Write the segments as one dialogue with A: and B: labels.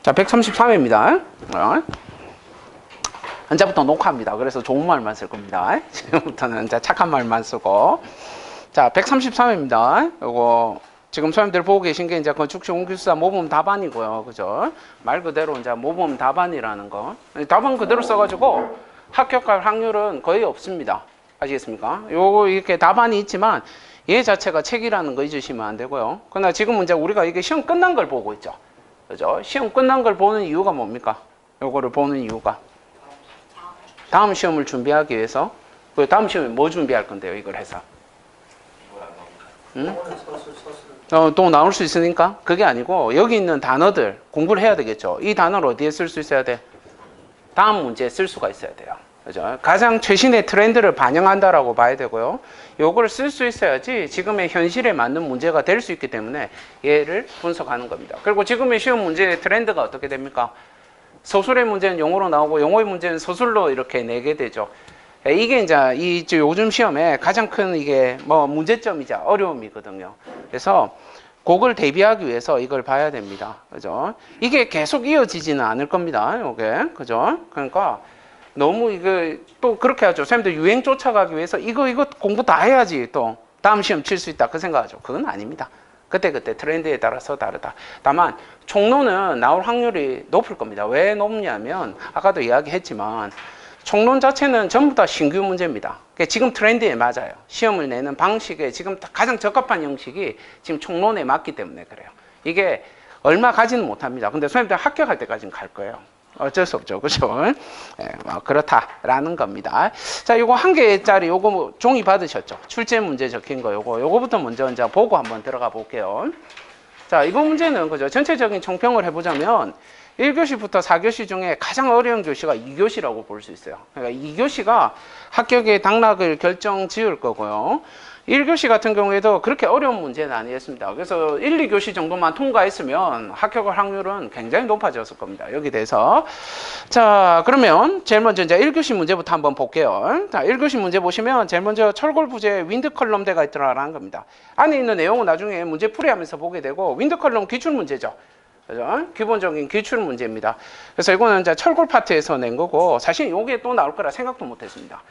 A: 자, 133회입니다. 현재부터 녹화합니다. 그래서 좋은 말만 쓸 겁니다. 지금부터는 이제 착한 말만 쓰고. 자, 133회입니다. 요거 지금 선생님들 보고 계신 게 이제 건축시공기술사 모범 답안이고요. 그죠? 말 그대로 이제 모범 답안이라는 거. 답안 그대로 써가지고 합격할 확률은 거의 없습니다. 아시겠습니까? 요거 이렇게 답안이 있지만 얘 자체가 책이라는 거 잊으시면 안 되고요. 그러나 지금 이제 우리가 이게 시험 끝난 걸 보고 있죠. 그죠? 시험 끝난 걸 보는 이유가 뭡니까? 요거를 보는 이유가 다음 시험을 준비하기 위해서. 그 다음 시험에 뭐 준비할 건데요, 이걸 해서? 응? 또 나올 수 있으니까 그게 아니고 여기 있는 단어들 공부를 해야 되겠죠. 이 단어를 어디에 쓸 수 있어야 돼? 다음 문제에 쓸 수가 있어야 돼요. 그죠? 가장 최신의 트렌드를 반영한다라고 봐야 되고요. 요걸 쓸 수 있어야지 지금의 현실에 맞는 문제가 될 수 있기 때문에 얘를 분석하는 겁니다. 그리고 지금의 시험 문제의 트렌드가 어떻게 됩니까? 서술의 문제는 영어로 나오고 영어의 문제는 서술로 이렇게 내게 되죠. 이게 이제 요즘 시험에 가장 큰 이게 뭐 문제점이자 어려움이거든요. 그래서 그걸 대비하기 위해서 이걸 봐야 됩니다. 그죠? 이게 계속 이어지지는 않을 겁니다. 요게. 그죠? 그러니까 너무 이거 또 그렇게 하죠. 선생님들 유행 쫓아가기 위해서 이거 공부 다 해야지 또 다음 시험 칠 수 있다 그 생각하죠. 그건 아닙니다. 그때 트렌드에 따라서 다르다. 다만 총론은 나올 확률이 높을 겁니다. 왜 높냐면 아까도 이야기했지만 총론 자체는 전부 다 신규 문제입니다. 지금 트렌드에 맞아요. 시험을 내는 방식에 지금 가장 적합한 형식이 지금 총론에 맞기 때문에 그래요. 이게 얼마 가지는 못합니다. 근데 선생님들 합격할 때까지는 갈 거예요. 어쩔 수 없죠. 그죠? 예, 그렇다라는 겁니다. 자, 요거 한 개짜리 요거 뭐 종이 받으셨죠? 출제 문제 적힌 거 요거부터 먼저 이제 보고 한번 들어가 볼게요. 자, 이번 문제는 그죠? 전체적인 총평을 해보자면 1교시부터 4교시 중에 가장 어려운 교시가 2교시라고 볼 수 있어요. 그러니까 2교시가 합격의 당락을 결정 지을 거고요. 1교시 같은 경우에도 그렇게 어려운 문제는 아니었습니다. 그래서 1, 2교시 정도만 통과했으면 합격할 확률은 굉장히 높아졌을 겁니다. 여기 대해서. 자, 그러면 제일 먼저 이제 1교시 문제부터 한번 볼게요. 자, 1교시 문제 보시면 제일 먼저 철골 부재에 윈드 컬럼대가 있더라라는 겁니다. 안에 있는 내용은 나중에 문제 풀이하면서 보게 되고 윈드 컬럼 기출 문제죠. 그죠? 기본적인 기출 문제입니다. 그래서 이거는 이제 철골 파트에서 낸 거고 사실 이게 또 나올 거라 생각도 못 했습니다.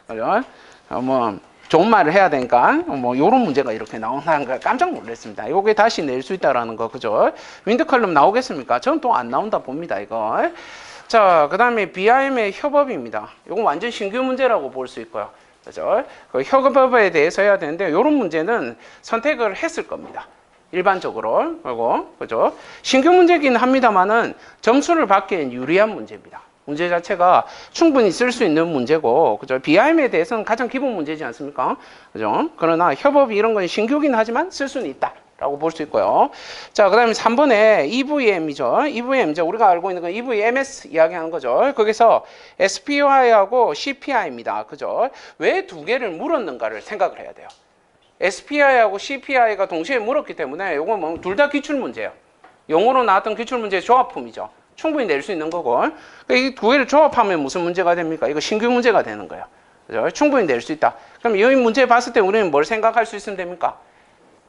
A: 그죠? 뭐 좋은 말을 해야 되니까 뭐 요런 문제가 이렇게 나온다는 거 깜짝 놀랐습니다. 요게 다시 낼 수 있다라는 거. 그죠? 윈드 컬럼 나오겠습니까? 저는 또 안 나온다 봅니다, 이거. 자, 그다음에 BIM의 협업입니다. 요건 완전 신규 문제라고 볼 수 있고요. 그죠? 그 협업에 대해서 해야 되는데 요런 문제는 선택을 했을 겁니다. 일반적으로. 그죠? 신규 문제긴 합니다만은 점수를 받기엔 유리한 문제입니다. 문제 자체가 충분히 쓸 수 있는 문제고, 그죠? BIM에 대해서는 가장 기본 문제지 않습니까? 그죠? 그러나 협업이 이런 건 신규긴 하지만 쓸 수는 있다. 라고 볼 수 있고요. 자, 그 다음에 3번에 EVM이죠. EVM, 이제 우리가 알고 있는 건 EVMS 이야기하는 거죠. 거기서 SPI하고 CPI입니다. 그죠? 왜 두 개를 물었는가를 생각을 해야 돼요. SPI하고 CPI가 동시에 물었기 때문에 이건 뭐 둘 다 기출 문제예요. 영어로 나왔던 기출 문제의 조합품이죠. 충분히 낼 수 있는 거고. 이 두 개를 조합하면 무슨 문제가 됩니까? 이거 신규 문제가 되는 거예요. 그죠? 충분히 낼 수 있다. 그럼 이 문제 봤을 때 우리는 뭘 생각할 수 있으면 됩니까?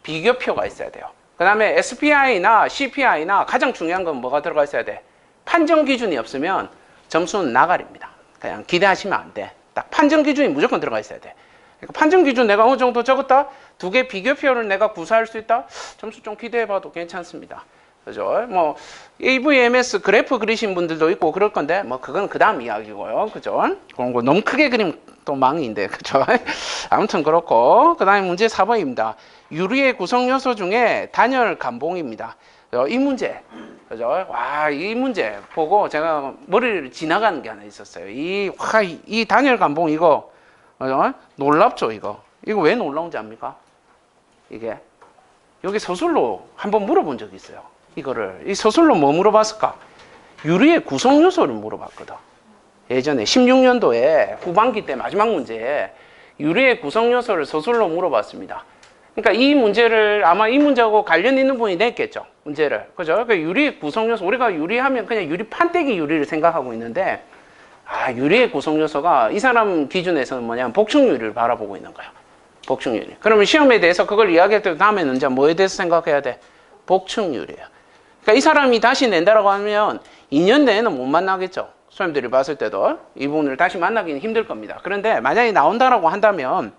A: 비교표가 있어야 돼요. 그 다음에 SPI나 CPI나 가장 중요한 건 뭐가 들어가 있어야 돼? 판정 기준이 없으면 점수는 나가리입니다. 그냥 기대하시면 안 돼. 딱 판정 기준이 무조건 들어가 있어야 돼. 그러니까 판정 기준 내가 어느 정도 적었다? 두 개 비교표를 내가 구사할 수 있다? 점수 좀 기대해봐도 괜찮습니다. 그죠? 뭐 EVMS 그래프 그리신 분들도 있고 그럴 건데 뭐 그건 그 다음 이야기고요. 그죠? 그런 거 너무 크게 그리면 또 망인데. 그죠? 아무튼 그렇고 그 다음에 문제 4번입니다. 유리의 구성 요소 중에 단열 감봉입니다. 이 문제. 그죠? 와, 이 문제 보고 제가 머리를 지나가는 게 하나 있었어요. 이 단열 감봉 이거 놀랍죠, 이거. 이거 왜 놀라운지 압니까? 이게 여기 서술로 한번 물어본 적이 있어요. 이거를 이 서술로 뭐 물어봤을까? 유리의 구성 요소를 물어봤거든. 예전에 16년도에 후반기 때 마지막 문제에 유리의 구성 요소를 서술로 물어봤습니다. 그러니까 이 문제를 아마 이 문제하고 관련 있는 분이 냈겠죠, 문제를. 그죠? 그러니까 유리의 구성 요소, 우리가 유리하면 그냥 유리 판때기 유리를 생각하고 있는데 유리의 구성 요소가 이 사람 기준에서는 뭐냐면 복층유리를 바라보고 있는 거예요. 복층유리. 그러면 시험에 대해서 그걸 이야기할 때 다음에는 이제 뭐에 대해서 생각해야 돼? 복층유리예요. 그러니까 이 사람이 다시 낸다라고 하면 2년 내에는 못 만나겠죠. 선생님들이 봤을 때도 이 부분을 다시 만나기는 힘들 겁니다. 그런데 만약에 나온다라고 한다면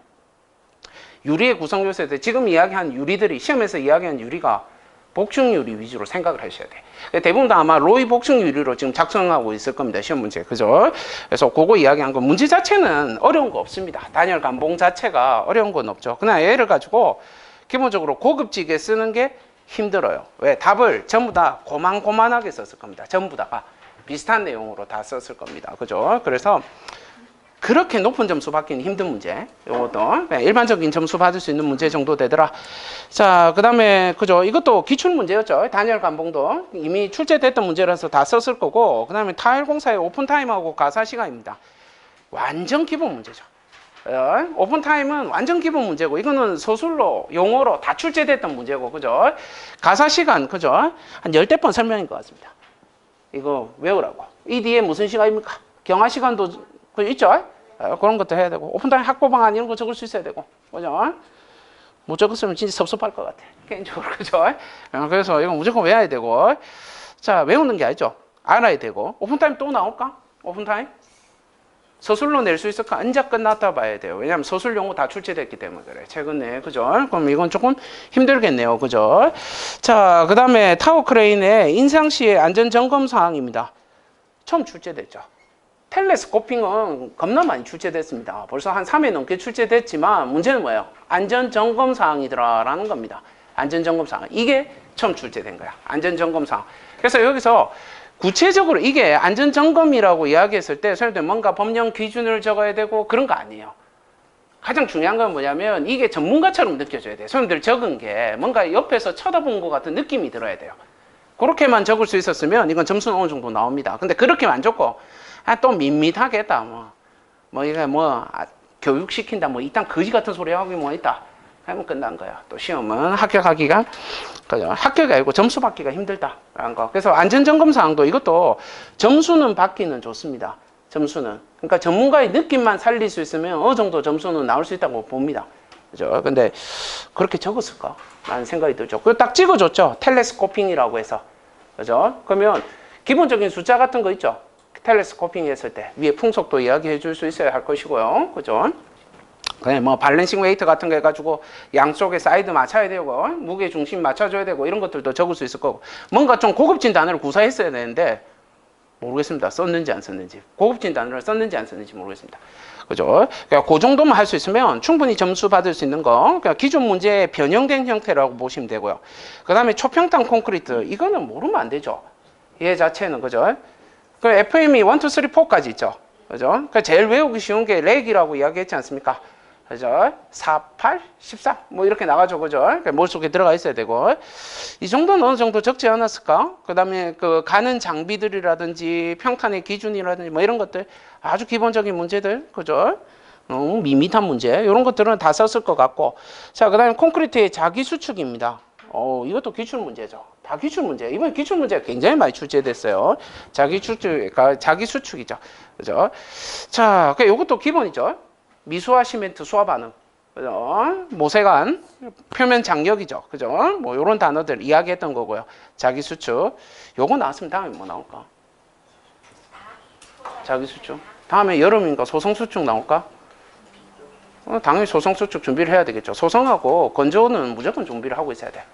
A: 유리의 구성 요소에 지금 이야기한 유리들이 시험에서 이야기한 유리가 복층 유리 위주로 생각을 하셔야 돼. 대부분 다 아마 로이 복층 유리로 지금 작성하고 있을 겁니다. 시험 문제. 그죠? 그래서 그거 이야기한 거 문제 자체는 어려운 거 없습니다. 단열 감봉 자체가 어려운 건 없죠. 그냥 얘를 가지고 기본적으로 고급지게 쓰는 게 힘들어요. 왜? 답을 전부 다 고만고만하게 썼을 겁니다. 전부 다가 비슷한 내용으로 다 썼을 겁니다. 그죠? 그래서 그렇게 높은 점수 받기는 힘든 문제. 이것도 일반적인 점수 받을 수 있는 문제 정도 되더라. 자, 그 다음에 그죠? 이것도 기출 문제였죠. 단열 감봉도 이미 출제됐던 문제라서 다 썼을 거고, 그 다음에 타일 공사의 오픈 타임하고 가사 시간입니다. 완전 기본 문제죠. 오픈 타임은 완전 기본 문제고, 이거는 서술로 용어로 다 출제됐던 문제고, 그죠? 가사 시간, 그죠? 한 10대 번 설명인 것 같습니다. 이거 외우라고. 이 뒤에 무슨 시간입니까? 경화 시간도 그 있죠? 그런 것도 해야 되고, 오픈타임 학고 방안 이런 거 적을 수 있어야 되고, 그죠? 못 적었으면 진짜 섭섭할 것 같아. 개인적으로, 그죠? 그래서 이거 무조건 외워야 되고, 자, 외우는 게 아니죠. 알아야 되고, 오픈타임 또 나올까? 오픈타임? 서술로 낼 수 있을까? 언제 끝났다 봐야 돼요. 왜냐하면 서술 용어 다 출제됐기 때문에 그래. 최근에, 그죠? 그럼 이건 조금 힘들겠네요. 그죠? 자, 그 다음에 타워 크레인의 인상시의 안전 점검 사항입니다. 처음 출제됐죠. 텔레스코핑은 겁나 많이 출제됐습니다. 벌써 한 3회 넘게 출제됐지만 문제는 뭐예요? 안전점검사항이더라라는 겁니다. 안전점검사항. 이게 처음 출제된 거야. 안전점검사항. 그래서 여기서 구체적으로 이게 안전점검이라고 이야기했을 때 선생님들 뭔가 법령 기준을 적어야 되고 그런 거 아니에요. 가장 중요한 건 뭐냐면 이게 전문가처럼 느껴져야 돼요. 선생님들 적은 게 뭔가 옆에서 쳐다본 것 같은 느낌이 들어야 돼요. 그렇게만 적을 수 있었으면 이건 점수는 어느 정도 나옵니다. 근데 그렇게만 적고 또 밋밋하게 했다. 이게 교육시킨다. 이딴 거지 같은 소리 하고 뭐 있다. 하면 끝난 거야. 또 시험은 합격하기가, 그죠? 합격이 아니고 점수 받기가 힘들다라는 거. 그래서 안전점검사항도 이것도 점수는 받기는 좋습니다. 점수는. 그러니까 전문가의 느낌만 살릴 수 있으면 어느 정도 점수는 나올 수 있다고 봅니다. 그죠? 근데 그렇게 적었을까? 라는 생각이 들죠. 그거 딱 찍어줬죠. 텔레스코핑이라고 해서. 그죠? 그러면 기본적인 숫자 같은 거 있죠? 텔레스코핑 했을 때 위에 풍속도 이야기해 줄 수 있어야 할 것이고요. 그죠? 그냥 밸런싱 웨이트 같은 거 해가지고 양쪽에 사이드 맞춰야 되고 무게 중심 맞춰줘야 되고 이런 것들도 적을 수 있을 거고 뭔가 좀 고급진 단어를 구사했어야 되는데 모르겠습니다. 썼는지 안 썼는지. 고급진 단어를 썼는지 안 썼는지 모르겠습니다. 그죠? 그러니까 그 정도만 할 수 있으면 충분히 점수 받을 수 있는 거. 그러니까 기존 문제의 변형된 형태라고 보시면 되고요. 그 다음에 초평탄 콘크리트. 이거는 모르면 안 되죠. 얘 자체는, 그죠? 그 FM이 1, 2, 3, 4까지 있죠. 그죠? 그러니까 제일 외우기 쉬운 게 렉이라고 이야기했지 않습니까? 그죠? 4, 8, 13 이렇게 나가죠. 그죠? 그러니까 머릿속에 들어가 있어야 되고 이 정도는 어느 정도 적지 않았을까? 그 다음에 그 가는 장비들이라든지 평탄의 기준이라든지 이런 것들 아주 기본적인 문제들. 그죠? 밋밋한 문제 이런 것들은 다 썼을 것 같고 자, 그 다음에 콘크리트의 자기 수축입니다. 이것도 기출 문제죠. 다 기출 문제. 이번 기출 문제가 굉장히 많이 출제됐어요. 자기 수축이죠. 그죠? 자, 이것도 기본이죠. 미수화 시멘트 수화 반응. 그죠? 모세관, 표면 장력이죠. 그죠? 요런 단어들 이야기했던 거고요. 자기 수축. 요거 나왔으면 다음에 뭐 나올까? 자기 수축. 다음에 여름인가 소성 수축 나올까? 당연히 소성 수축 준비를 해야 되겠죠. 소성하고 건조는 무조건 준비를 하고 있어야 돼.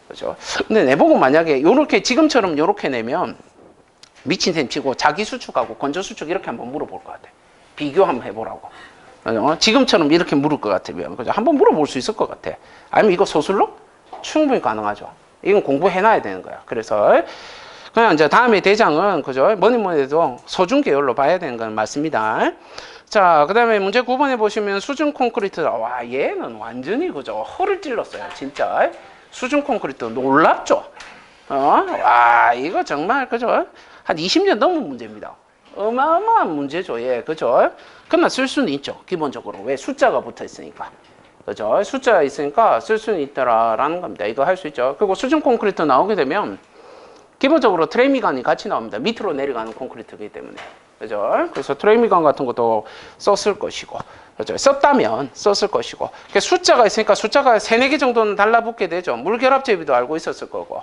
A: 그죠? 근데 내보고 만약에 요렇게 지금처럼 요렇게 내면 미친 셈 치고 자기 수축하고 건조 수축 이렇게 한번 물어볼 것 같아. 비교 한번 해보라고. 지금처럼 이렇게 물을 것 같으면 그죠? 한번 물어볼 수 있을 것 같아. 아니면 이거 소술로? 충분히 가능하죠. 이건 공부해놔야 되는 거야. 그래서 그냥 이제 다음에 대장은 그죠? 뭐니 해도 소중 계열로 봐야 되는 건 맞습니다. 자, 그 다음에 문제 9번에 보시면 수중 콘크리트. 와, 얘는 완전히 그죠? 허를 찔렀어요. 진짜. 수중 콘크리트 놀랍죠? 와, 이거 정말 그죠? 한 20년 넘은 문제입니다. 어마어마한 문제죠. 예, 그죠? 그러나 쓸 수는 있죠. 기본적으로. 왜? 숫자가 붙어 있으니까. 그죠? 숫자가 있으니까 쓸 수는 있다라는 겁니다. 이거 할 수 있죠. 그리고 수중 콘크리트 나오게 되면 기본적으로 트레이미관이 같이 나옵니다. 밑으로 내려가는 콘크리트이기 때문에. 그죠? 그래서 트레이미관 같은 것도 썼을 것이고. 그죠? 썼다면 썼을 것이고. 숫자가 있으니까 숫자가 3, 4개 정도는 달라붙게 되죠. 물결합 제비도 알고 있었을 거고.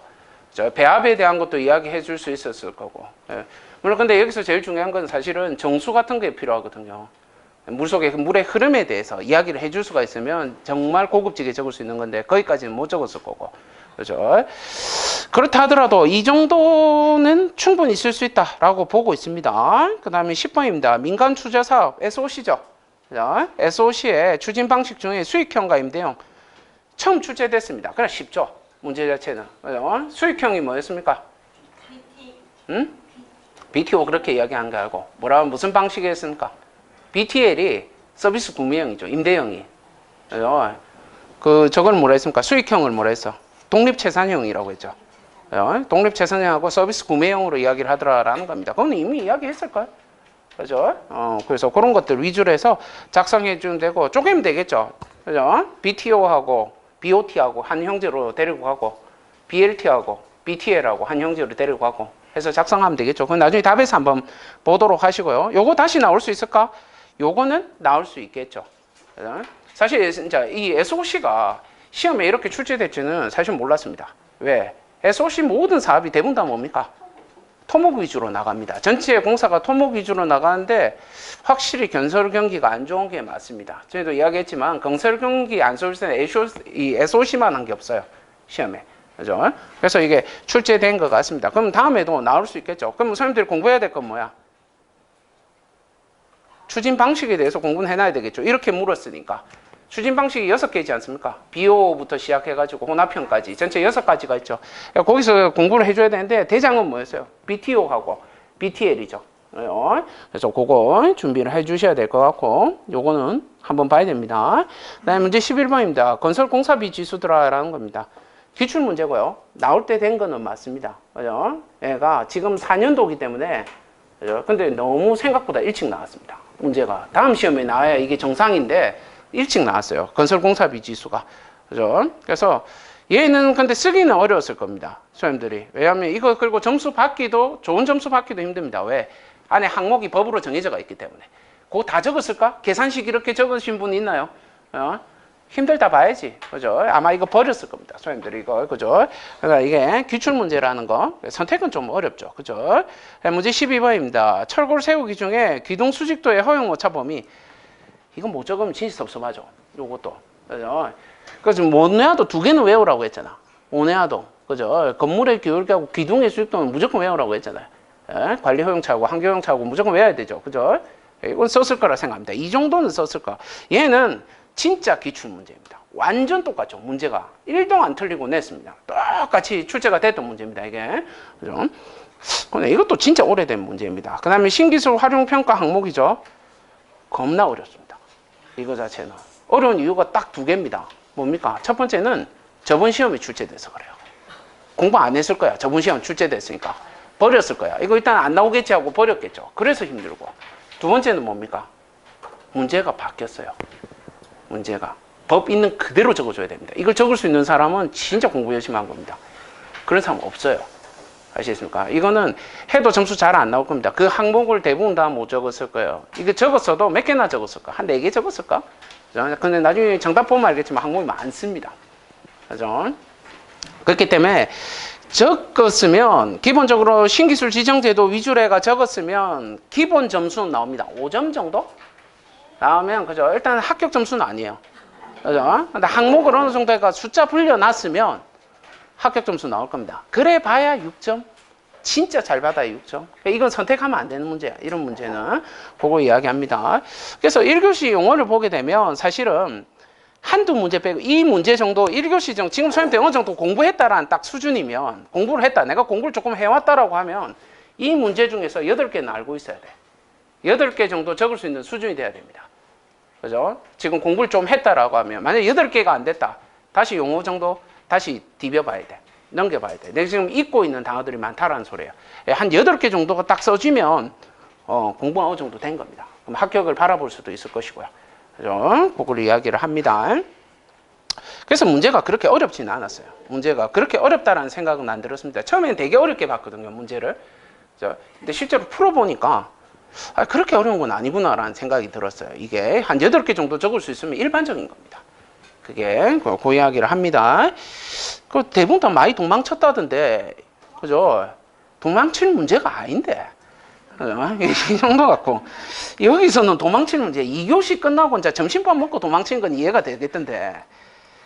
A: 배합에 대한 것도 이야기해 줄 수 있었을 거고. 예. 물론 근데 여기서 제일 중요한 건 사실은 정수 같은 게 필요하거든요. 물속의 물의 흐름에 대해서 이야기를 해줄 수가 있으면 정말 고급지게 적을 수 있는 건데 거기까지는 못 적었을 거고. 그죠? 그렇다 하더라도 이 정도는 충분히 있을 수 있다라고 보고 있습니다. 그 다음에 10번입니다. 민간 투자 사업, SOC죠. SOC의 추진 방식 중에 수익형과 임대형 처음 출제됐습니다. 그냥 쉽죠. 문제 자체는. 그죠? 수익형이 뭐였습니까? 응? BTO 그렇게 이야기한 게 아니고 뭐라 무슨 방식이었습니까? BTL이 서비스 구매형이죠. 임대형이. 그죠? 저걸 뭐라 했습니까? 수익형을 뭐라 했어? 독립채산형이라고 했죠. 독립채산형하고 서비스 구매형으로 이야기를 하더라라는 겁니다. 그건 이미 이야기했을까요? 그죠? 그래서 그런 것들 위주로 해서 작성해 주면 되고, 쪼개면 되겠죠. 그죠? BTO하고 BOT하고 한 형제로 데리고 가고, BLT하고 BTL하고 한 형제로 데리고 가고 해서 작성하면 되겠죠. 그건 나중에 답에서 한번 보도록 하시고요. 요거 다시 나올 수 있을까? 요거는 나올 수 있겠죠. 그죠? 사실 진짜 이 SOC가 시험에 이렇게 출제될지는 사실 몰랐습니다. 왜? SOC 모든 사업이 대부분 다 뭡니까? 토목 위주로 나갑니다. 전체 공사가 토목 위주로 나가는데 확실히 건설 경기가 안 좋은 게 맞습니다. 저희도 이야기했지만 건설 경기 안 좋을 때는 이 SOC만 한 게 없어요. 시험에. 그죠? 그래서 이게 출제된 것 같습니다. 그럼 다음에도 나올 수 있겠죠. 그럼 선생님들이 공부해야 될 건 뭐야? 추진 방식에 대해서 공부는 해놔야 되겠죠. 이렇게 물었으니까. 추진 방식이 6개이지 않습니까? BO부터 시작해가지고 혼합형까지 전체 6가지가 있죠. 거기서 공부를 해줘야 되는데 대장은 뭐였어요? BTO하고 BTL이죠. 그래서 그거 준비를 해주셔야 될 것 같고 요거는 한번 봐야 됩니다. 그 다음에 문제 11번입니다. 건설공사비 지수들아라는 겁니다. 기출문제고요. 나올 때 된 거는 맞습니다. 그죠? 얘가 지금 4년도이기 때문에 그죠? 근데 너무 생각보다 일찍 나왔습니다. 문제가 다음 시험에 나와야 이게 정상인데 일찍 나왔어요. 건설공사비 지수가. 그죠? 그래서 얘는 근데 쓰기는 어려웠을 겁니다. 시험들이. 왜냐하면 이거 그리고 점수 받기도 좋은 점수 받기도 힘듭니다. 왜? 안에 항목이 법으로 정해져가 있기 때문에. 그거 다 적었을까? 계산식 이렇게 적으신 분 있나요? 힘들다 봐야지. 그죠? 아마 이거 버렸을 겁니다. 소님들이 이거. 그죠? 그러니까 이게 기출문제라는 거. 선택은 좀 어렵죠. 그죠? 문제 12번입니다. 철골 세우기 중에 기둥 수직도의 허용 오차 범위. 이건 못 적으면 진짜 섭섭하죠. 요것도. 그죠? 그래서 모네아도 2개는 외우라고 했잖아. 모네아도. 그죠? 건물의 기울기하고 기둥의 수직도는 무조건 외우라고 했잖아요. 예? 관리 허용차하고 환경 허용차하고 무조건 외워야 되죠. 그죠? 이건 썼을 거라 생각합니다. 이 정도는 썼을 거. 얘는 진짜 기출문제입니다. 완전 똑같죠. 문제가 1도 안 틀리고 냈습니다. 똑같이 출제가 됐던 문제입니다. 이게. 그죠? 근데 이것도 진짜 오래된 문제입니다. 그 다음에 신기술 활용평가 항목이죠. 겁나 어렵습니다. 이거 자체는. 어려운 이유가 딱 2개입니다. 뭡니까? 첫 번째는 저번 시험이 출제돼서 그래요. 공부 안 했을 거야. 저번 시험 출제됐으니까. 버렸을 거야. 이거 일단 안 나오겠지 하고 버렸겠죠. 그래서 힘들고. 두 번째는 뭡니까? 문제가 바뀌었어요. 문제가. 법 있는 그대로 적어줘야 됩니다. 이걸 적을 수 있는 사람은 진짜 공부 열심히 한 겁니다. 그런 사람 없어요. 아시겠습니까? 이거는 해도 점수 잘 안 나올 겁니다. 그 항목을 대부분 다 못 적었을 거예요. 이거 적었어도 몇 개나 적었을까? 한 4개 적었을까? 근데 나중에 정답 보면 알겠지만 항목이 많습니다. 그죠? 그렇기 때문에 적었으면 기본적으로 신기술 지정제도 위주로가 적었으면 기본 점수는 나옵니다. 5점 정도? 나오면 그죠? 일단 합격 점수는 아니에요. 그죠? 근데 항목을 어느 정도가 숫자 불려놨으면 합격 점수 나올 겁니다. 그래 봐야 6점. 진짜 잘 받아야 6점. 이건 선택하면 안 되는 문제야. 이런 문제는 보고 이야기합니다. 그래서 1교시 용어를 보게 되면 사실은 한두 문제 빼고 이 문제 정도 1교시 정도 지금 선생님들 어느 정도 공부했다라는 딱 수준이면 공부를 했다. 내가 공부를 조금 해왔다라고 하면 이 문제 중에서 8개는 알고 있어야 돼. 8개 정도 적을 수 있는 수준이 돼야 됩니다. 그죠? 지금 공부를 좀 했다라고 하면 만약에 8개가 안 됐다. 다시 용어 정도 다시 디벼봐야 돼. 넘겨봐야 돼. 내가 지금 잊고 있는 단어들이 많다라는 소리예요. 한 8개 정도가 딱 써지면 공부가 어느 정도 된 겁니다. 그럼 합격을 바라볼 수도 있을 것이고요. 그죠? 그걸 이야기를 합니다. 그래서 문제가 그렇게 어렵지는 않았어요. 문제가 그렇게 어렵다라는 생각은 안 들었습니다. 처음에는 되게 어렵게 봤거든요, 문제를. 근데 실제로 풀어보니까 그렇게 어려운 건 아니구나라는 생각이 들었어요. 이게 한 8개 정도 적을 수 있으면 일반적인 겁니다. 그게 그 이야기를 합니다. 그 대부분 다 많이 도망쳤다던데, 그죠? 도망칠 문제가 아닌데. 이 정도 갖고 여기서는 도망칠 문제 2교시 끝나고 이제 점심밥 먹고 도망친 건 이해가 되겠던데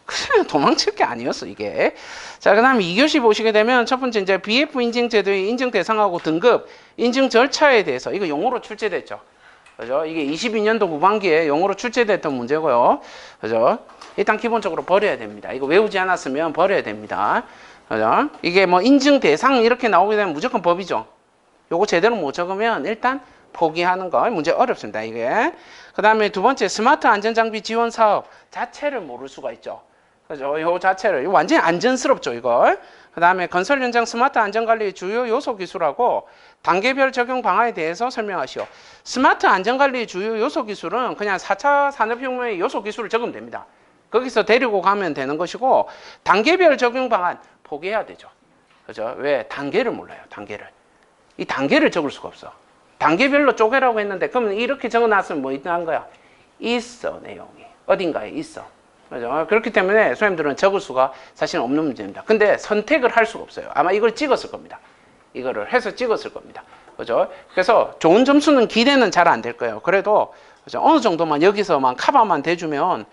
A: 그냥 도망칠 게 아니었어 이게. 자, 그 다음에 2교시 보시게 되면 첫 번째 이제 BF 인증 제도의 인증 대상하고 등급 인증 절차에 대해서 이거 용어로 출제됐죠. 그죠? 이게 22년도 후반기에 용어로 출제됐던 문제고요. 그죠? 일단 기본적으로 버려야 됩니다. 이거 외우지 않았으면 버려야 됩니다. 그죠? 이게 뭐 인증 대상 이렇게 나오게 되면 무조건 법이죠. 요거 제대로 못 적으면 일단 포기하는 거 문제 어렵습니다 이게. 그 다음에 두 번째 스마트 안전장비 지원 사업 자체를 모를 수가 있죠. 그죠? 요 자체를 완전히 안전스럽죠 이거. 그 다음에 건설 현장 스마트 안전관리 주요 요소 기술하고 단계별 적용 방안에 대해서 설명하시오. 스마트 안전관리 주요 요소 기술은 그냥 4차 산업혁명의 요소 기술을 적으면 됩니다. 거기서 데리고 가면 되는 것이고 단계별 적용 방안 포기해야 되죠. 그죠? 왜? 단계를 몰라요. 단계를. 이 단계를 적을 수가 없어. 단계별로 쪼개라고 했는데 그러면 이렇게 적어놨으면 뭐 있는 거야? 있어 내용이. 어딘가에 있어. 그죠? 그렇기 때문에 선생님들은 적을 수가 사실 없는 문제입니다. 근데 선택을 할 수가 없어요. 아마 이걸 찍었을 겁니다. 이거를 해서 찍었을 겁니다. 그죠? 그래서 좋은 점수는 기대는 잘 안 될 거예요. 그래도 그죠? 어느 정도만 여기서만 커버만 대주면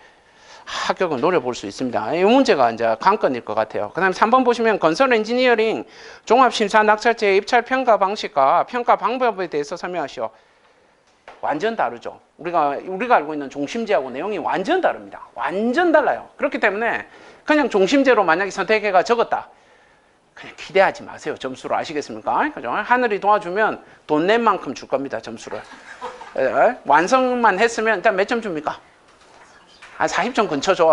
A: 합격은 노려볼 수 있습니다. 이 문제가 이제 관건일 것 같아요. 그 다음에 3번 보시면 건설 엔지니어링 종합심사 낙찰제 입찰 평가 방식과 평가 방법에 대해서 설명하시오. 완전 다르죠. 우리가 알고 있는 종심제하고 내용이 완전 다릅니다. 완전 달라요. 그렇기 때문에 그냥 종심제로 만약에 선택해가 적었다. 그냥 기대하지 마세요. 점수를 아시겠습니까? 그죠? 하늘이 도와주면 돈 낸 만큼 줄 겁니다. 점수를. 완성만 했으면 일단 몇 점 줍니까? 한 40점 근처 줘.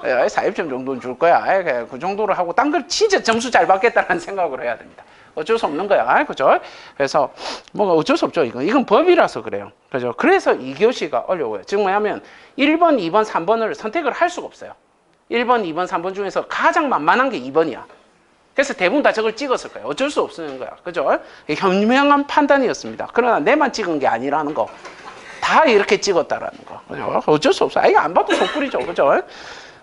A: 40점 정도는 줄 거야. 그 정도로 하고 딴 걸 진짜 점수 잘 받겠다는 생각을 해야 됩니다. 어쩔 수 없는 거야. 그죠? 그래서 뭐 어쩔 수 없죠. 이건 법이라서 그래요. 그죠? 그래서 2교시가 어려워요. 즉 뭐냐면 1번, 2번, 3번을 선택을 할 수가 없어요. 1번, 2번, 3번 중에서 가장 만만한 게 2번이야. 그래서 대부분 다 저걸 찍었을 거예요. 어쩔 수 없는 거야. 그죠? 현명한 판단이었습니다. 그러나 내만 찍은 게 아니라는 거. 다 이렇게 찍었다라는 거. 그죠? 어쩔 수 없어. 이거 안 봐도 속풀이죠. 그죠?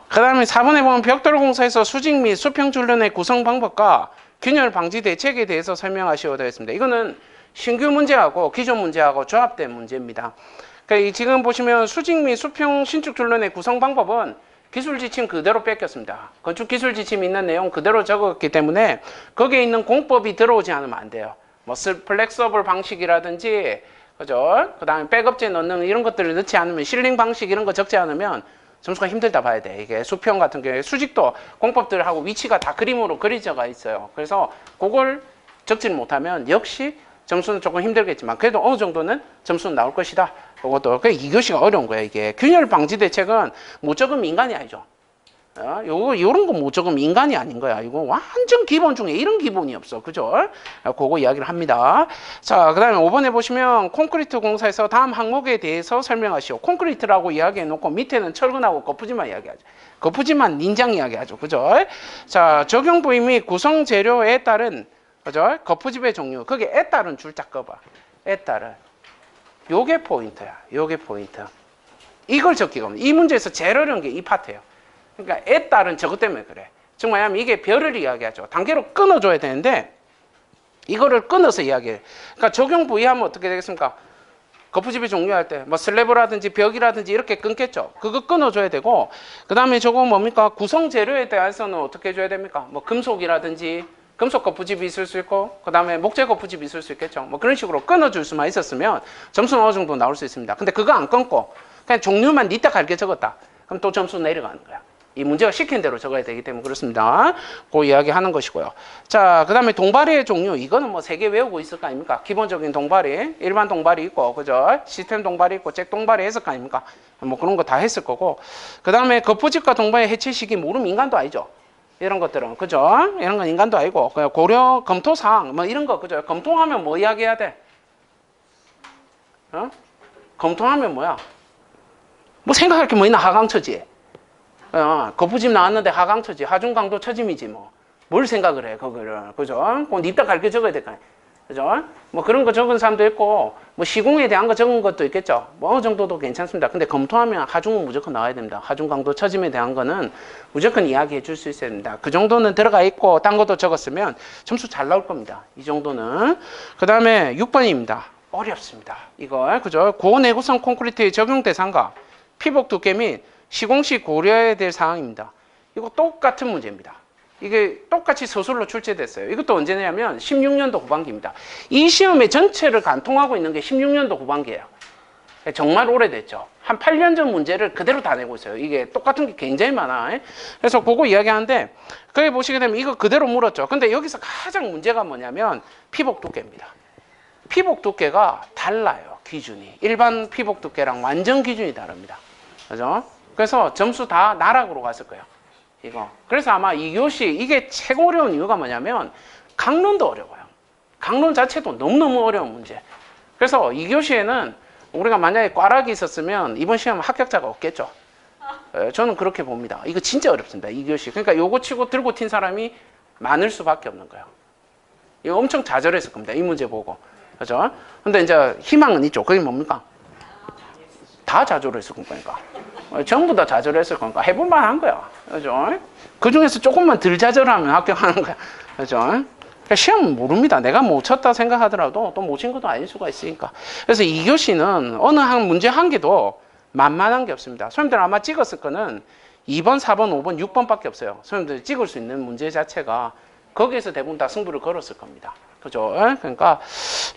A: 그 다음에 4번에 보면 벽돌공사에서 수직 및 수평줄련의 구성 방법과 균열 방지 대책에 대해서 설명하시오 되어 있습니다. 이거는 신규 문제하고 기존 문제하고 조합된 문제입니다. 그러니까 지금 보시면 수직 및 수평 신축 줄련의 구성 방법은 기술 지침 그대로 뺏겼습니다. 건축 기술 지침 있는 내용 그대로 적었기 때문에 거기에 있는 공법이 들어오지 않으면 안 돼요. 뭐 플렉서블 방식이라든지 그죠? 그 다음에 백업재 넣는 이런 것들을 넣지 않으면 실링 방식 이런 거 적지 않으면 점수가 힘들다 봐야 돼. 이게 수평 같은 경우에 수직도 공법들하고 위치가 다 그림으로 그려져가 있어요. 그래서 그걸 적지 못하면 역시 점수는 조금 힘들겠지만 그래도 어느 정도는 점수는 나올 것이다. 그것도 그 2교시가 어려운 거야 이게. 균열 방지 대책은 못 적으면 인간이 아니죠. 요런 거 못 적으면 인간이 아닌 거야. 이거 완전 기본 중에 이런 기본이 없어. 그죠? 그거 이야기를 합니다. 자, 그 다음에 5번에 보시면 콘크리트 공사에서 다음 항목에 대해서 설명하시오. 콘크리트라고 이야기해 놓고 밑에는 철근하고 거푸집만 이야기하죠. 거푸집만 닌장 이야기하죠. 그죠? 자, 적용 부위 및 구성 재료에 따른 그죠? 거푸집의 종류. 거기에 에 따른 줄자 꺼봐. 에 따른. 요게 포인트야. 요게 포인트. 이걸 적기가 없네. 이 문제에서 제일 어려운 게 이 파트예요. 그러니까 에 따른 저것 때문에 그래. 즉 뭐냐면 이게 별을 이야기하죠. 단계로 끊어줘야 되는데 이거를 끊어서 이야기해. 그러니까 적용 부위하면 어떻게 되겠습니까? 거푸집의 종류할 때 뭐 슬래브라든지 벽이라든지 이렇게 끊겠죠. 그거 끊어줘야 되고 그 다음에 저거 뭡니까? 구성 재료에 대해서는 어떻게 해줘야 됩니까? 뭐 금속이라든지 금속 거푸집이 있을 수 있고 그 다음에 목재 거푸집이 있을 수 있겠죠. 뭐 그런 식으로 끊어줄 수만 있었으면 점수는 어느 정도 나올 수 있습니다. 근데 그거 안 끊고 그냥 종류만 니딱 갈게 적었다. 그럼 또 점수 내려가는 거야. 이 문제가 시킨 대로 적어야 되기 때문에 그렇습니다. 그 이야기 하는 것이고요. 자, 그 다음에 동바리의 종류. 이거는 뭐 3개 외우고 있을 거 아닙니까? 기본적인 동바리, 일반 동바리 있고, 그죠? 시스템 동바리 있고, 잭 동바리 했을 거 아닙니까? 뭐 그런 거 다 했을 거고. 그 다음에 거푸집과 동바리 해체 시기 모르면 인간도 아니죠. 이런 것들은, 그죠? 이런 건 인간도 아니고, 고려, 검토사항, 뭐 이런 거, 그죠? 검토하면 뭐 이야기해야 돼? 검토하면 뭐야? 뭐 생각할 게 뭐 있나? 하강처지. 거푸집 나왔는데 하강처지. 하중강도 처짐이지 뭐. 뭘 생각을 해, 그거를. 그죠? 그건 닙다 가르쳐 적어야 될 거 아니야. 그죠? 뭐 그런 거 적은 사람도 있고, 뭐 시공에 대한 거 적은 것도 있겠죠. 뭐 어느 정도도 괜찮습니다. 근데 검토하면 하중은 무조건 나와야 됩니다. 하중 강도 처짐에 대한 거는 무조건 이야기해 줄 수 있어야 됩니다. 그 정도는 들어가 있고, 딴 것도 적었으면 점수 잘 나올 겁니다. 이 정도는. 그 다음에 6번입니다. 어렵습니다. 이거, 그죠? 고내구성 콘크리트의 적용 대상과 피복 두께 및 시공 시 고려해야 될 사항입니다. 이거 똑같은 문제입니다. 이게 똑같이 서술로 출제됐어요. 이것도 언제냐면 16년도 후반기입니다. 이 시험의 전체를 관통하고 있는 게 16년도 후반기예요. 정말 오래됐죠. 한 8년 전 문제를 그대로 다 내고 있어요. 이게 똑같은 게 굉장히 많아. 그래서 그거 이야기하는데, 거기 보시게 되면 이거 그대로 물었죠. 근데 여기서 가장 문제가 뭐냐면 피복 두께입니다. 피복 두께가 달라요. 기준이. 일반 피복 두께랑 완전 기준이 다릅니다. 그죠? 그래서 점수 다 나락으로 갔을 거예요. 이거. 그래서 아마 2교시 이게 최고 어려운 이유가 뭐냐면 강론도 어려워요. 강론 자체도 너무너무 어려운 문제. 그래서 2교시에는 우리가 만약에 꽈락이 있었으면 이번 시험 합격자가 없겠죠. 저는 그렇게 봅니다. 이거 진짜 어렵습니다. 2교시. 그러니까 요거 치고 들고 튄 사람이 많을 수밖에 없는 거예요. 이거 엄청 좌절했을 겁니다. 이 문제 보고. 그죠? 근데 이제 희망은 있죠. 그게 뭡니까? 다 좌절했을 거니까. 전부 다 좌절했을 거니까 해볼만 한 거야. 그죠? 그 중에서 조금만 덜 좌절하면 합격하는 거야. 그죠? 그러니까 시험은 모릅니다. 내가 못 쳤다 생각하더라도 또 못 친 것도 아닐 수가 있으니까. 그래서 2교시는 어느 문제 한 개도 만만한 게 없습니다. 선생님들 아마 찍었을 거는 2번, 4번, 5번, 6번밖에 없어요. 선생님들 찍을 수 있는 문제 자체가 거기에서 대부분 다 승부를 걸었을 겁니다. 그죠? 그러니까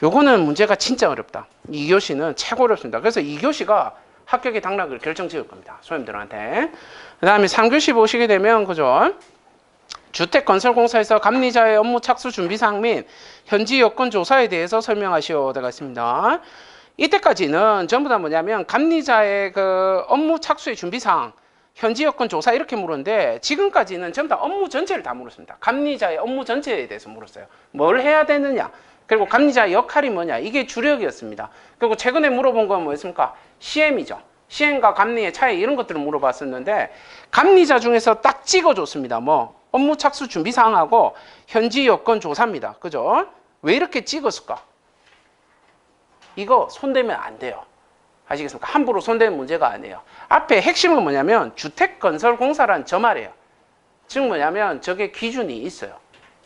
A: 요거는 문제가 진짜 어렵다. 2교시는 최고 어렵습니다. 그래서 2교시가 합격의 당락을 결정 지을 겁니다. 선생님들한테. 그 다음에 3교시 보시게 되면, 그죠? 주택건설공사에서 감리자의 업무 착수 준비사항 및 현지 여건 조사에 대해서 설명하시오. 되어 있습니다. 이때까지는 전부 다 뭐냐면 감리자의 그 업무 착수의 준비사항, 현지 여건 조사 이렇게 물었는데 지금까지는 전부 다 업무 전체를 다 물었습니다. 감리자의 업무 전체에 대해서 물었어요. 뭘 해야 되느냐, 그리고 감리자의 역할이 뭐냐, 이게 주력이었습니다. 그리고 최근에 물어본 건 뭐였습니까? 시행이죠. 시행과 감리의 차이 이런 것들을 물어봤었는데 감리자 중에서 딱 찍어줬습니다. 뭐 업무 착수 준비 사항하고 현지 여건 조사입니다. 그죠? 왜 이렇게 찍었을까? 이거 손대면 안 돼요. 아시겠습니까? 함부로 손대는 문제가 아니에요. 앞에 핵심은 뭐냐면 주택건설공사란 저 말이에요. 즉 뭐냐면 저게 기준이 있어요.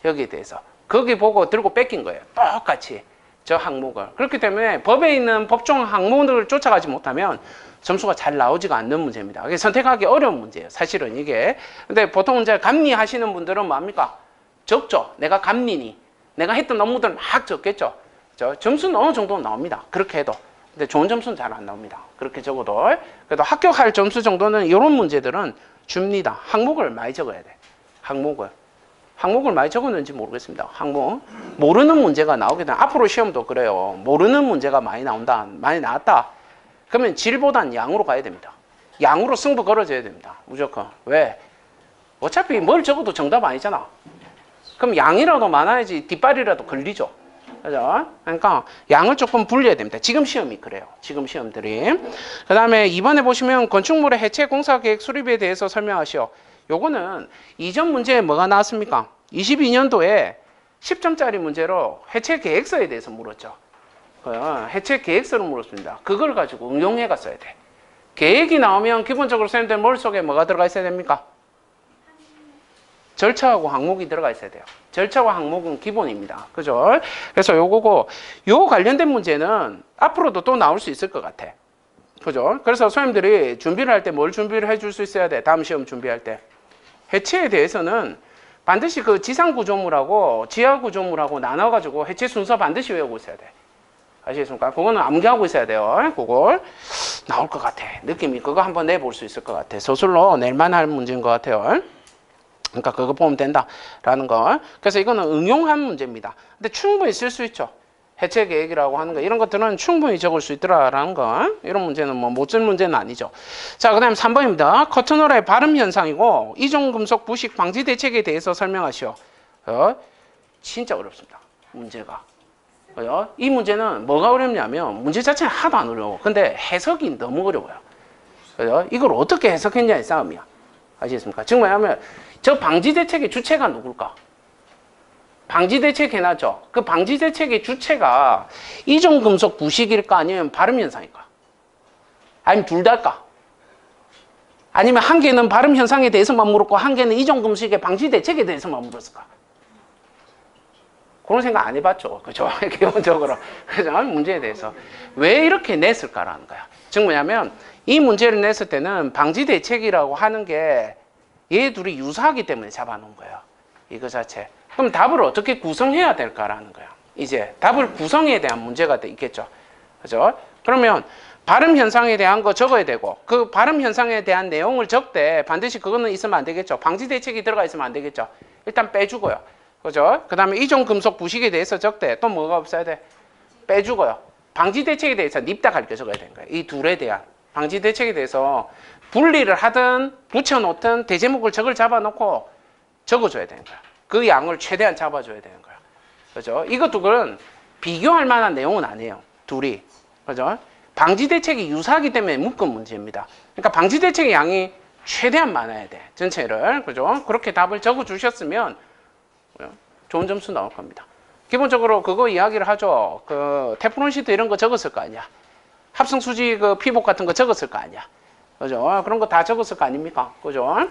A: 여기에 대해서. 거기 보고 들고 뺏긴 거예요. 똑같이 저 항목을. 그렇기 때문에 법에 있는 법정 항목을 쫓아가지 못하면 점수가 잘 나오지가 않는 문제입니다. 이게 선택하기 어려운 문제예요. 사실은 이게. 근데 보통 이제 감리하시는 분들은 뭡니까? 적죠. 내가 감리니. 내가 했던 업무들 막 적겠죠. 점수는 어느 정도 나옵니다. 그렇게 해도. 근데 좋은 점수는 잘 안 나옵니다. 그렇게 적어도. 그래도 합격할 점수 정도는 이런 문제들은 줍니다. 항목을 많이 적어야 돼. 항목을 많이 적었는지 모르겠습니다. 항목. 모르는 문제가 나오게 되면 앞으로 시험도 그래요. 모르는 문제가 많이 나온다. 많이 나왔다. 그러면 질보단 양으로 가야 됩니다. 양으로 승부 걸어줘야 됩니다. 무조건. 왜? 어차피 뭘 적어도 정답 아니잖아. 그럼 양이라도 많아야지 뒷발이라도 걸리죠. 그죠? 그러니까 양을 조금 불려야 됩니다. 지금 시험이 그래요. 지금 시험들이. 그 다음에 이번에 보시면 건축물의 해체 공사 계획 수립에 대해서 설명하시오. 요거는 이전 문제에 뭐가 나왔습니까? 22년도에 10점짜리 문제로 해체 계획서에 대해서 물었죠. 해체 계획서를 물었습니다. 그걸 가지고 응용해 갔어야 돼. 계획이 나오면 기본적으로 선생님들 머릿속에 뭐가 들어가 있어야 됩니까? 절차하고 항목이 들어가 있어야 돼요. 절차와 항목은 기본입니다. 그죠? 그래서 요거고, 요 관련된 문제는 앞으로도 또 나올 수 있을 것 같아. 그죠? 그래서 선생님들이 준비를 할 때 뭘 준비를 해줄 수 있어야 돼? 다음 시험 준비할 때. 해체에 대해서는 반드시 그 지상구조물하고 지하구조물하고 나눠가지고 해체 순서 반드시 외우고 있어야 돼. 아시겠습니까? 그거는 암기하고 있어야 돼요. 그걸 나올 것 같아. 느낌이 그거 한번 내볼 수 있을 것 같아. 서술로 낼만한 문제인 것 같아요. 그러니까 그거 보면 된다라는 거. 그래서 이거는 응용한 문제입니다. 근데 충분히 쓸 수 있죠. 해체 계획이라고 하는 거 이런 것들은 충분히 적을 수 있더라라는 거. 이런 문제는 뭐 못 쓸 문제는 아니죠. 자, 그다음 3번입니다. 커튼홀의 발음 현상이고 이종 금속 부식 방지 대책에 대해서 설명하시오. 진짜 어렵습니다. 문제가. 이 문제는 뭐가 어렵냐면 문제 자체는 하나도 안 어려워. 근데 해석이 너무 어려워요. 이걸 어떻게 해석했냐의 싸움이야. 아시겠습니까? 즉 뭐냐면 저 방지 대책의 주체가 누굴까? 방지 대책 해놨죠. 그 방지 대책의 주체가 이종 금속 부식일까 아니면 발음 현상일까? 아니면 둘 다일까? 아니면 한 개는 발음 현상에 대해서만 물었고 한 개는 이종 금속의 방지 대책에 대해서만 물었을까? 그런 생각 안 해봤죠. 그죠? 기본적으로. 그죠? 문제에 대해서. 왜 이렇게 냈을까라는 거야. 즉 뭐냐면 이 문제를 냈을 때는 방지 대책이라고 하는 게 얘 둘이 유사하기 때문에 잡아놓은 거예요. 이거 자체. 그럼 답을 어떻게 구성해야 될까라는 거야. 이제 답을 구성에 대한 문제가 있겠죠. 그죠? 그러면 발음 현상에 대한 거 적어야 되고 그 발음 현상에 대한 내용을 적되 반드시 그거는 있으면 안 되겠죠. 방지 대책이 들어가 있으면 안 되겠죠. 일단 빼주고요. 그죠? 그 다음에 이종 금속 부식에 대해서 적되 또 뭐가 없어야 돼? 빼주고요. 방지 대책에 대해서 닙다 가르쳐 적어야 되는 거예요. 이 둘에 대한 방지 대책에 대해서 분리를 하든 붙여놓든 대제목을 적을 잡아놓고 적어줘야 되는 거야. 그 양을 최대한 잡아줘야 되는 거야. 그죠? 이것들은 비교할 만한 내용은 아니에요. 둘이. 그죠? 방지 대책이 유사하기 때문에 묶은 문제입니다. 그러니까 방지 대책의 양이 최대한 많아야 돼. 전체를. 그죠? 그렇게 답을 적어주셨으면 좋은 점수 나올 겁니다. 기본적으로 그거 이야기를 하죠. 그 테프론 시트 이런 거 적었을 거 아니야. 합성 수지 그 피복 같은 거 적었을 거 아니야. 그죠? 그런 거 다 적었을 거 아닙니까? 그죠?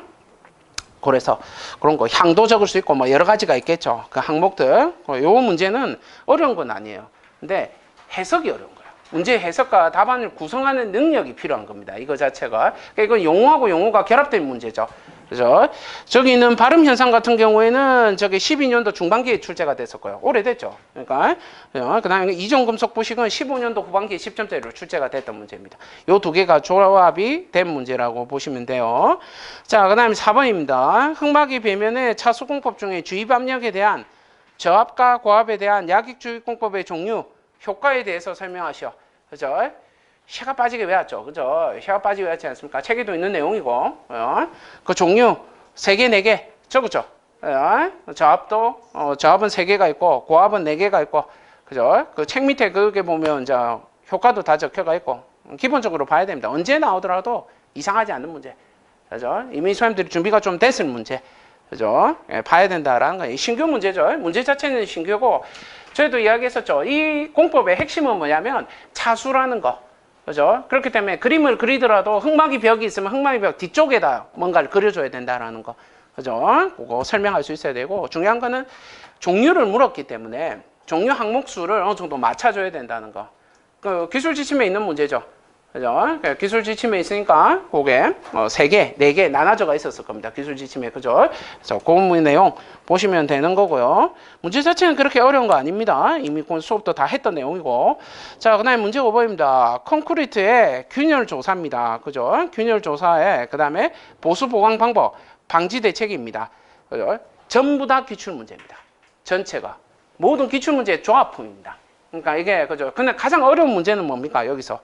A: 그래서 그런 거 향도 적을 수 있고 뭐 여러 가지가 있겠죠. 그 항목들. 요 문제는 어려운 건 아니에요. 근데 해석이 어려운 거예요. 문제 해석과 답안을 구성하는 능력이 필요한 겁니다. 이거 자체가. 그러니까 이건 용어하고 용어가 결합된 문제죠. 그죠? 저기 있는 발음 현상 같은 경우에는 저기 12년도 중반기에 출제가 됐었고요. 오래됐죠. 그러니까 그 다음에 이종 금속 부식은 15년도 후반기에 10점짜리로 출제가 됐던 문제입니다. 요 두 개가 조합이 된 문제라고 보시면 돼요. 자, 그 다음에 4번입니다. 흑막이 배면의 차수공법 중에 주입 압력에 대한 저압과 고압에 대한 약익 주입공법의 종류, 효과에 대해서 설명하시오. 그죠? 샤가 빠지게 외웠죠. 그죠? 샤가 빠지게 외웠지 않습니까? 책에도 있는 내용이고, 그 종류 3개, 4개 적었죠. 저압도, 저압은 3개가 있고, 고압은 4개가 있고, 그죠? 그 책 밑에 그게 보면 이제 효과도 다 적혀가 있고, 기본적으로 봐야 됩니다. 언제 나오더라도 이상하지 않는 문제. 그죠? 이미 선생님들이 준비가 좀 됐을 문제. 그죠? 예, 봐야 된다라는 거예요. 신규 문제죠. 문제 자체는 신규고, 저희도 이야기했었죠. 이 공법의 핵심은 뭐냐면 차수라는 거. 그죠? 그렇기 때문에 그림을 그리더라도 흑막이 벽이 있으면 흑막이 벽 뒤쪽에다 뭔가를 그려줘야 된다라는 거. 그죠? 그거 설명할 수 있어야 되고, 중요한 거는 종류를 물었기 때문에 종류 항목 수를 어느 정도 맞춰줘야 된다는 거. 그 기술 지침에 있는 문제죠. 그죠? 기술 지침에 있으니까 그게 3개, 4개 나눠져가 있었을 겁니다. 기술 지침에. 그죠? 그래서 그 내용 보시면 되는 거고요. 문제 자체는 그렇게 어려운 거 아닙니다. 이미 수업도 다 했던 내용이고. 자, 그 다음에 문제 5번입니다. 콘크리트의 균열 조사입니다. 그죠? 균열 조사에 그 다음에 보수 보강 방법, 방지 대책입니다. 그죠? 전부 다 기출 문제입니다. 전체가. 모든 기출 문제의 조합품입니다. 그러니까 이게, 그죠? 근데 가장 어려운 문제는 뭡니까? 여기서.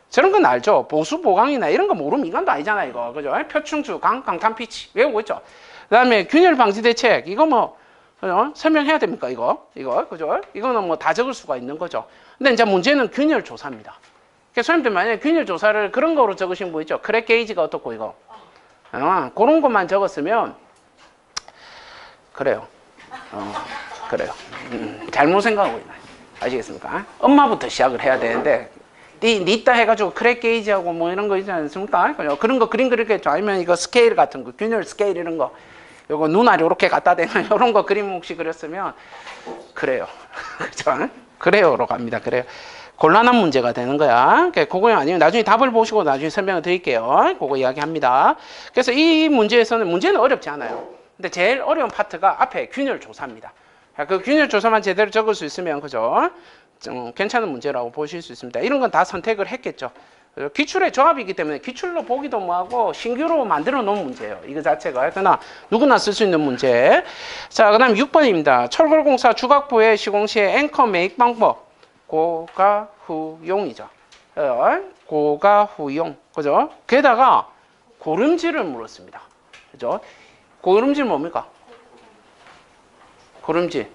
A: 저런 건 알죠. 보수 보강이나 이런 거 모르면 인간도 아니잖아, 이거. 그죠? 표충주, 강탄 피치. 외우고 있죠. 그 다음에 균열 방지 대책. 이거 뭐, 설명해야 됩니까, 이거? 그죠? 이거는 뭐 다 적을 수가 있는 거죠. 근데 이제 문제는 균열 조사입니다. 그러니까 선생님들 만약에 균열 조사를 그런 거로 적으신 분 있죠. 크랙 게이지가 어떻고, 이거. 그런 것만 적었으면, 그래요. 그래요. 잘못 생각하고 있나요? 아시겠습니까? 엄마부터 시작을 해야 되는데, 니따 해가지고 크랙 게이지하고 뭐 이런 거 있지 않습니까? 그런 거 그림 그리겠죠. 아니면 이거 스케일 같은 거, 균열 스케일 이런 거. 요거 눈알이 이렇게 갖다 대면 이런 거 그림 혹시 그렸으면, 그래요. 그죠? 그래요로 갑니다. 그래요. 곤란한 문제가 되는 거야. 그거 아니면 나중에 답을 보시고 나중에 설명을 드릴게요. 그거 이야기합니다. 그래서 이 문제에서는, 문제는 어렵지 않아요. 근데 제일 어려운 파트가 앞에 균열 조사입니다. 그 균열 조사만 제대로 적을 수 있으면, 그죠? 괜찮은 문제라고 보실 수 있습니다. 이런 건 다 선택을 했겠죠. 기출의 조합이기 때문에 기출로 보기도 뭐하고 신규로 만들어 놓은 문제예요. 이거 자체가. 그러나 누구나 쓸 수 있는 문제. 자, 그 다음 6번입니다. 철골공사 주각부의 시공시의 앵커 매입 방법. 고가후용이죠. 고가후용. 그죠? 게다가 고름지를 물었습니다. 그죠? 고름지 뭡니까? 고름지.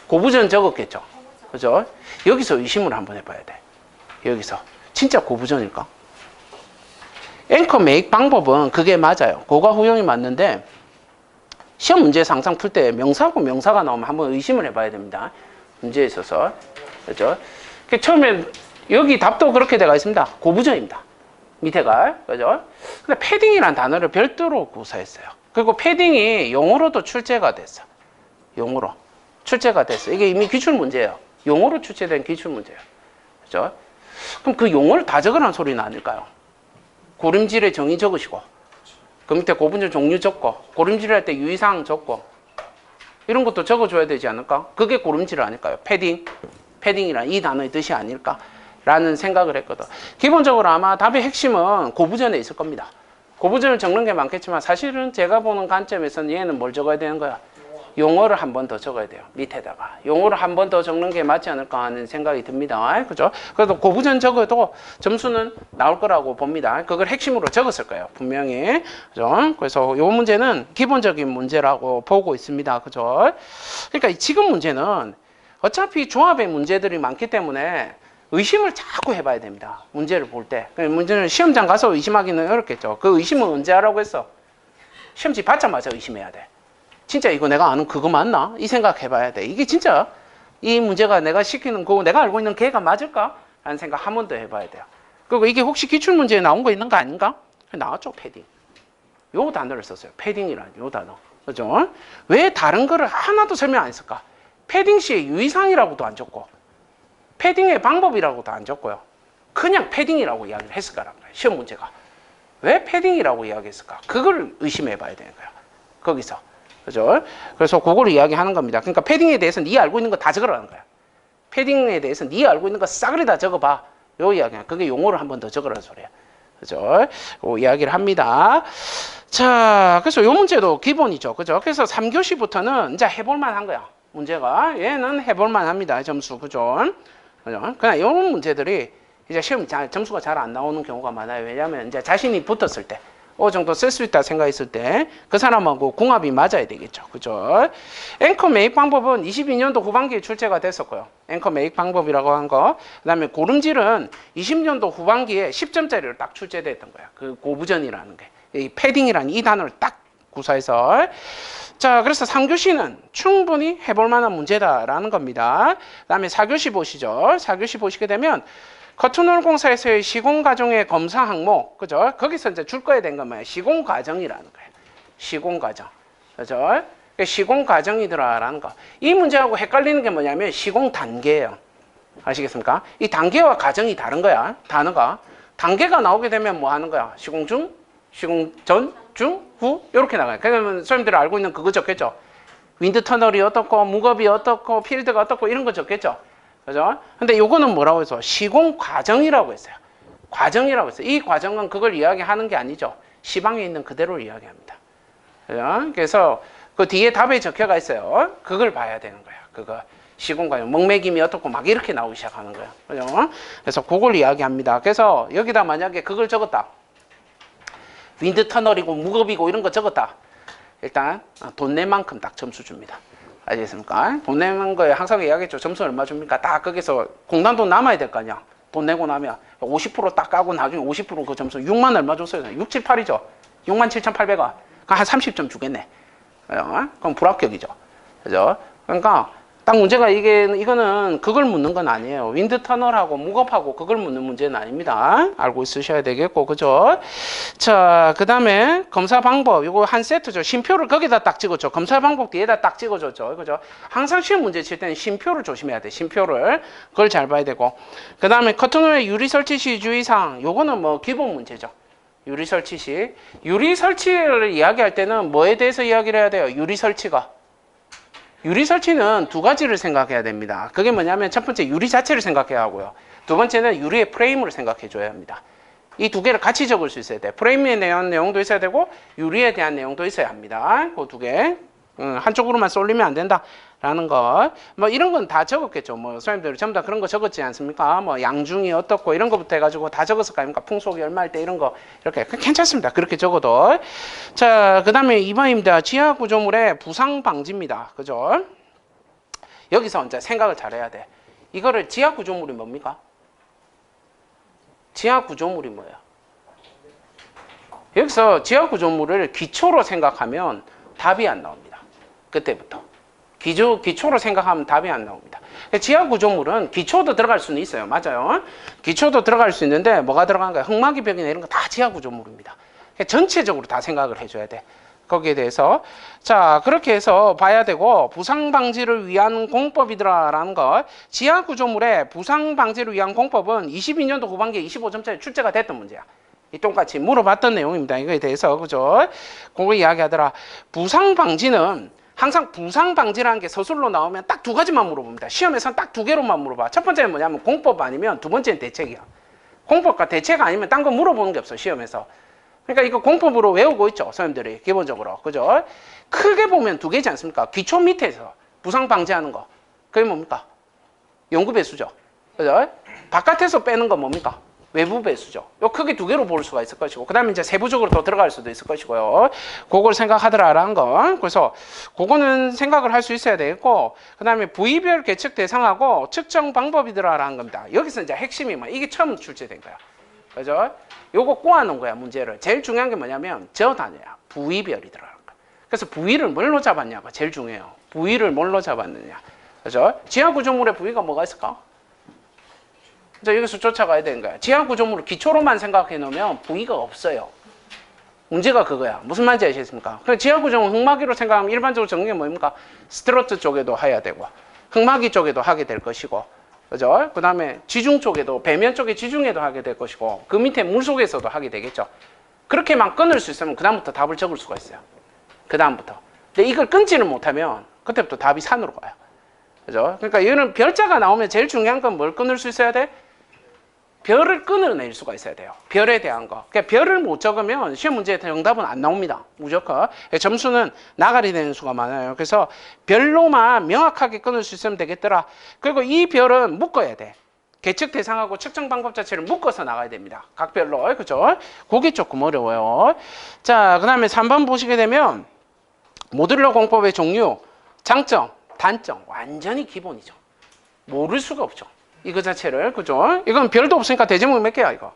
A: 고부전 적었겠죠. 그죠? 여기서 의심을 한번 해봐야 돼. 여기서. 진짜 고부전일까? 앵커 매입 방법은 그게 맞아요. 고가 후용이 맞는데, 시험 문제에서 항상 풀 때 명사하고 명사가 나오면 한번 의심을 해봐야 됩니다. 문제에 있어서. 그죠? 처음에 여기 답도 그렇게 되어 있습니다. 고부전입니다. 밑에가. 그죠? 근데 패딩이라는 단어를 별도로 구사했어요. 그리고 패딩이 용어로도 출제가 됐어. 용어로. 출제가 됐어. 이게 이미 기출문제예요. 용어로 출제된 기출문제예요. 그죠? 그럼 그 용어를 다 적으라는 소리는 아닐까요? 고름질의 정의 적으시고, 그 밑에 고분절 종류 적고, 고름질 할 때 유의사항 적고, 이런 것도 적어줘야 되지 않을까? 그게 고름질 아닐까요? 패딩이란 이 단어의 뜻이 아닐까? 라는 생각을 했거든. 기본적으로 아마 답의 핵심은 고부전에 있을 겁니다. 고부전을 적는 게 많겠지만 사실은 제가 보는 관점에서는 얘는 뭘 적어야 되는 거야? 용어를 한 번 더 적어야 돼요. 밑에다가. 용어를 한 번 더 적는 게 맞지 않을까 하는 생각이 듭니다. 그죠? 그래도 고부전 적어도 점수는 나올 거라고 봅니다. 그걸 핵심으로 적었을 거예요. 분명히. 그죠? 그래서 이 문제는 기본적인 문제라고 보고 있습니다. 그죠? 그러니까 지금 문제는 어차피 조합의 문제들이 많기 때문에 의심을 자꾸 해봐야 됩니다. 문제를 볼 때. 문제는 시험장 가서 의심하기는 어렵겠죠. 그 의심은 언제 하라고 했어? 시험지 받자마자 의심해야 돼. 진짜 이거 내가 아는 그거 맞나? 이 생각 해봐야 돼. 이게 진짜 이 문제가 내가 시키는 거, 내가 알고 있는 걔가 맞을까? 라는 생각 한 번 더 해봐야 돼요. 그리고 이게 혹시 기출문제에 나온 거 있는 거 아닌가? 나왔죠, 패딩. 요 단어를 썼어요. 패딩이라는 요 단어. 그죠? 왜 다른 거를 하나도 설명 안 했을까? 패딩 시의 유의사항이라고도 안 적고, 패딩의 방법이라고도 안 적고요. 그냥 패딩이라고 이야기를 했을 거란 거예요. 시험 문제가. 왜 패딩이라고 이야기했을까? 그걸 의심해 봐야 되는 거예요. 거기서. 그죠? 그래서 그걸 이야기하는 겁니다. 그러니까 패딩에 대해서 네 알고 있는 거 다 적으라는 거야. 패딩에 대해서 네 알고 있는 거 싸그리 다 적어봐. 요 이야기야. 그게 용어를 한 번 더 적으라는 소리야. 그죠? 그 이야기를 합니다. 자, 그래서 요 문제도 기본이죠. 그죠? 그래서 3교시부터는 이제 해볼만 한 거야. 문제가. 얘는 해볼만 합니다. 점수. 그죠? 그죠? 그냥 이런 문제들이 이제 시험 점수가 잘 안 나오는 경우가 많아요. 왜냐하면 이제 자신이 붙었을 때, 어느 정도 쓸 수 있다 생각했을 때 그 사람하고 궁합이 맞아야 되겠죠. 그죠? 앵커 매입 방법은 22년도 후반기에 출제가 됐었고요. 앵커 매입 방법이라고 한 거. 그 다음에 고름질은 20년도 후반기에 10점짜리로 딱 출제됐던 거야. 그 고부전이라는 게. 이 패딩이라는 이 단어를 딱 구사해서. 자, 그래서 3교시는 충분히 해볼 만한 문제다라는 겁니다. 그 다음에 4교시 보시죠. 4교시 보시게 되면 커튼홀공사에서의 시공과정의 검사 항목, 그죠? 거기서 이제 줄 거야 된 건 뭐예요? 시공과정이라는 거예요. 시공과정. 그죠? 시공과정이더라라는 거. 이 문제하고 헷갈리는 게 뭐냐면 시공 단계예요. 아시겠습니까? 이 단계와 과정이 다른 거야. 단어가. 단계가 나오게 되면 뭐 하는 거야? 시공 중, 시공 전, 중, 후 이렇게 나가요. 그러면 선생님들이 알고 있는 그거 적겠죠. 윈드 터널이 어떻고 무겁이 어떻고 필드가 어떻고 이런 거 적겠죠. 그죠? 근데 요거는 뭐라고 해서 시공 과정이라고 했어요. 과정이라고 했어요. 이 과정은 그걸 이야기하는 게 아니죠. 시방에 있는 그대로 이야기합니다. 그죠? 그래서 그 뒤에 답에 적혀가 있어요. 그걸 봐야 되는 거야. 그거 시공 과정, 먹매김이 어떻고 막 이렇게 나오기 시작하는 거예요. 그죠? 그래서 그걸 이야기합니다. 그래서 여기다 만약에 그걸 적었다. 윈드 터널이고 무겁이고 이런 거 적었다. 일단 돈 낸 만큼 딱 점수 줍니다. 아시겠습니까? 돈 내는 거에 항상 이야기했죠. 점수 얼마 줍니까? 딱 거기서 공단돈 남아야 될 거 아니야. 돈 내고 나면 50%딱 까고 나중에 50%그 점수 6만 얼마 줬어요? 6, 7, 8이죠. 67,800원. 그럼 한 30점 주겠네. 그럼 불합격이죠. 그죠? 그러니까 딱 문제가 이거는 그걸 묻는 건 아니에요. 윈드 터널하고 무겁하고 그걸 묻는 문제는 아닙니다. 알고 있으셔야 되겠고, 그죠? 자, 그 다음에 검사 방법. 이거 한 세트죠. 쉼표를 거기다 딱 찍어줘. 검사 방법 뒤에다 딱 찍어줬죠. 그죠? 항상 시험 문제 칠 때는 쉼표를 조심해야 돼. 쉼표를. 그걸 잘 봐야 되고. 그 다음에 커튼홀의 유리 설치 시 주의사항. 요거는 뭐 기본 문제죠. 유리 설치 시. 유리 설치를 이야기할 때는 뭐에 대해서 이야기를 해야 돼요? 유리 설치가. 유리 설치는 두 가지를 생각해야 됩니다. 그게 뭐냐면 첫 번째 유리 자체를 생각해야 하고요. 두 번째는 유리의 프레임을 생각해 줘야 합니다. 이 두 개를 같이 적을 수 있어야 돼. 프레임에 대한 내용도 있어야 되고 유리에 대한 내용도 있어야 합니다. 그 두 개. 한쪽으로만 쏠리면 안 된다라는 것. 뭐 이런 건 다 적었겠죠. 뭐 선생님들 전부 다 그런 거 적었지 않습니까? 뭐 양중이 어떻고 이런 거부터 해가지고 다 적었을 거 아닙니까? 풍속이 얼마일 때 이런 거 이렇게 괜찮습니다. 그렇게 적어도. 자, 그 다음에 2번입니다. 지하 구조물의 부상 방지입니다. 그죠? 여기서 이제 생각을 잘해야 돼. 이거를 지하 구조물이 뭡니까? 지하 구조물이 뭐예요? 여기서 지하 구조물을 기초로 생각하면 답이 안 나옵니다. 그때부터. 기초로 생각하면 답이 안 나옵니다. 지하 구조물은 기초도 들어갈 수는 있어요. 맞아요. 기초도 들어갈 수 있는데 뭐가 들어간가요? 흙막이 벽이나 이런 거 다 지하 구조물입니다. 전체적으로 다 생각을 해줘야 돼. 거기에 대해서. 자, 그렇게 해서 봐야 되고, 부상 방지를 위한 공법이더라라는 것. 지하 구조물의 부상 방지를 위한 공법은 22년도 후반기에 25점짜리 출제가 됐던 문제야. 이 똑같이 물어봤던 내용입니다. 이거에 대해서. 그죠? 그거 이야기하더라. 부상 방지는 항상 부상 방지라는 게 서술로 나오면 딱 두 가지만 물어봅니다. 시험에서는 딱 두 개로만 물어봐. 첫 번째는 뭐냐면 공법 아니면 두 번째는 대책이야. 공법과 대책 아니면 딴 거 물어보는 게 없어, 시험에서. 그러니까 이거 공법으로 외우고 있죠, 선생님들이. 기본적으로. 그죠? 크게 보면 두 개지 않습니까? 기초 밑에서 부상 방지하는 거. 그게 뭡니까? 연구 배수죠. 그죠? 바깥에서 빼는 건 뭡니까? 외부 배수죠. 요 크게 두 개로 볼 수가 있을 것이고, 그 다음에 이제 세부적으로 더 들어갈 수도 있을 것이고요. 그걸 생각하더라라는 거. 그래서 그거는 생각을 할 수 있어야 되겠고, 그 다음에 부위별 계측 대상하고 측정 방법이더라라는 겁니다. 여기서 이제 핵심이 뭐 이게 처음 출제된 거야. 그죠? 요거 꼬아놓은 거야, 문제를. 제일 중요한 게 뭐냐면 저 단어야. 부위별이더라는 거. 그래서 부위를 뭘로 잡았냐가 제일 중요해요. 부위를 뭘로 잡았느냐. 그죠? 지하 구조물의 부위가 뭐가 있을까? 자, 여기서 쫓아가야 되는 거야. 지하 구조물을 기초로만 생각해 놓으면 부위가 없어요. 문제가 그거야. 무슨 말인지 아시겠습니까? 그래서 지하 구조물 흙막이로 생각하면 일반적으로 정리가 뭡니까? 스트러트 쪽에도 해야 되고, 흙막이 쪽에도 하게 될 것이고, 그죠? 그 다음에 지중 쪽에도, 배면 쪽에 지중에도 하게 될 것이고, 그 밑에 물 속에서도 하게 되겠죠. 그렇게만 끊을 수 있으면 그다음부터 답을 적을 수가 있어요. 그다음부터. 근데 이걸 끊지를 못하면 그때부터 답이 산으로 가요. 그죠? 그러니까 얘는 별자가 나오면 제일 중요한 건 뭘 끊을 수 있어야 돼? 별을 끊어낼 수가 있어야 돼요. 별에 대한 거. 그러니까 별을 못 적으면 시험 문제에 정답은 안 나옵니다. 무조건. 점수는 나가리 되는 수가 많아요. 그래서 별로만 명확하게 끊을 수 있으면 되겠더라. 그리고 이 별은 묶어야 돼. 계측 대상하고 측정 방법 자체를 묶어서 나가야 됩니다. 각 별로. 그죠? 그게 조금 어려워요. 자, 그 다음에 3번 보시게 되면 모듈러 공법의 종류, 장점, 단점. 완전히 기본이죠. 모를 수가 없죠. 이거 자체를. 그죠? 이건 별도 없으니까 대제목이 몇 개야, 이거?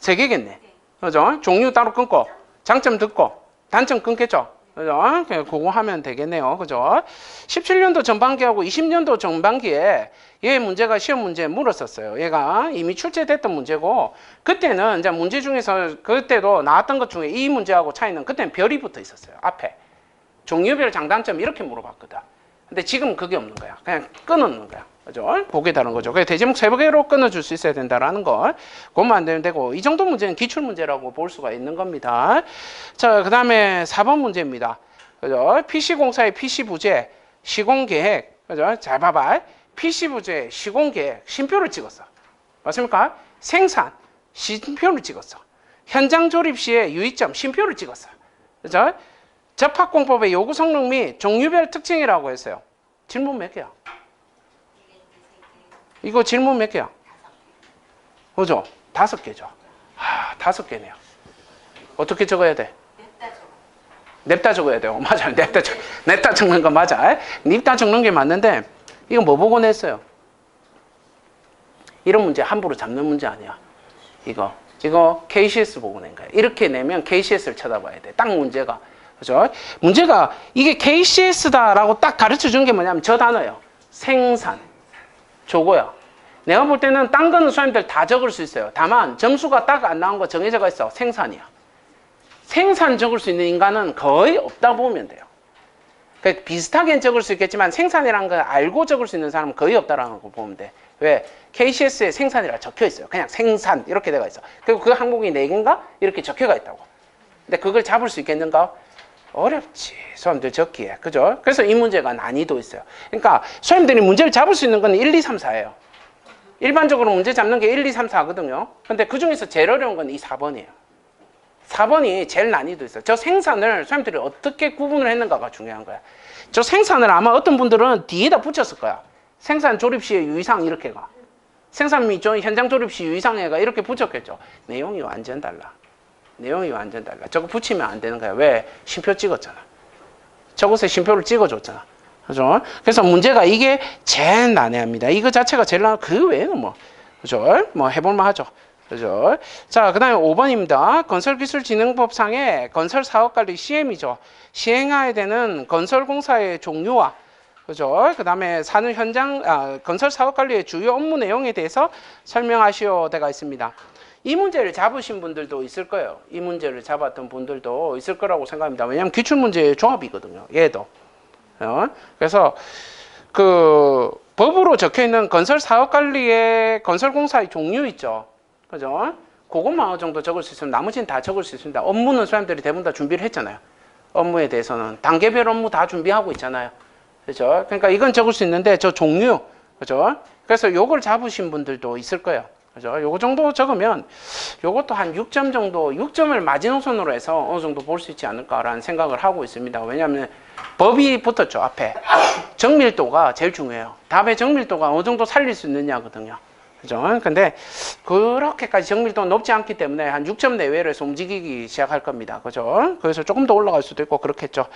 A: 3개겠네. 그죠? 종류 따로 끊고, 장점 듣고, 단점 끊겠죠? 그죠? 그거 하면 되겠네요. 그죠? 17년도 전반기하고 20년도 전반기에 얘 문제가 시험 문제에 물었었어요. 얘가 이미 출제됐던 문제고, 그때는 이제 문제 중에서 그때도 나왔던 것 중에 이 문제하고 차이는 그때는 별이 붙어 있었어요. 앞에. 종류별 장단점 이렇게 물어봤거든. 근데 지금 그게 없는 거야. 그냥 끊어놓는 거야. 그죠? 그게 다른 거죠. 그래서 대제목 3개로 끊어줄 수 있어야 된다라는 거. 그것만 안 되면 되고, 이 정도 문제는 기출 문제라고 볼 수가 있는 겁니다. 자, 그 다음에 4번 문제입니다. 그죠? PC공사의 PC부재, 시공계획. 그죠? 잘 봐봐. PC부재, 시공계획, 쉼표를 찍었어. 맞습니까? 생산, 쉼표를 찍었어. 현장 조립 시의 유의점, 쉼표를 찍었어. 그죠? 접합공법의 요구 성능 및 종류별 특징이라고 했어요. 질문 몇 개야? 이거 질문 몇 개야? 그죠? 5개죠. 5개네요. 어떻게 적어야 돼? 냅다 적어야 돼요. 맞아요. 냅다 적는 거 맞아. 냅다 적는 게 맞는데, 이거 뭐 보고 냈어요? 이런 문제 함부로 잡는 문제 아니야. 이거 KCS 보고 낸 거야. 이렇게 내면 KCS를 쳐다봐야 돼. 딱 문제가. 그죠? 문제가 이게 KCS다라고 딱 가르쳐 준 게 뭐냐면 저 단어예요. 생산. 저거야. 내가 볼 때는 딴 거는 수험들 다 적을 수 있어요. 다만 점수가 딱 안 나온 거 정해져가 있어. 생산이야. 생산 적을 수 있는 인간은 거의 없다 보면 돼요. 그러니까 비슷하게 적을 수 있겠지만 생산이라는 걸 알고 적을 수 있는 사람은 거의 없다라는 거 보면 돼. 왜? KCS에 생산이라 적혀 있어요. 그냥 생산 이렇게 돼가 있어. 그리고 그 항목이 4개인가? 이렇게 적혀가 있다고. 근데 그걸 잡을 수 있겠는가? 어렵지. 수험들 적기에. 그죠? 그래서 이 문제가 난이도 있어요. 그러니까 수험들이 문제를 잡을 수 있는 건 1, 2, 3, 4예요. 일반적으로 문제 잡는 게 1, 2, 3, 4거든요. 근데 그 중에서 제일 어려운 건 이 4번이에요. 4번이 제일 난이도 있어요. 저 생산을 수험들이 어떻게 구분을 했는가가 중요한 거야. 저 생산을 아마 어떤 분들은 뒤에다 붙였을 거야. 생산 조립 시의 유의사항 이렇게가. 생산 및 현장 조립 시 유의사항에가 이렇게 붙였겠죠. 내용이 완전 달라. 내용이 완전 달라. 저거 붙이면 안 되는 거야. 왜? 쉼표 찍었잖아. 저곳에 쉼표를 찍어줬잖아. 그죠? 그래서 문제가 이게 제일 난해합니다. 이거 자체가 제일 그 외에는 뭐, 그죠? 뭐 해볼만 하죠. 그죠? 자, 그 다음에 5번입니다. 건설기술진흥법상의 건설사업관리 시행이죠. 시행해야 되는 건설공사의 종류와 그죠? 그 다음에 사는 현장, 건설사업관리의 주요 업무 내용에 대해서 설명하시오 되가 있습니다. 이 문제를 잡으신 분들도 있을 거예요. 이 문제를 잡았던 분들도 있을 거라고 생각합니다. 왜냐하면 기출문제의 종합이거든요. 얘도. 그래서 그 법으로 적혀있는 건설사업관리의 건설공사의 종류 있죠. 그죠? 그것만 어느 정도 적을 수 있으면 나머지는 다 적을 수 있습니다. 업무는 사람들이 대부분 다 준비를 했잖아요. 업무에 대해서는 단계별 업무 다 준비하고 있잖아요. 그죠? 그러니까 이건 적을 수 있는데 저 종류, 그죠? 그래서 요걸 잡으신 분들도 있을 거예요. 그죠? 요거 정도 적으면 요것도 한 6점 정도, 6점을 마지노선으로 해서 어느 정도 볼 수 있지 않을까라는 생각을 하고 있습니다. 왜냐하면 법이 붙었죠, 앞에. 정밀도가 제일 중요해요. 답의 정밀도가 어느 정도 살릴 수 있느냐거든요. 그죠? 근데 그렇게까지 정밀도가 높지 않기 때문에 한 6점 내외로 해서 움직이기 시작할 겁니다. 그죠? 그래서 조금 더 올라갈 수도 있고 그렇겠죠.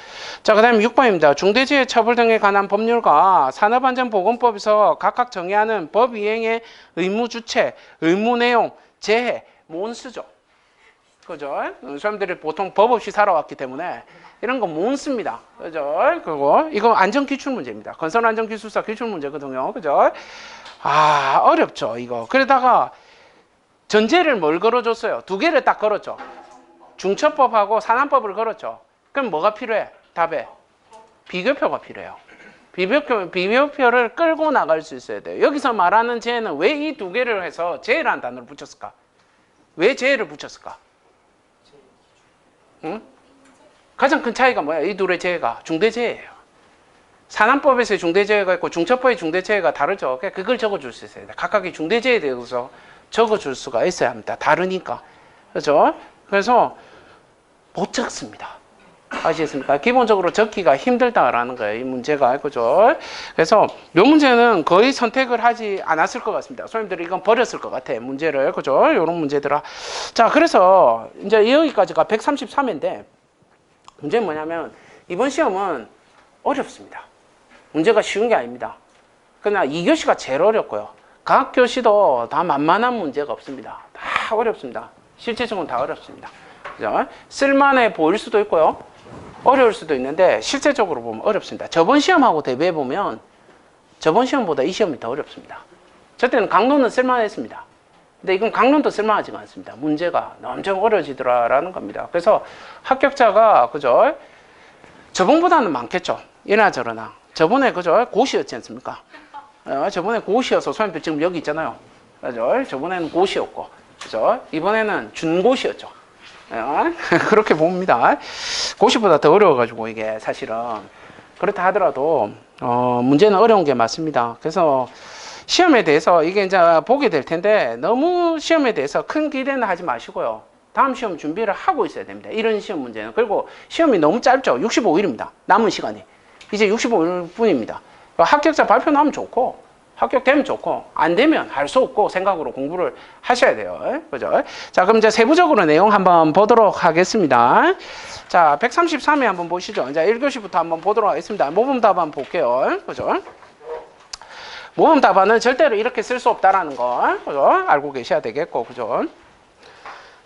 A: 자, 그 다음에 6번입니다. 중대재해 처벌 등에 관한 법률과 산업안전보건법에서 각각 정의하는 법 이행의 의무 주체, 의무 내용, 재해, 못 쓰죠. 그죠? 사람들이 보통 법 없이 살아왔기 때문에 이런 거 못 씁니다. 그죠? 그리고 이거 안전기출문제입니다. 건설안전기술사 기출문제거든요. 그죠? 어렵죠, 이거. 그러다가 전제를 뭘 걸어줬어요? 두 개를 딱 걸었죠. 중처법하고 산안법을 걸었죠. 그럼 뭐가 필요해? 답에 비교표가 필요해요. 비교표를 끌고 나갈 수 있어야 돼요. 여기서 말하는 재해는 왜 이 두 개를 해서 재해라는 단어를 붙였을까? 왜 재해를 붙였을까? 응? 가장 큰 차이가 뭐야? 이 둘의 재해가 중대재해예요. 산안법에서의 중대재해가 있고 중처법의 중대재해가 다르죠. 그걸 적어줄 수 있어야 돼. 각각의 중대재해에 대해서 적어줄 수가 있어야 합니다. 다르니까. 그렇죠? 그래서 못 적습니다. 아시겠습니까? 기본적으로 적기가 힘들다라는 거예요. 이 문제가. 그죠? 그래서 이 문제는 거의 선택을 하지 않았을 것 같습니다. 선생님들이 이건 버렸을 것 같아. 문제를. 그죠? 이런 문제들아. 자, 그래서 이제 여기까지가 133회인데 문제는 뭐냐면 이번 시험은 어렵습니다. 문제가 쉬운 게 아닙니다. 그러나 2교시가 제일 어렵고요. 각 교시도 다 만만한 문제가 없습니다. 다 어렵습니다. 실제적으로 다 어렵습니다. 그죠? 쓸만해 보일 수도 있고요. 어려울 수도 있는데 실제적으로 보면 어렵습니다. 저번 시험하고 대비해 보면 저번 시험보다 이 시험이 더 어렵습니다. 저 때는 강론은 쓸만했습니다. 근데 이건 강론도 쓸만하지가 않습니다. 문제가 엄청 어려지더라라는 겁니다. 그래서 합격자가 그죠? 저번보다는 많겠죠. 이나 저러나. 저번에 그죠? 고시였지 않습니까? 저번에 고시여서 선생님들 지금 여기 있잖아요. 그죠? 저번에는 고시였고, 그죠? 이번에는 준고시였죠. 그렇게 봅니다. 고시보다 더 어려워가지고 이게 사실은 그렇다 하더라도 문제는 어려운 게 맞습니다. 그래서 시험에 대해서 이게 이제 보게 될 텐데 너무 시험에 대해서 큰 기대는 하지 마시고요. 다음 시험 준비를 하고 있어야 됩니다. 이런 시험 문제는. 그리고 시험이 너무 짧죠. 65일입니다. 남은 시간이. 이제 65일 뿐입니다. 합격자 발표 나면 좋고 합격되면 좋고 안 되면 할 수 없고 생각으로 공부를 하셔야 돼요. 그죠? 자, 그럼 이제 세부적으로 내용 한번 보도록 하겠습니다. 자, 133회 한번 보시죠. 이제 1교시부터 한번 보도록 하겠습니다. 모범 답안 볼게요. 그죠? 모범 답안은 절대로 이렇게 쓸 수 없다라는 거, 그죠? 알고 계셔야 되겠고, 그죠?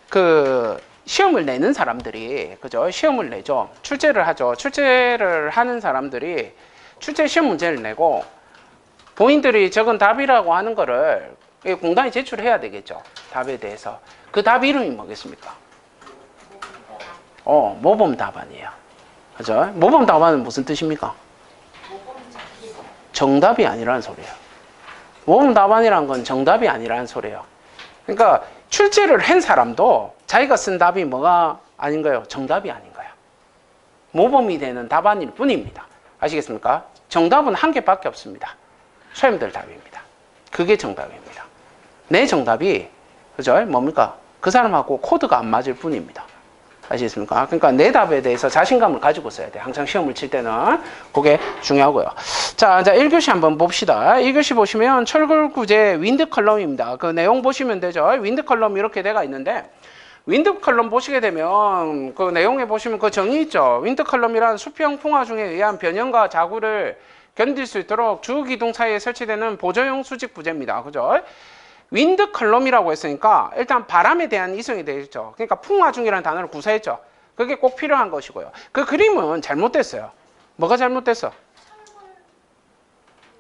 A: 그 시험을 내는 사람들이, 그죠? 시험을 내죠. 출제를 하죠. 출제를 하는 사람들이 출제 시험 문제를 내고 본인들이 적은 답이라고 하는 거를 공단에 제출해야 되겠죠. 답에 대해서. 그 답 이름이 뭐겠습니까? 모범 답안이에요. 그죠? 모범 답안은 무슨 뜻입니까? 정답이 아니라는 소리예요. 모범 답안이란 건 정답이 아니라는 소리예요. 그러니까 출제를 한 사람도 자기가 쓴 답이 뭐가 아닌 거예요? 정답이 아닌 거예요. 모범이 되는 답안일 뿐입니다. 아시겠습니까? 정답은 한 개밖에 없습니다. 소임들 답입니다. 그게 정답입니다. 내 정답이 그죠? 뭡니까? 그 사람하고 코드가 안 맞을 뿐입니다. 아시겠습니까? 그러니까 내 답에 대해서 자신감을 가지고 써야 돼. 항상 시험을 칠 때는 그게 중요하고요. 자, 이제 1교시 한번 봅시다. 1교시 보시면 철골구제 윈드 컬럼입니다. 그 내용 보시면 되죠. 윈드 컬럼 이렇게 돼가 있는데 윈드 컬럼 보시게 되면 그 내용에 보시면 그 정의 있죠. 윈드 컬럼이란 수평 풍화 중에 의한 변형과 자구를 견딜 수 있도록 주기둥 사이에 설치되는 보조용 수직 부재입니다. 그죠? 윈드 컬럼이라고 했으니까 일단 바람에 대한 이성이 되겠죠. 그러니까 풍화중이라는 단어를 구사했죠. 그게 꼭 필요한 것이고요. 그 그림은 잘못됐어요. 뭐가 잘못됐어?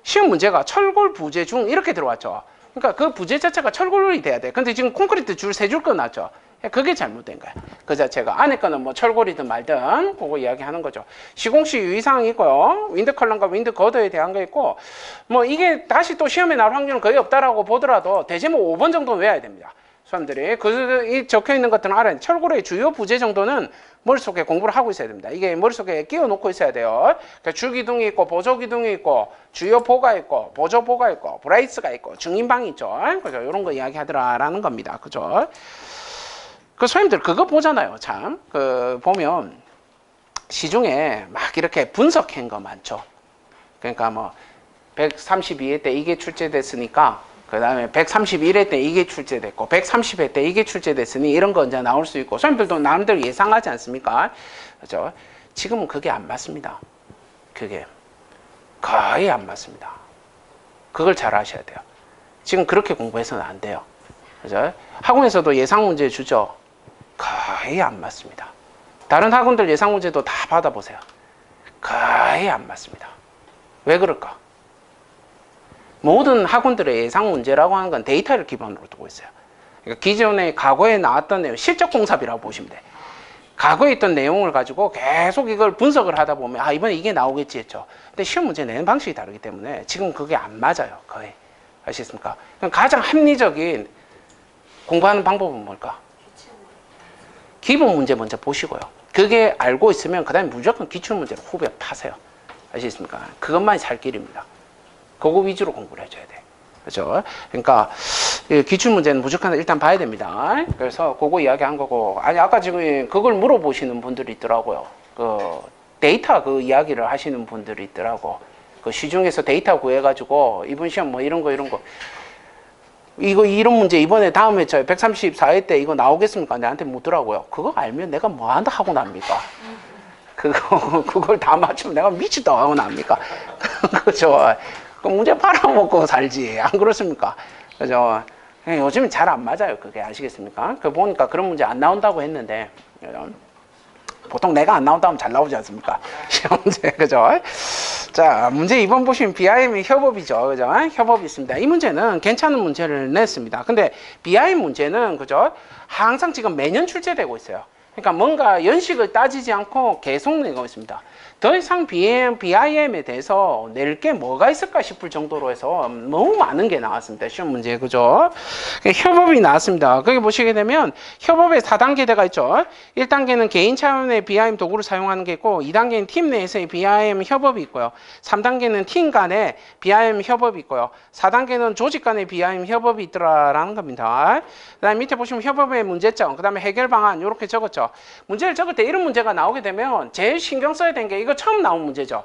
A: 시험 문제가 철골 부재 중 이렇게 들어왔죠. 그러니까 그 부재 자체가 철골이 돼야 돼. 근데 지금 콘크리트 줄 세 줄 꺼놨죠. 그게 잘못된 거야. 그 자체가. 안에 거는 뭐 철골이든 말든 그거 이야기하는 거죠. 시공시 유의사항이 있고요. 윈드 컬럼과 윈드 거더에 대한 거 있고, 뭐 이게 다시 또 시험에 나올 확률은 거의 없다라고 보더라도 대제목 5번 정도는 외워야 됩니다. 사람들이 이 적혀 있는 것들은 알아야 돼. 철골의 주요 부재 정도는 머릿속에 공부를 하고 있어야 됩니다. 이게 머릿속에 끼워 놓고 있어야 돼요. 그러니까 주기둥이 있고 보조기둥이 있고 주요 보가 있고 보조보가 있고 브레이스가 있고 중인방이 있죠. 그죠? 이런 거 이야기하더라라는 겁니다. 그죠? 그 선생님들 그거 보잖아요. 참 보면 시중에 막 이렇게 분석한 거 많죠. 그러니까 뭐 132회 때 이게 출제됐으니까 그 다음에 131회 때 이게 출제됐고 130회 때 이게 출제됐으니 이런 거 이제 나올 수 있고 선생님들도 나름대로 예상하지 않습니까? 그죠? 지금은 그게 안 맞습니다. 그게 거의 안 맞습니다. 그걸 잘 아셔야 돼요. 지금 그렇게 공부해서는 안 돼요. 그죠? 학원에서도 예상 문제 주죠. 거의 안 맞습니다. 다른 학원들 예상 문제도 다 받아보세요. 거의 안 맞습니다. 왜 그럴까? 모든 학원들의 예상 문제라고 하는 건 데이터를 기반으로 두고 있어요. 그러니까 기존에 과거에 나왔던 내용, 실적 공삽이라고 보시면 돼. 과거에 있던 내용을 가지고 계속 이걸 분석을 하다 보면 아 이번에 이게 나오겠지 했죠. 근데 시험 문제 내는 방식이 다르기 때문에 지금 그게 안 맞아요. 거의. 아시겠습니까? 가장 합리적인 공부하는 방법은 뭘까? 기본 문제 먼저 보시고요. 그게 알고 있으면 그 다음에 무조건 기출문제를 후배 파세요. 아시겠습니까? 그것만이 살 길입니다. 그거 위주로 공부를 해줘야 돼. 그죠? 그러니까, 기출문제는 무조건 일단 봐야 됩니다. 그래서 그거 이야기한 거고. 아니, 아까 지금 그걸 물어보시는 분들이 있더라고요. 데이터 그 이야기를 하시는 분들이 있더라고. 그 시중에서 데이터 구해가지고, 이번 시험 뭐 이런 거. 이런 문제 이번에 다음 회차에 134회 때 이거 나오겠습니까? 나한테 묻더라고요. 그거 알면 내가 뭐 한다 하고 납니까? 그걸 다 맞추면 내가 미치다 하고 납니까? 그죠? 그 문제 팔아먹고 살지. 안 그렇습니까? 그죠? 요즘은 잘 안 맞아요. 그게 아시겠습니까? 그 보니까 그런 문제 안 나온다고 했는데, 보통 내가 안 나온다면 잘 나오지 않습니까? 시험 문제, 그죠? 자, 문제 2번 보시면 BIM의 협업이죠. 그죠? 협업이 있습니다. 이 문제는 괜찮은 문제를 냈습니다. 근데 BIM 문제는, 그죠? 항상 지금 매년 출제되고 있어요. 그러니까 뭔가 연식을 따지지 않고 계속 내고 있습니다. 더 이상 BIM에 대해서 낼 게 뭐가 있을까 싶을 정도로 해서 너무 많은 게 나왔습니다. 시험 문제, 그죠? 협업이 나왔습니다. 거기 보시게 되면 협업의 4단계대가 있죠. 1단계는 개인 차원의 BIM 도구를 사용하는 게 있고, 2단계는 팀 내에서의 BIM 협업이 있고요. 3단계는 팀 간의 BIM 협업이 있고요. 4단계는 조직 간의 BIM 협업이 있더라라는 겁니다. 그 다음에 밑에 보시면 협업의 문제점, 그 다음에 해결 방안 이렇게 적었죠. 문제를 적을 때 이런 문제가 나오게 되면 제일 신경 써야 되는 게 이거 처음 나온 문제죠.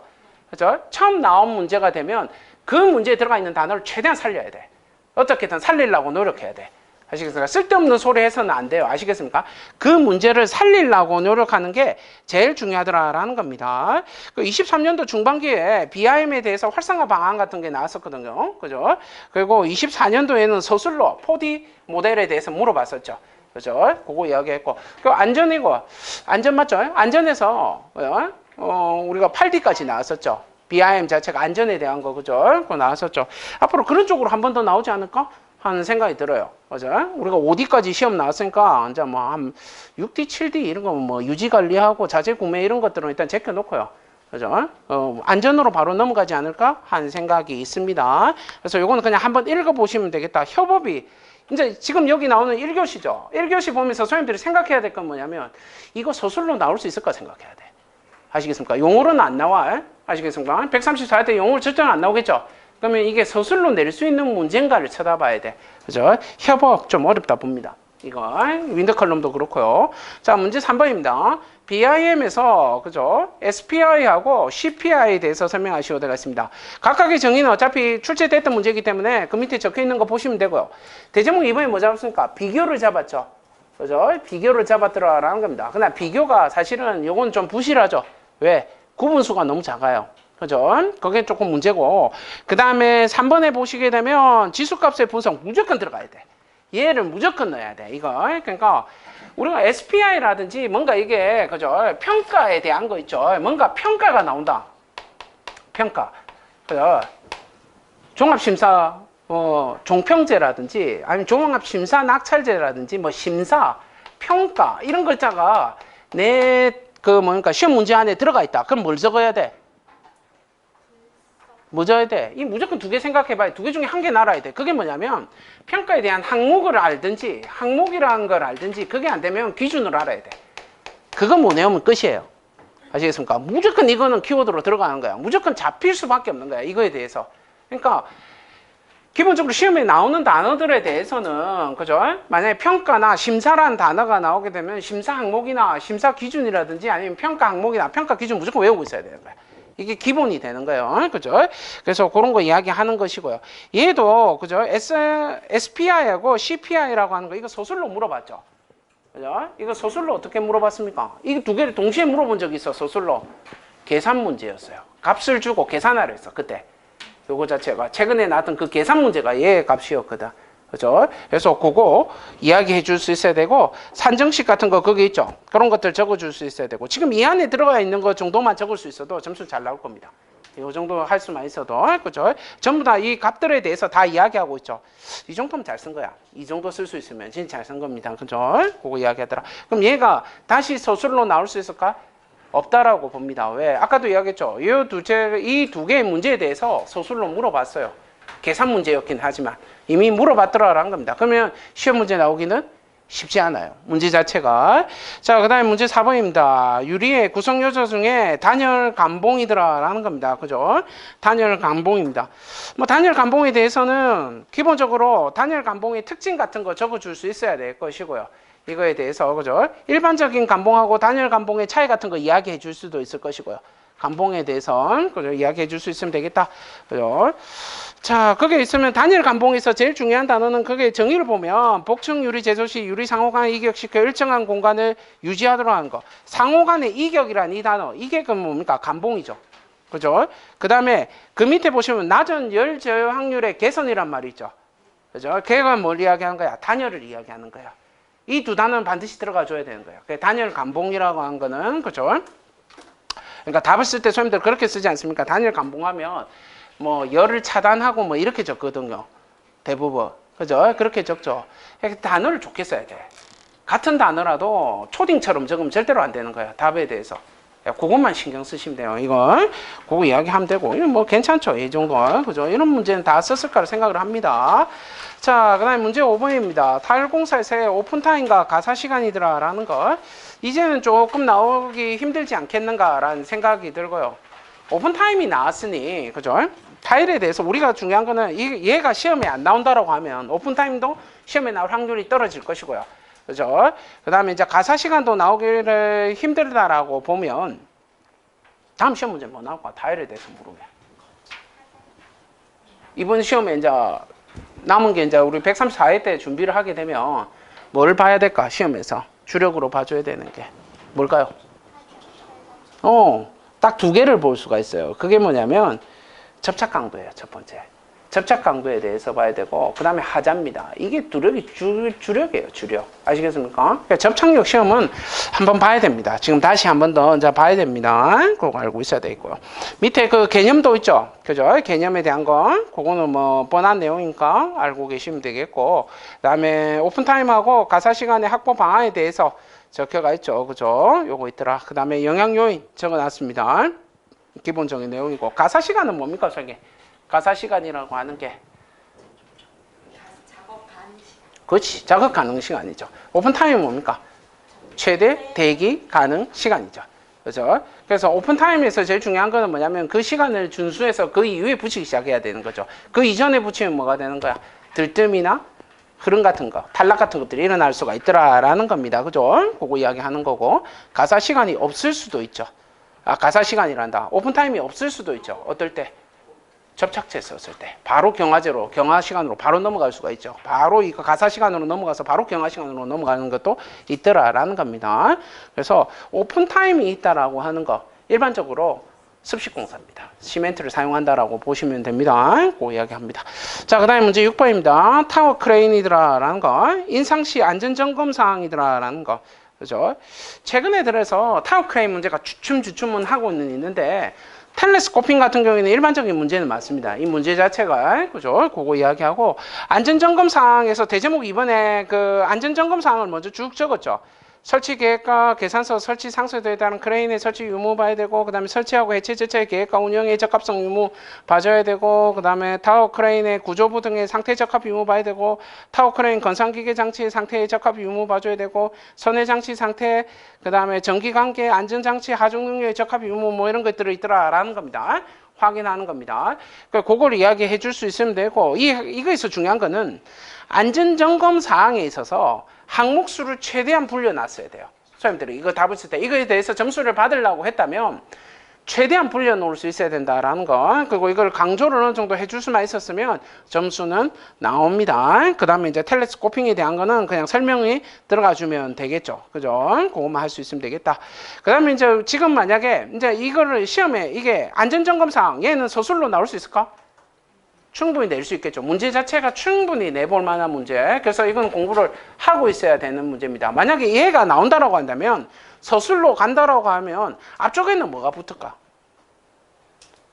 A: 그죠? 처음 나온 문제가 되면 그 문제에 들어가 있는 단어를 최대한 살려야 돼. 어떻게든 살리려고 노력해야 돼. 아시겠습니까? 쓸데없는 소리 해서는 안 돼요. 아시겠습니까? 그 문제를 살리려고 노력하는 게 제일 중요하더라라는 겁니다. 그 23년도 중반기에 BIM에 대해서 활성화 방안 같은 게 나왔었거든요. 그죠? 그리고 24년도에는 서술로 4D 모델에 대해서 물어봤었죠. 그죠? 그거 이야기했고. 그 안전이고, 안전 맞죠? 안전에서, 우리가 8D까지 나왔었죠. BIM 자체가 안전에 대한 거, 그죠? 그거 나왔었죠. 앞으로 그런 쪽으로 한 번 더 나오지 않을까? 하는 생각이 들어요. 그죠? 우리가 5D까지 시험 나왔으니까, 이제 뭐 한 6D, 7D 이런 거 뭐 유지 관리하고 자재 구매 이런 것들은 일단 제껴놓고요. 그죠? 안전으로 바로 넘어가지 않을까? 하는 생각이 있습니다. 그래서 요거는 그냥 한번 읽어보시면 되겠다. 협업이 이제 지금 여기 나오는 1교시죠. 1교시 보면서 선생님들이 생각해야 될 건 뭐냐면 이거 서술로 나올 수 있을까 생각해야 돼. 아시겠습니까? 용어로는 안 나와. 아시겠습니까? 134대 용어로 절대로 안 나오겠죠. 그러면 이게 서술로 낼 수 있는 문제인가를 쳐다봐야 돼. 그죠? 협업 좀 어렵다 봅니다. 이거 윈드 컬럼도 그렇고요. 자, 문제 3번입니다. BIM에서 그죠? SPI하고 CPI에 대해서 설명하시오 되어 있습니다. 각각의 정의는 어차피 출제됐던 문제이기 때문에 그 밑에 적혀 있는 거 보시면 되고요. 대제목 2번에 뭐 잡았습니까? 비교를 잡았죠. 그죠? 비교를 잡았더라라는 겁니다. 그러나 비교가 사실은 요건 좀 부실하죠. 왜? 구분수가 너무 작아요. 그죠? 그게 조금 문제고. 그 다음에 3번에 보시게 되면 지수값의 분석 무조건 들어가야 돼. 얘를 무조건 넣어야 돼. 이거. 그러니까 우리가 SPI라든지 뭔가 이게, 그죠? 평가에 대한 거 있죠. 뭔가 평가가 나온다. 평가. 그죠? 종합심사, 종평제라든지, 아니면 종합심사 낙찰제라든지, 뭐 심사, 평가, 이런 글자가 시험 문제 안에 들어가 있다. 그럼 뭘 적어야 돼? 뭐 적어야 돼? 이 무조건 두 개 생각해봐야 두 개 중에 한 개 알아야 돼. 그게 뭐냐면 평가에 대한 항목을 알든지 항목이라는 걸 알든지 그게 안 되면 기준을 알아야 돼. 그거 못 외우면 끝이에요. 아시겠습니까? 무조건 이거는 키워드로 들어가는 거야. 무조건 잡힐 수밖에 없는 거야. 이거에 대해서. 그러니까 기본적으로 시험에 나오는 단어들에 대해서는 그죠? 만약에 평가나 심사라는 단어가 나오게 되면 심사 항목이나 심사 기준이라든지 아니면 평가 항목이나 평가 기준 무조건 외우고 있어야 되는 거야. 이게 기본이 되는 거예요. 그죠? 그래서 그런 거 이야기하는 것이고요. 얘도, 그죠? SPI하고 CPI라고 하는 거, 이거 서술로 물어봤죠. 그죠? 이거 서술로 어떻게 물어봤습니까? 이 두 개를 동시에 물어본 적이 있어, 서술로. 계산 문제였어요. 값을 주고 계산하려 했어, 그때. 요거 자체가. 최근에 나왔던 그 계산 문제가 얘 값이었거든. 그죠? 그래서 그거 이야기해 줄 수 있어야 되고, 산정식 같은 거 거기 있죠? 그런 것들 적어 줄 수 있어야 되고, 지금 이 안에 들어가 있는 것 정도만 적을 수 있어도 점수 잘 나올 겁니다. 이 정도 할 수만 있어도, 그죠? 전부 다 이 값들에 대해서 다 이야기하고 있죠. 이 정도면 잘 쓴 거야. 이 정도 쓸 수 있으면 진짜 잘 쓴 겁니다. 그죠? 그거 이야기하더라. 그럼 얘가 다시 서술로 나올 수 있을까? 없다라고 봅니다. 왜? 아까도 이야기했죠. 이 두 개의 문제에 대해서 서술로 물어봤어요. 계산 문제였긴 하지만 이미 물어봤더라라는 겁니다. 그러면 시험 문제 나오기는 쉽지 않아요. 문제 자체가. 자, 그 다음에 문제 4번입니다. 유리의 구성 요소 중에 단열 감봉이더라라는 겁니다. 그죠? 단열 감봉입니다. 뭐 단열 감봉에 대해서는 기본적으로 단열 감봉의 특징 같은 거 적어줄 수 있어야 될 것이고요. 이거에 대해서, 그죠? 일반적인 감봉하고 단열 감봉의 차이 같은 거 이야기해 줄 수도 있을 것이고요. 감봉에 대해서, 그죠? 이야기해 줄 수 있으면 되겠다. 그죠? 자, 그게 있으면 단일 감봉에서 제일 중요한 단어는 그게 정의를 보면 복층 유리 제조 시 유리 상호 간의 이격시켜 일정한 공간을 유지하도록 하는 거. 상호 간의 이격이라는 이 단어, 이게 그 뭡니까? 감봉이죠. 그죠? 그 다음에 그 밑에 보시면 낮은 열 제어 확률의 개선이란 말이 있죠. 그죠? 걔가 뭘 이야기하는 거야? 단열을 이야기하는 거야. 이 두 단어는 반드시 들어가 줘야 되는 거예요. 단열 감봉이라고 하는 거는, 그죠? 그러니까 답을 쓸 때 선생님들 그렇게 쓰지 않습니까? 단열 감봉하면 뭐 열을 차단하고 뭐 이렇게 적거든요. 대부분. 그죠? 그렇게 적죠. 단어를 좋게 써야 돼. 같은 단어라도 초딩처럼 적으면 절대로 안 되는 거야. 답에 대해서. 그것만 신경 쓰시면 돼요. 이거 그거 이야기하면 되고 이거 뭐 괜찮죠. 이 정도. 그죠? 이런 문제는 다 썼을 거라 생각을 합니다. 자, 그 다음에 문제 5번입니다. 타일공사에서의 오픈타임과 가사시간이더라 라는 거. 이제는 조금 나오기 힘들지 않겠는가라는 생각이 들고요. 오픈타임이 나왔으니, 그죠? 타일에 대해서 우리가 중요한 거는 얘가 시험에 안 나온다라고 하면 오픈타임도 시험에 나올 확률이 떨어질 것이고요. 그죠? 그 다음에 이제 가사시간도 나오기를 힘들다라고 보면 다음 시험 문제 뭐 나올까? 타일에 대해서 물으면. 이번 시험에 이제 남은 게 이제 우리 134회 때 준비를 하게 되면 뭘 봐야 될까? 시험에서. 주력으로 봐줘야 되는 게. 뭘까요? 딱 두 개를 볼 수가 있어요. 그게 뭐냐면 접착 강도예요. 첫 번째. 접착 강도에 대해서 봐야 되고 그 다음에 하자입니다. 이게 주력이에요. 주력. 아시겠습니까? 그러니까 접착력 시험은 한번 봐야 됩니다. 지금 다시 한 번 더 이제 봐야 됩니다. 그거 알고 있어야 되고요. 밑에 그 개념도 있죠. 그죠? 개념에 대한 거. 그거는 뭐 뻔한 내용이니까 알고 계시면 되겠고 그 다음에 오픈타임하고 가사시간의 확보 방안에 대해서 적혀가 있죠. 그죠? 요거 있더라. 그 다음에 영향 요인 적어놨습니다. 기본적인 내용이고 가사시간은 뭡니까? 저게 가사시간이라고 하는 게
B: 작업 가능 시간.
A: 그렇지. 작업 가능 시간이죠. 오픈타임은 뭡니까? 최대 대기 가능 시간이죠. 그죠? 그래서 오픈타임에서 제일 중요한 거는 뭐냐면 그 시간을 준수해서 그 이후에 붙이기 시작해야 되는 거죠. 그 이전에 붙이면 뭐가 되는 거야? 들뜸이나 흐름 같은 거, 탈락 같은 것들이 일어날 수가 있더라라는 겁니다. 그죠? 그거 이야기하는 거고 가사 시간이 없을 수도 있죠. 가사 시간이란다. 오픈타임이 없을 수도 있죠. 어떨 때? 접착제 썼을 때 바로 경화제로 경화 시간으로 바로 넘어갈 수가 있죠. 바로 이 가사 시간으로 넘어가서 바로 경화 시간으로 넘어가는 것도 있더라라는 겁니다. 그래서 오픈 타임이 있다라고 하는 거 일반적으로 습식공사입니다. 시멘트를 사용한다라고 보시면 됩니다. 그 이야기합니다. 자, 그 다음에 문제 6번입니다. 타워 크레인이더라라는 거, 인상시 안전점검 사항이더라라는 거. 그죠? 최근에 들어서 타워 크레인 문제가 주춤주춤은 하고 있는데, 텔레스코핑 같은 경우에는 일반적인 문제는 맞습니다. 이 문제 자체가, 그죠? 그거 이야기하고, 안전점검 사항에서 대제목 이번에 그 안전점검 사항을 먼저 쭉 적었죠. 설치 계획과 계산서 설치 상세도에 따른 크레인의 설치 유무 봐야 되고, 그 다음에 설치하고 해체 절차의 계획과 운영의 적합성 유무 봐줘야 되고, 그 다음에 타워 크레인의 구조부 등의 상태 적합 유무 봐야 되고, 타워 크레인 건상기계 장치의 상태의 적합 유무 봐줘야 되고, 선해 장치 상태, 그 다음에 전기관계 안전장치 하중 능력의 적합 유무 뭐 이런 것들이 있더라라는 겁니다. 확인하는 겁니다. 그걸 이야기해 줄 수 있으면 되고, 이거에서 중요한 거는 안전점검 사항에 있어서 항목수를 최대한 불려놨어야 돼요. 선생님들이 이거 답을 쓸 때 이거에 대해서 점수를 받으려고 했다면 최대한 불려놓을 수 있어야 된다라는 거. 그리고 이걸 강조를 어느 정도 해줄 수만 있었으면 점수는 나옵니다. 그 다음에 이제 텔레스코핑에 대한 거는 그냥 설명이 들어가 주면 되겠죠. 그죠? 그것만 할 수 있으면 되겠다. 그 다음에 이제 지금 만약에 이제 이거를 시험에 이게 안전점검사항 얘는 서술로 나올 수 있을까? 충분히 낼 수 있겠죠. 문제 자체가 충분히 내볼 만한 문제. 그래서 이건 공부를 하고 있어야 되는 문제입니다. 만약에 얘가 나온다라고 한다면 서술로 간다라고 하면 앞쪽에는 뭐가 붙을까?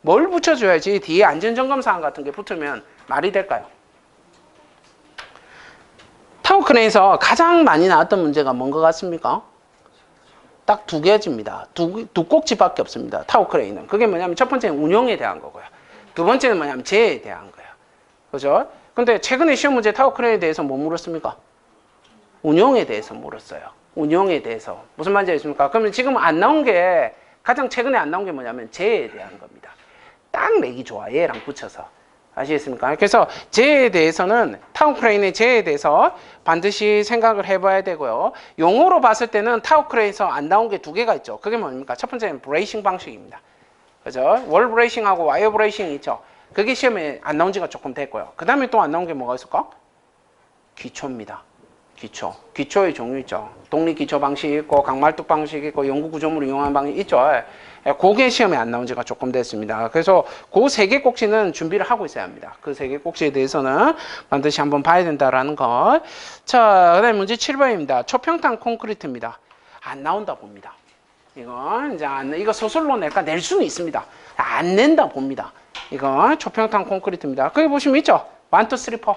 A: 뭘 붙여줘야지 뒤에 안전점검사항 같은 게 붙으면 말이 될까요? 타워 크레인에서 가장 많이 나왔던 문제가 뭔 것 같습니까? 딱 두 가지입니다. 두 꼭지밖에 없습니다. 타워 크레인은. 그게 뭐냐면 첫 번째는 운용에 대한 거고요. 두 번째는 뭐냐면 재해에 대한 거예요. 그죠? 근데 최근에 시험 문제 타워 크레인에 대해서 뭐 물었습니까? 운용에 대해서 물었어요. 운용에 대해서. 무슨 말인지 아십니까? 그러면 지금 안 나온 게, 가장 최근에 안 나온 게 뭐냐면 재해에 대한 겁니다. 딱 내기 좋아. 얘랑 붙여서. 아시겠습니까? 그래서 재해에 대해서는, 타워 크레인의 재해에 대해서 반드시 생각을 해봐야 되고요. 용어로 봤을 때는 타워 크레인에서 안 나온 게 두 개가 있죠. 그게 뭡니까? 첫 번째는 브레이싱 방식입니다. 그죠? 월 브레이싱하고 와이어 브레이싱이 있죠. 그게 시험에 안 나온 지가 조금 됐고요. 그 다음에 또 안 나온 게 뭐가 있을까? 기초입니다. 기초. 기초의 종류 있죠. 독립기초 방식이 있고, 강말뚝 방식이 있고, 연구구조물을 이용한 방식이 있죠. 그게 시험에 안 나온 지가 조금 됐습니다. 그래서 그 세 개 꼭지는 준비를 하고 있어야 합니다. 그 세 개 꼭지에 대해서는 반드시 한번 봐야 된다라는 것. 자, 그 다음에 문제 7번입니다. 초평탄 콘크리트입니다. 안 나온다 봅니다. 이거 서술로 낼 수는 있습니다. 안 낸다 봅니다. 이거 초평탄 콘크리트입니다. 거기 보시면 있죠? 1, 2, 3, 4.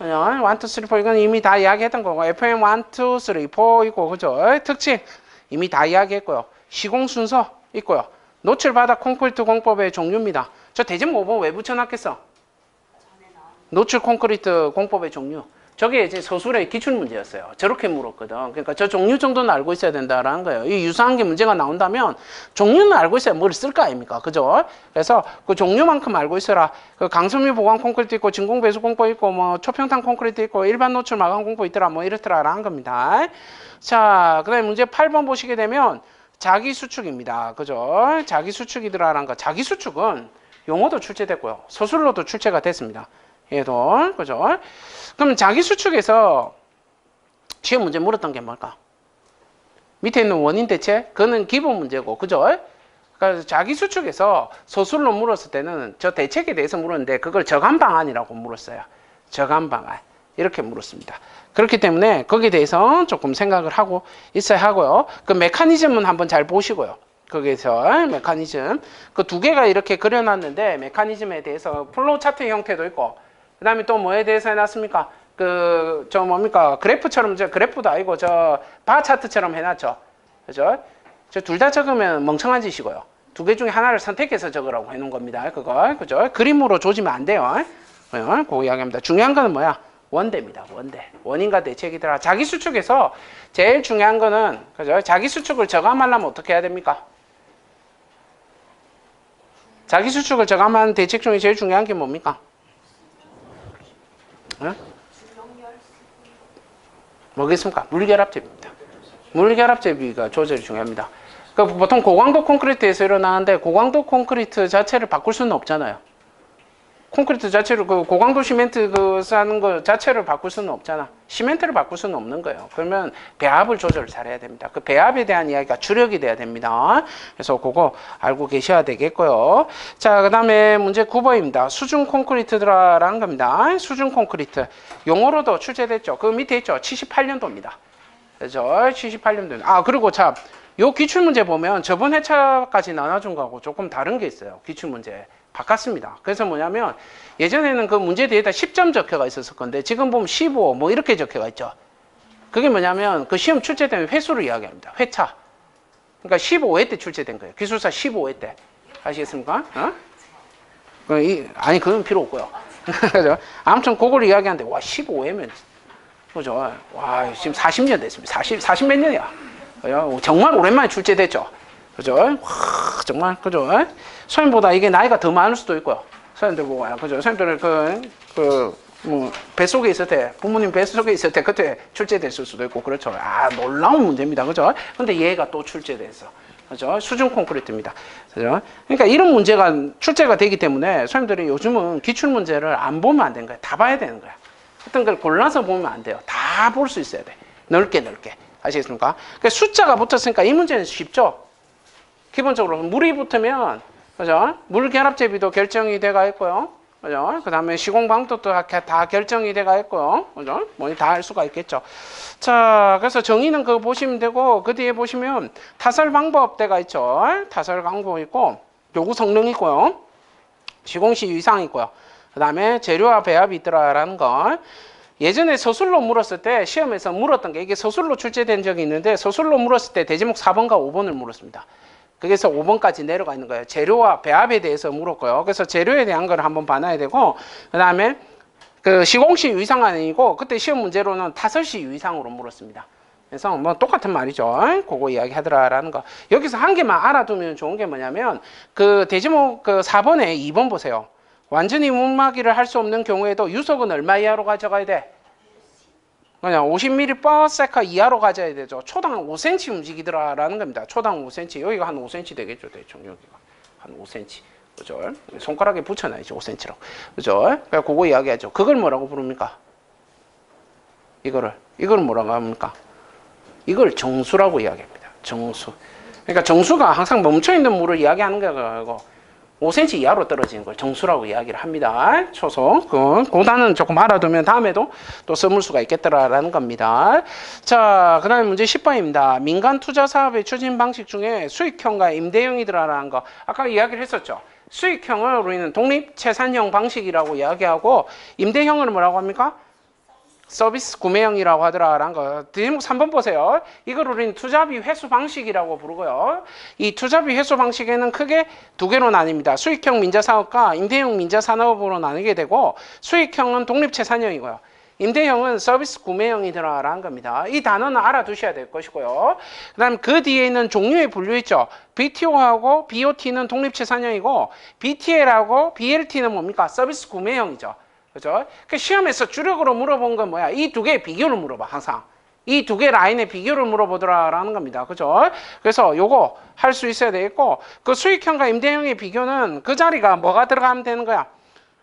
A: 1, 2, 3, 4 이건 이미 다 이야기했던 거고, FM 1, 2, 3, 4 있고, 그죠? 특징 이미 다 이야기했고요. 시공 순서 있고요. 노출 바닥 콘크리트 공법의 종류입니다. 저 대제목 5번 왜 붙여놨겠어? 노출 콘크리트 공법의 종류. 저게 이제 서술의 기출 문제였어요. 저렇게 물었거든. 그러니까 저 종류 정도는 알고 있어야 된다라는 거예요. 이 유사한 게 문제가 나온다면 종류는 알고 있어야 뭘 쓸 거 아닙니까? 그죠? 그래서 그 종류만큼 알고 있어라. 그 강섬유 보강 콘크리트 있고, 진공 배수 공법 있고, 뭐 초평탄 콘크리트 있고, 일반 노출 마감 공법 있더라. 뭐 이렇더라라는 겁니다. 자, 그다음에 문제 8번 보시게 되면 자기 수축입니다. 그죠? 자기 수축이더라라는 거. 자기 수축은 용어도 출제됐고요. 서술로도 출제가 됐습니다. 얘도. 그죠? 그럼 자기 수축에서 시험 문제 물었던 게 뭘까? 밑에 있는 원인 대체? 그거는 기본 문제고, 그죠? 그래서 자기 수축에서 서술로 물었을 때는 저 대책에 대해서 물었는데 그걸 저감 방안이라고 물었어요. 저감 방안. 이렇게 물었습니다. 그렇기 때문에 거기에 대해서 조금 생각을 하고 있어야 하고요. 그 메커니즘은 한번 잘 보시고요. 거기에서 메커니즘. 그 두 개가 이렇게 그려놨는데 메커니즘에 대해서 플로우 차트 형태도 있고, 그 다음에 또 뭐에 대해서 해놨습니까? 그래프처럼, 그래프도 아니고, 바 차트처럼 해놨죠. 그죠? 저 둘 다 적으면 멍청한 짓이고요. 두 개 중에 하나를 선택해서 적으라고 해놓은 겁니다. 그죠? 그림으로 조지면 안 돼요. 그거 이야기합니다. 중요한 거는 뭐야? 원대입니다. 원대. 원인과 대책이더라. 자기 수축에서 제일 중요한 거는, 그죠? 자기 수축을 저감하려면 어떻게 해야 됩니까? 자기 수축을 저감하는 대책 중에 제일 중요한 게 뭡니까? 뭐겠습니까? 물결합제비입니다. 물결합제비가 조절이 중요합니다. 그러니까 보통 고강도 콘크리트에서 일어나는데 고강도 콘크리트 자체를 바꿀 수는 없잖아요. 콘크리트 자체를 그 고강도 시멘트 그 싸는 거 자체를 바꿀 수는 없잖아. 시멘트를 바꿀 수는 없는 거예요. 그러면 배합을 조절을 잘해야 됩니다. 그 배합에 대한 이야기가 주력이 돼야 됩니다. 그래서 그거 알고 계셔야 되겠고요. 자, 그다음에 문제 9번입니다. 수중 콘크리트라는 겁니다. 수중 콘크리트 용어로도 출제됐죠. 그 밑에 있죠. 78년도입니다. 그죠? 78년도. 아, 그리고 자, 요 기출 문제 보면 저번 회차까지 나눠준 거하고 조금 다른 게 있어요. 기출 문제. 바꿨습니다. 그래서 뭐냐면 예전에는 그 문제 뒤에다 10점 적혀가 있었을 건데 지금 보면 15 뭐 이렇게 적혀가 있죠. 그게 뭐냐면 그 시험 출제된 횟수를 이야기합니다. 회차. 그러니까 15회 때 출제된 거예요. 기술사 15회 때. 아시겠습니까? 어? 아니 그건 필요 없고요. 그죠? 아무튼 그걸 이야기하는데 와 15회면 그죠? 와 지금 40년 됐습니다. 40 몇 년이야. 그죠? 정말 오랜만에 출제됐죠. 그죠? 와, 정말 그죠? 선생님보다 이게 나이가 더 많을 수도 있고요. 선생님들 보고 그죠? 선생님들은 뭐 뱃속에 있을 때 부모님 뱃속에 있을 때 그때 출제됐을 수도 있고 그렇죠. 아 놀라운 문제입니다. 그죠? 근데 얘가 또 출제됐어. 그죠? 수중 콘크리트입니다. 그죠? 그러니까 이런 문제가 출제가 되기 때문에 선생님들이 요즘은 기출 문제를 안 보면 안 되는 거야. 다 봐야 되는 거야. 어떤 걸 골라서 보면 안 돼요. 다 볼 수 있어야 돼. 넓게. 아시겠습니까? 그러니까 숫자가 붙었으니까 이 문제는 쉽죠. 기본적으로 물이 붙으면 그죠? 물 결합 제비도 결정이 돼가 있고요. 그죠? 그다음에 시공 방법도 다 결정이 돼가 있고요. 그죠? 뭐 다 알 수가 있겠죠. 자, 그래서 정의는 그거 보시면 되고 그 뒤에 보시면 타설 방법대가 있죠. 타설 방법 있고 요구 성능 있고요. 시공 시 위상 있고요. 그다음에 재료와 배합이 있더라라는 거. 예전에 서술로 물었을 때 시험에서 물었던 게 이게 서술로 출제된 적이 있는데 서술로 물었을 때 대지목 4번과 5번을 물었습니다. 그래서 5번까지 내려가 있는 거예요. 재료와 배합에 대해서 물었고요. 그래서 재료에 대한 걸 한번 봐놔야 되고 그 다음에 그 시공시 유의사항 아니고 그때 시험 문제로는 타설시 유의사항으로 물었습니다. 그래서 뭐 똑같은 말이죠. 그거 이야기 하더라라는 거. 여기서 한 개만 알아두면 좋은 게 뭐냐면 그 대지목 그 4번에 2번 보세요. 완전히 문막이를 할 수 없는 경우에도 유속은 얼마 이하로 가져가야 돼? 그냥 50ml/s 이하로 가져야 되죠. 초당 5cm 움직이더라라는 겁니다. 초당 5cm. 여기가 한 5cm 되겠죠. 대충 여기가 한 5cm. 그죠? 손가락에 붙여놔야지 5cm라고. 그죠? 그러니까 그거 이야기하죠. 그걸 뭐라고 부릅니까? 이걸 뭐라고 합니까? 이걸 정수라고 이야기합니다. 정수. 그러니까 정수가 항상 멈춰 있는 물을 이야기하는 거고 5cm 이하로 떨어지는 걸 정수라고 이야기를 합니다. 초속. 그 단어는 조금 알아두면 다음에도 또 써볼 수가 있겠더라라는 겁니다. 자, 그 다음에 문제 10번입니다. 민간 투자 사업의 추진 방식 중에 수익형과 임대형이더라라는 거. 아까 이야기를 했었죠. 수익형을 우리는 독립채산형 방식이라고 이야기하고 임대형을 뭐라고 합니까? 서비스 구매형이라고 하더라라는 거. 대목 3번 보세요. 이걸 우리는 투자비 회수 방식이라고 부르고요. 이 투자비 회수 방식에는 크게 두 개로 나뉩니다. 수익형 민자사업과 임대형 민자산업으로 나뉘게 되고 수익형은 독립채산형이고요. 임대형은 서비스 구매형이더라라는 겁니다. 이 단어는 알아두셔야 될 것이고요. 그 다음 그 뒤에 있는 종류의 분류 있죠. BTO하고 BOT는 독립채산형이고 BTL하고 BLT는 뭡니까? 서비스 구매형이죠. 그죠? 그 시험에서 주력으로 물어본 건 뭐야? 이 두 개의 비교를 물어봐, 항상. 이 두 개 라인의 비교를 물어보더라라는 겁니다. 그죠? 그래서 요거 할 수 있어야 되겠고, 그 수익형과 임대형의 비교는 그 자리가 뭐가 들어가면 되는 거야?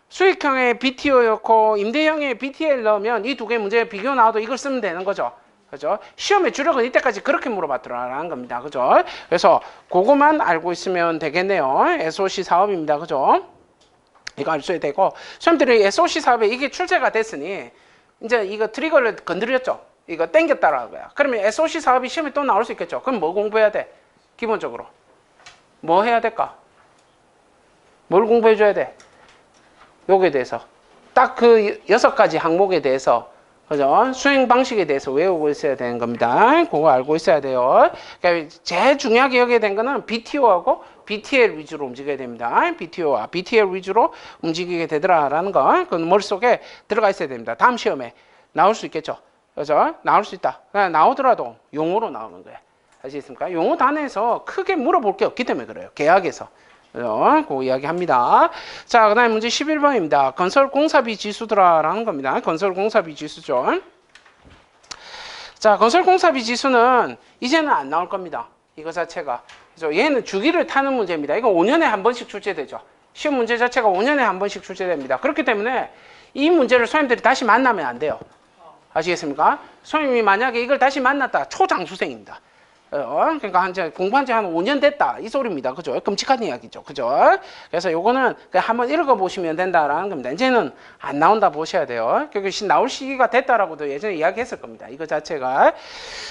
A: 수익형의 BTO였고, 임대형의 BTL 넣으면 이 두 개 문제 비교 나와도 이걸 쓰면 되는 거죠. 그죠? 시험의 주력은 이때까지 그렇게 물어봤더라라는 겁니다. 그죠? 그래서 그거만 알고 있으면 되겠네요. SOC 사업입니다. 그죠? 이거 알 수 되고, 시험들이 SOC 사업에 이게 출제가 됐으니, 이제 이거 트리거를 건드렸죠? 이거 땡겼다라는 거야. 그러면 SOC 사업이 시험에 또 나올 수 있겠죠? 그럼 뭐 공부해야 돼? 기본적으로. 뭐 해야 될까? 뭘 공부해줘야 돼? 요거에 대해서. 딱 그 6가지 항목에 대해서, 그죠? 수행 방식에 대해서 외우고 있어야 되는 겁니다. 그거 알고 있어야 돼요. 그러니까 제일 중요하게 여기에 된 거는 BTO하고 BTL 위주로 움직여야 됩니다. BTO와 BTL 위주로 움직이게 되더라라는 거. 그건 머릿속에 들어가 있어야 됩니다. 다음 시험에 나올 수 있겠죠. 그죠? 나올 수 있다. 나오더라도 용어로 나오는 거예요. 아시겠습니까? 용어 단에서 크게 물어볼 게 없기 때문에 그래요. 계약에서. 그 이야기 합니다. 자, 그 다음에 문제 11번입니다. 건설 공사비 지수더라라는 겁니다. 건설 공사비 지수죠. 자, 건설 공사비 지수는 이제는 안 나올 겁니다. 이거 자체가. 그래서 얘는 주기를 타는 문제입니다. 이거 5년에 한 번씩 출제되죠. 시험 문제 자체가 5년에 한 번씩 출제됩니다. 그렇기 때문에 이 문제를 선생님들이 다시 만나면 안 돼요. 아시겠습니까? 선생님이 만약에 이걸 다시 만났다. 초장수생입니다. 그러니까 이제 공부한 지 한 5년 됐다. 이 소리입니다. 그죠? 끔찍한 이야기죠. 그죠? 그래서 요거는 그냥 한번 읽어보시면 된다라는 겁니다. 이제는 안 나온다 보셔야 돼요. 나올 시기가 됐다라고도 예전에 이야기했을 겁니다. 이거 자체가.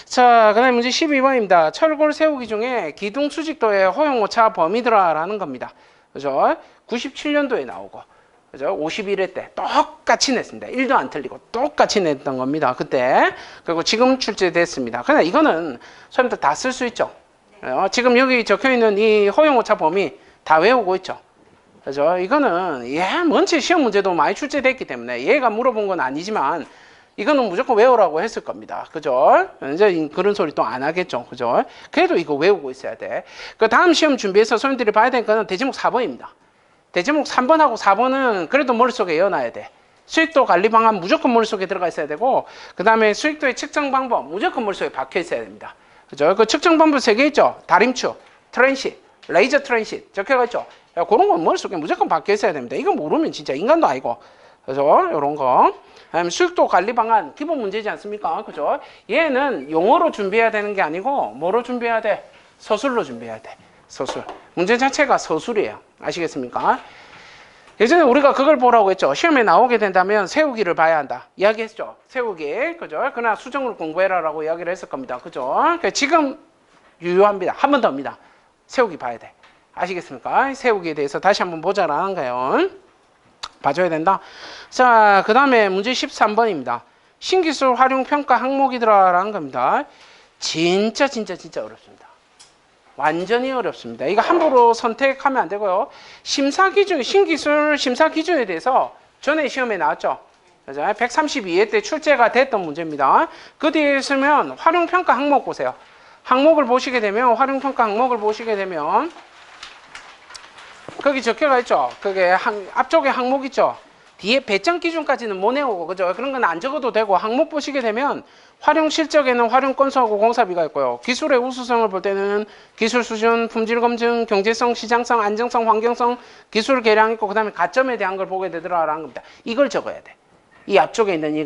A: 자, 그 다음에 문제 12번입니다. 철골 세우기 중에 기둥 수직도의 허용오차 범위들아라는 겁니다. 그죠? 97년도에 나오고. 그죠? 51회 때 똑같이 냈습니다. 1도 안 틀리고 똑같이 냈던 겁니다. 그때. 그리고 지금 출제됐습니다. 그냥 이거는 선생님들 다 쓸 수 있죠. 지금 여기 적혀 있는 이 허용오차 범위 다 외우고 있죠. 그죠? 이거는 먼저 시험 문제도 많이 출제됐기 때문에 얘가 물어본 건 아니지만 이거는 무조건 외우라고 했을 겁니다. 그죠? 이제 그런 소리 또 안 하겠죠. 그죠? 그래도 이거 외우고 있어야 돼. 그 다음 시험 준비해서 선생님들이 봐야 될 거는 대제목 4번입니다. 대제목 3번하고 4번은 그래도 머릿속에 외워놔야 돼. 수익도 관리 방안 무조건 머릿속에 들어가 있어야 되고, 그 다음에 수익도의 측정 방법 무조건 머릿속에 박혀 있어야 됩니다. 그죠? 그 측정 방법 3개 있죠? 다림축, 트랜sit, 레이저 트랜sit 적혀가 있죠? 그런 건 머릿속에 무조건 박혀 있어야 됩니다. 이거 모르면 진짜 인간도 아니고. 그죠? 요런 거. 수익도 관리 방안 기본 문제지 않습니까? 그죠? 얘는 용어로 준비해야 되는 게 아니고, 뭐로 준비해야 돼? 서술로 준비해야 돼. 서술. 문제 자체가 서술이에요. 아시겠습니까? 예전에 우리가 그걸 보라고 했죠. 시험에 나오게 된다면 세우기를 봐야 한다. 이야기했죠. 세우기. 그죠? 그러나 수정을 공부해라라고 이야기를 했을 겁니다. 그죠? 그러니까 지금 유효합니다. 한 번 더 합니다. 세우기 봐야 돼. 아시겠습니까? 세우기에 대해서 다시 한번 보자라는 거예요. 봐줘야 된다. 자, 그 다음에 문제 13번입니다. 신기술 활용 평가 항목이더라라는 겁니다. 진짜 어렵습니다. 완전히 어렵습니다. 이거 함부로 선택하면 안 되고요. 심사 기준, 신기술 심사 기준에 대해서 전에 시험에 나왔죠. 132회 때 출제가 됐던 문제입니다. 그 뒤에 있으면 활용평가 항목 보세요. 항목을 보시게 되면, 활용평가 항목을 보시게 되면, 거기 적혀가 있죠. 그게 앞쪽에 항목 있죠. 뒤에 배점 기준까지는 못 내오고, 그죠? 그런 건 안 적어도 되고, 항목 보시게 되면, 활용 실적에는 활용 건수하고 공사비가 있고요. 기술의 우수성을 볼 때는 기술 수준, 품질 검증, 경제성, 시장성, 안정성, 환경성, 기술 계량 있고, 그 다음에 가점에 대한 걸 보게 되더라라는 겁니다. 이걸 적어야 돼. 이 앞쪽에 있는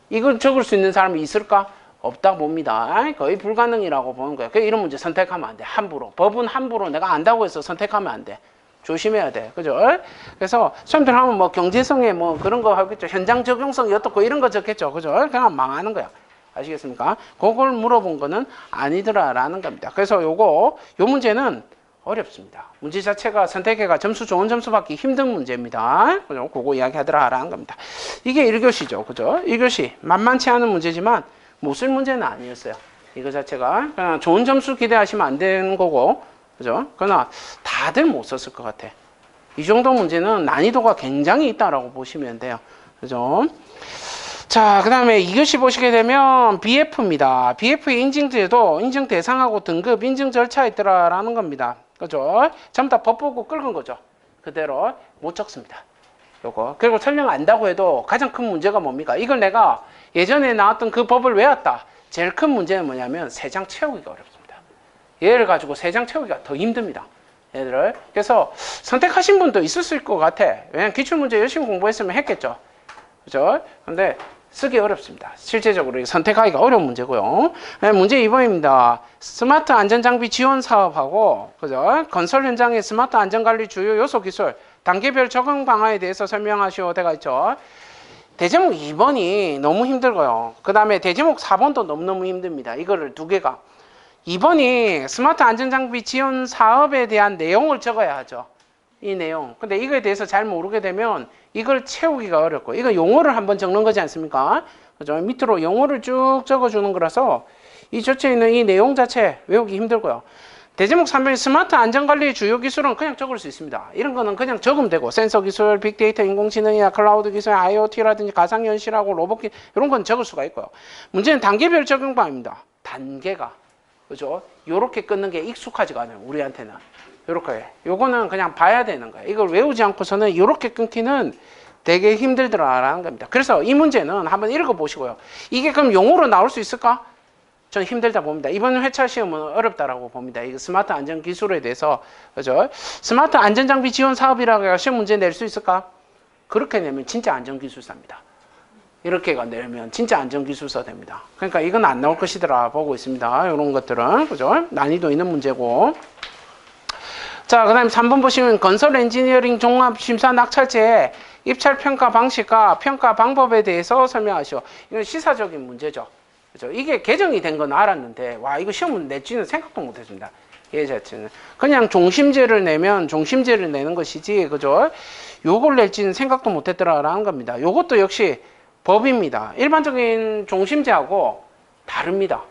A: 이걸 적을 수 있는 사람이 있을까? 없다 봅니다. 거의 불가능이라고 보는 거예요. 이런 문제 선택하면 안 돼. 함부로. 법은 함부로 내가 안다고 해서 선택하면 안 돼. 조심해야 돼. 그죠? 그래서 선생님들 하면 뭐 경제성에 뭐 그런 거 하겠죠. 현장 적용성이 어떻고 이런 거 적겠죠. 그죠? 그냥 망하는 거야. 아시겠습니까? 그걸 물어본 거는 아니더라라는 겁니다. 그래서 요 문제는 어렵습니다. 문제 자체가 선택해가 점수 좋은 점수 받기 힘든 문제입니다. 그죠? 그거 이야기하더라라는 겁니다. 이게 1교시죠. 그죠? 1교시 만만치 않은 문제지만 못 쓸 문제는 아니었어요. 이거 자체가 그냥 좋은 점수 기대하시면 안 되는 거고, 그죠? 그러나 다들 못 썼을 것 같아. 이 정도 문제는 난이도가 굉장히 있다라고 보시면 돼요. 그죠? 자, 그 다음에 2교시 보시게 되면 BF입니다. BF의 인증제도 인증 대상하고 등급, 인증 절차에 있더라라는 겁니다. 그죠? 전부 다 법 보고 긁은 거죠. 그대로 못 적습니다. 요거. 그리고 설명 안다고 해도 가장 큰 문제가 뭡니까? 이걸 내가 예전에 나왔던 그 법을 외웠다. 제일 큰 문제는 뭐냐면 3장 채우기가 어렵습니다. 얘를 가지고 3장 채우기가 더 힘듭니다. 얘들을. 그래서 선택하신 분도 있을 수 있을 것 같아. 왜냐면 기출문제 열심히 공부했으면 했겠죠. 그죠? 근데 쓰기 어렵습니다. 실제적으로 선택하기가 어려운 문제고요. 문제 2번입니다. 스마트 안전장비 지원 사업하고, 그죠? 건설 현장의 스마트 안전관리 주요 요소 기술, 단계별 적응 방안에 대해서 설명하시오. 되가 있죠. 대제목 2번이 너무 힘들고요. 그 다음에 대제목 4번도 너무너무 힘듭니다. 이거를 2개가. 2번이 스마트 안전장비 지원 사업에 대한 내용을 적어야 하죠. 이 내용. 근데 이거에 대해서 잘 모르게 되면 이걸 채우기가 어렵고, 이거 용어를 한번 적는 거지 않습니까? 그죠? 밑으로 용어를 쭉 적어주는 거라서 이 저체에 있는 이 내용 자체 외우기 힘들고요. 대제목 3번의 스마트 안전관리의 주요 기술은 그냥 적을 수 있습니다. 이런 거는 그냥 적으면 되고, 센서 기술, 빅데이터, 인공지능이나 클라우드 기술, IoT라든지 가상현실하고 로봇 기술, 이런 건 적을 수가 있고요. 문제는 단계별 적용방입니다. 단계가. 그죠? 요렇게 끊는 게 익숙하지가 않아요. 우리한테는. 요렇게. 요거는 그냥 봐야 되는 거예요. 이걸 외우지 않고서는 요렇게 끊기는 되게 힘들더라라는 겁니다. 그래서 이 문제는 한번 읽어보시고요. 이게 그럼 용어로 나올 수 있을까? 저는 힘들다 봅니다. 이번 회차 시험은 어렵다라고 봅니다. 이거 스마트 안전 기술에 대해서, 그죠? 스마트 안전장비 지원 사업이라고 해서 시험 문제 낼 수 있을까? 그렇게 내면 진짜 안전기술사입니다. 이렇게가 내면 진짜 안전기술사 됩니다. 그러니까 이건 안 나올 것이더라 보고 있습니다. 이런 것들은, 그죠? 난이도 있는 문제고. 자, 그 다음에 3번 보시면 건설 엔지니어링 종합심사 낙찰제 입찰 평가 방식과 평가 방법에 대해서 설명하시오. 이건 시사적인 문제죠. 그죠? 이게 개정이 된 건 알았는데, 와, 이거 시험 낼지는 생각도 못 했습니다. 얘 자체는. 그냥 종심제를 내면 종심제를 내는 것이지, 그죠? 요걸 낼지는 생각도 못 했더라라는 겁니다. 요것도 역시 법입니다. 일반적인 종심제하고 다릅니다.